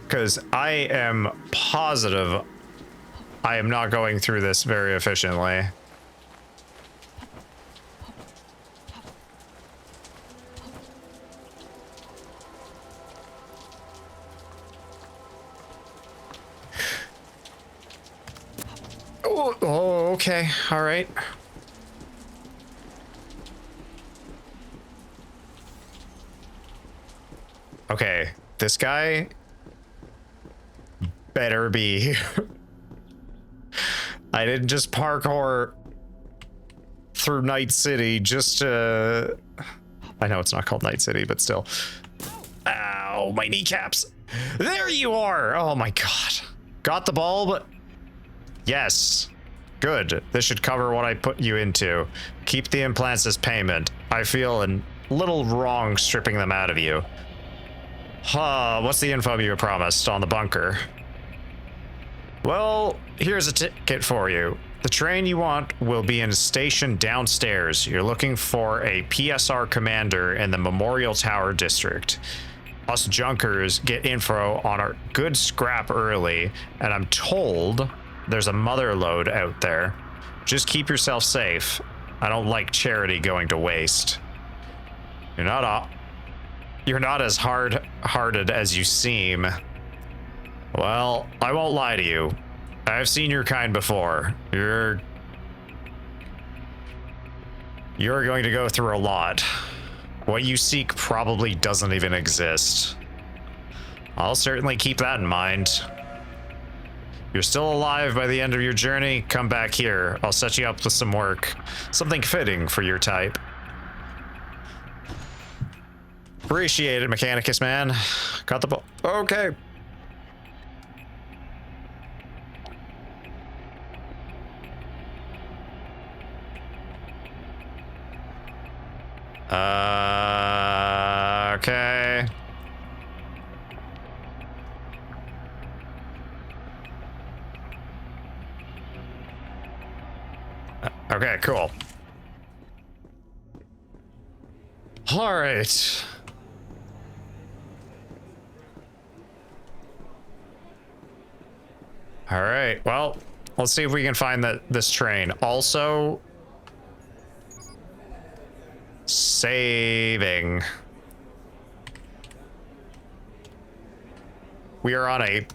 Because I am positive I am not going through this very efficiently. Oh, okay. All right. Okay, this guy better be. I didn't just parkour through Night City just to... I know it's not called Night City, but still. Ow, my kneecaps. There you are. Oh my God. Got the bulb? Yes. Good. This should cover what I put you into. Keep the implants as payment. I feel a little wrong stripping them out of you. Huh, what's the info you promised on the bunker? Well, here's a ticket for you. The train you want will be in a station downstairs. You're looking for a PSR commander in the Memorial Tower district. Us junkers get info on our good scrap early, and I'm told there's a mother lode out there. Just keep yourself safe. I don't like charity going to waste. You're not as hard-hearted as you seem. Well, I won't lie to you. I've seen your kind before. You're going to go through a lot. What you seek probably doesn't even exist. I'll certainly keep that in mind. You're still alive by the end of your journey, come back here. I'll set you up with some work. Something fitting for your type. Appreciate it, Mechanicus man. Got the ball. Okay. Okay. Okay, cool. All right. All right. Well, let's see if we can find this train. Also, saving. We are on a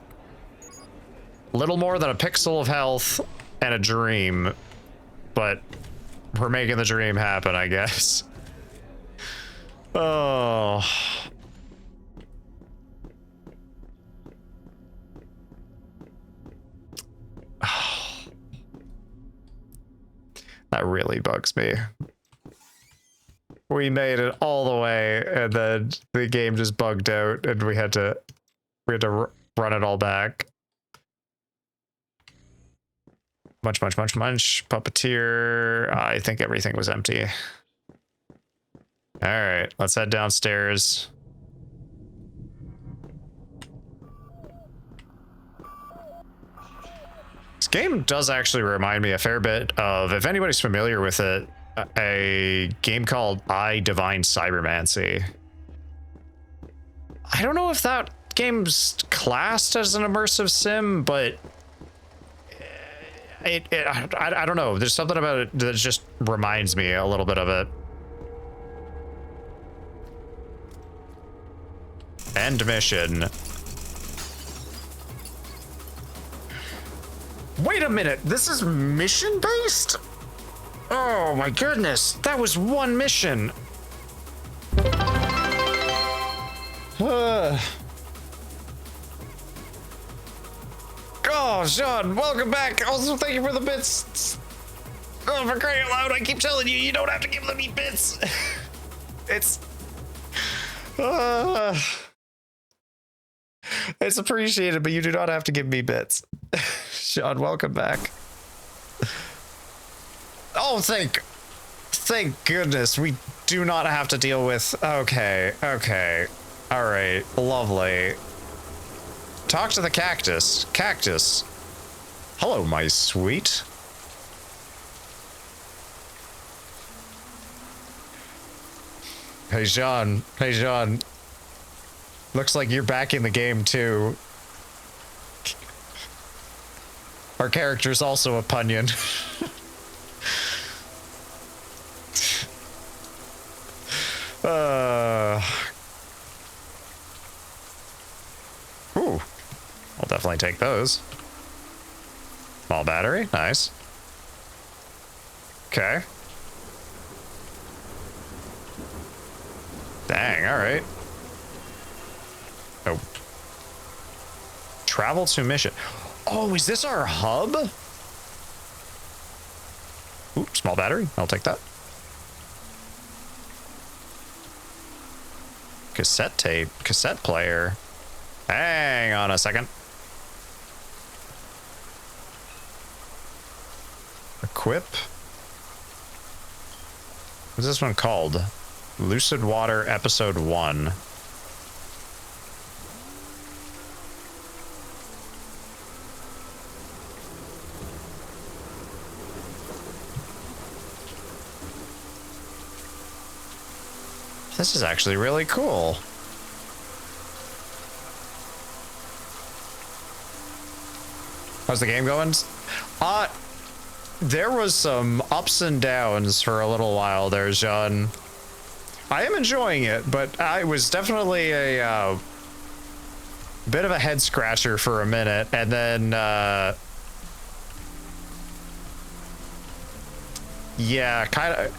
little more than a pixel of health and a dream, but we're making the dream happen, I guess. Oh. That really bugs me. We made it all the way, and then the game just bugged out, and we had to run it all back. Munch. Puppeteer. I think everything was empty. All right, let's head downstairs. This game does actually remind me a fair bit of, if anybody's familiar with it, a game called I Divine Cybermancy. I don't know if that game's classed as an immersive sim, but I don't know. There's something about it that just reminds me a little bit of it. End mission. Wait a minute, this is mission based? Oh my goodness, that was one mission. Oh, Sean, welcome back. Also, thank you for the bits. Oh, for crying out loud, I keep telling you, you don't have to give them bits. It's... It's appreciated, but you do not have to give me bits. Sean, welcome back. Oh, thank goodness we do not have to deal with. Okay. All right, lovely. Talk to the cactus. Cactus. Hello, my sweet. Hey, Sean. Looks like you're back in the game, too. Our character's also a Punyon. Ooh. I'll definitely take those. Small battery. Nice. Okay. Dang, alright. Oh. Travel to mission. Oh, is this our hub? Ooh, small battery. I'll take that. Cassette tape. Cassette player. Hang on a second. Equip. What's this one called? Lucid Water Episode 1. This is actually really cool. How's the game going? There was some ups and downs for a little while there, John. I am enjoying it, but I was definitely a bit of a head scratcher for a minute, and then yeah, kind of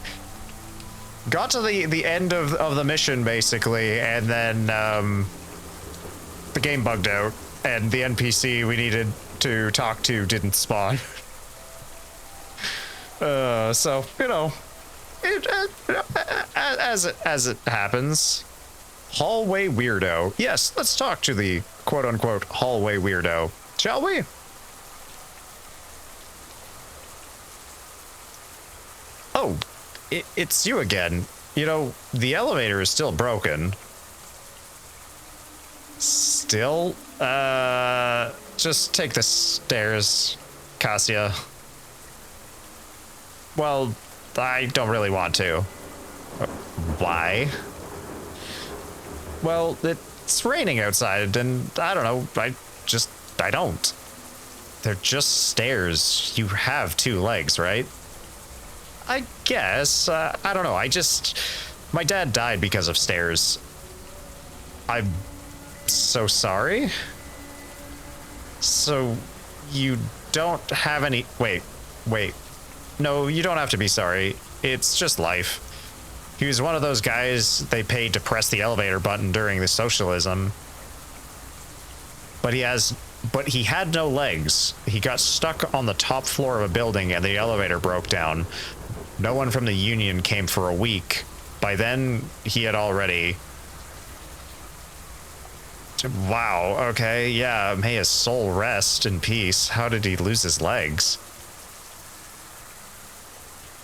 got to the end of the mission basically, and then the game bugged out, and the NPC we needed to talk to didn't spawn. So you know, as it happens. Hallway weirdo. Yes, let's talk to the quote-unquote hallway weirdo, shall we? Oh, it's you again. You know, the elevator is still broken. Still? Just take the stairs, Cassia. Well, I don't really want to. Why? Well, it's raining outside, and I don't know, I don't. They're just stairs. You have two legs, right? I guess. I don't know, my dad died because of stairs. I'm so sorry? So, you don't have any... Wait. No, you don't have to be sorry. It's just life. He was one of those guys they paid to press the elevator button during the socialism. But he had no legs. He got stuck on the top floor of a building and the elevator broke down. No one from the union came for a week. By then, he had already... Wow, okay, yeah, may his soul rest in peace. How did he lose his legs?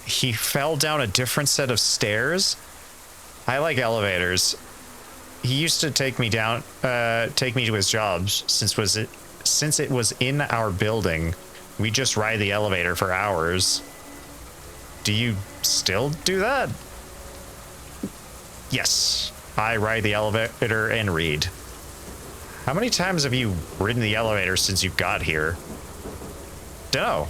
He fell down a different set of stairs. I like elevators. He used to take me down, take me to his jobs since it was in our building. We just ride the elevator for hours. Do you still do that? Yes, I ride the elevator and read. How many times have you ridden the elevator since you got here? Dunno.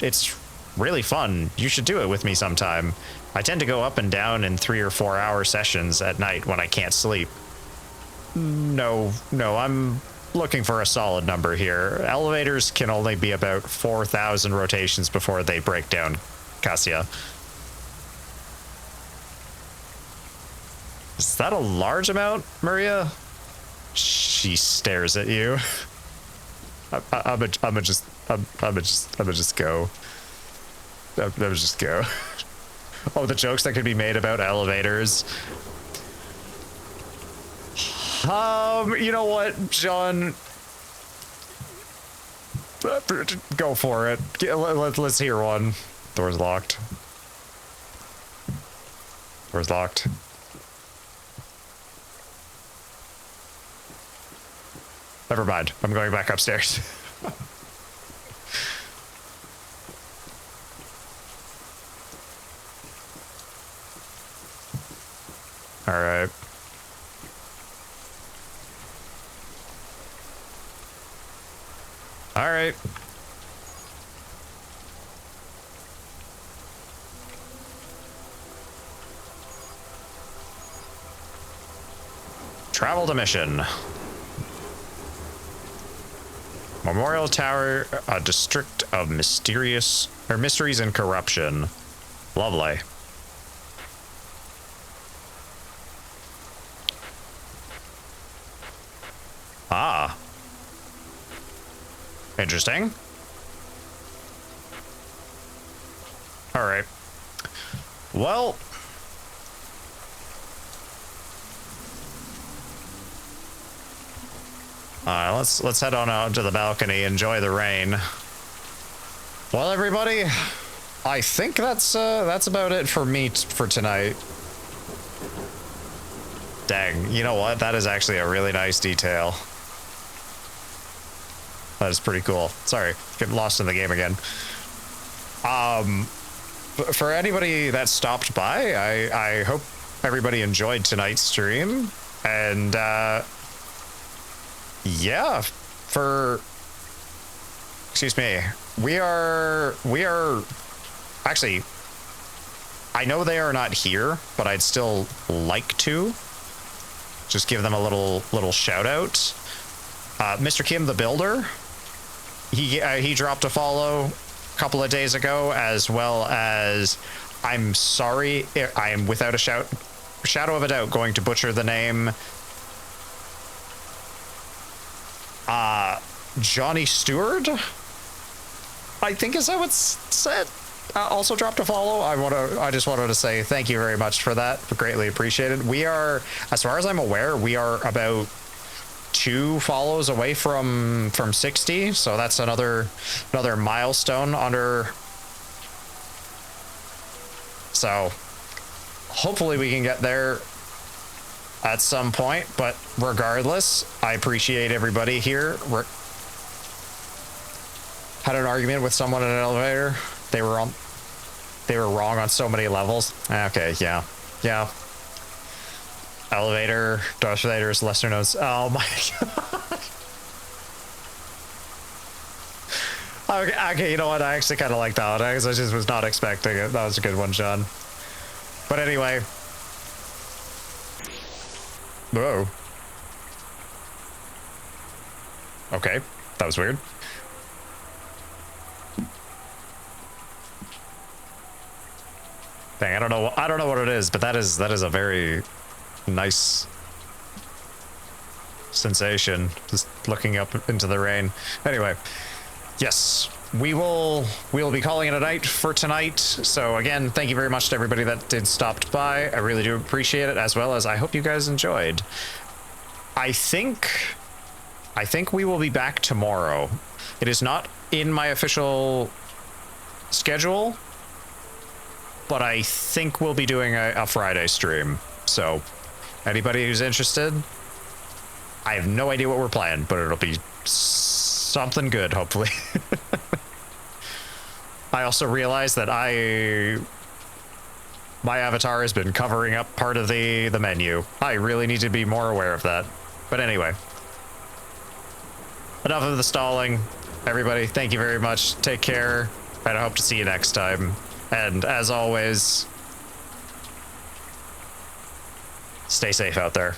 It's really fun. You should do it with me sometime. I tend to go up and down in 3 or 4 hour sessions at night when I can't sleep. No, I'm looking for a solid number here. Elevators can only be about 4,000 rotations before they break down, Cassia. Is that a large amount, Maria? She stares at you. I'ma just go. I'ma just go. Oh, the jokes that could be made about elevators. You know what, John? Go for it. Let's hear one. Door's locked. Door's locked. Never mind. I'm going back upstairs. All right. All right. Travel to mission. Memorial Tower, a district of mysteries and corruption. Lovely. Ah. Interesting. All right. Well, let's head on out to the balcony, enjoy the rain. Well, everybody, I think that's about it for me for tonight. Dang, you know what? That is actually a really nice detail. That is pretty cool. Sorry, getting lost in the game again. For anybody that stopped by, I hope everybody enjoyed tonight's stream, and yeah, excuse me, we are actually, I know they are not here, but I'd still like to just give them a little shout out. Mr. Kim the Builder, he dropped a follow a couple of days ago, as well as, I'm sorry, I am without a shadow of a doubt going to butcher the name, Johnny Stewart, I think is how it's said, also dropped a follow. I just wanted to say thank you very much for that. Greatly appreciated. We are, as far as I'm aware, we are about 2 follows away from 60, so that's another milestone under. So hopefully we can get there at some point, but regardless, I appreciate everybody here. Had an argument with someone in an elevator. They were wrong on so many levels. Okay, yeah. Elevator, Darth Vader's lesser known. Oh my god. Okay, you know what? I actually kind of like that one. I just was not expecting it. That was a good one, Sean. But anyway. Whoa. Okay, that was weird. Dang, I don't know what it is, but that is a very nice sensation, just looking up into the rain. Anyway, yes, we'll be calling it a night for tonight. So again, thank you very much to everybody that did stop by. I really do appreciate it, as well as I hope you guys enjoyed. I think we will be back tomorrow. It is not in my official schedule, but I think we'll be doing a Friday stream. So anybody who's interested, I have no idea what we're playing, but it'll be something good, hopefully. I also realized that my avatar has been covering up part of the menu. I really need to be more aware of that. But anyway, enough of the stalling. Everybody, thank you very much. Take care, and I hope to see you next time. And as always, stay safe out there.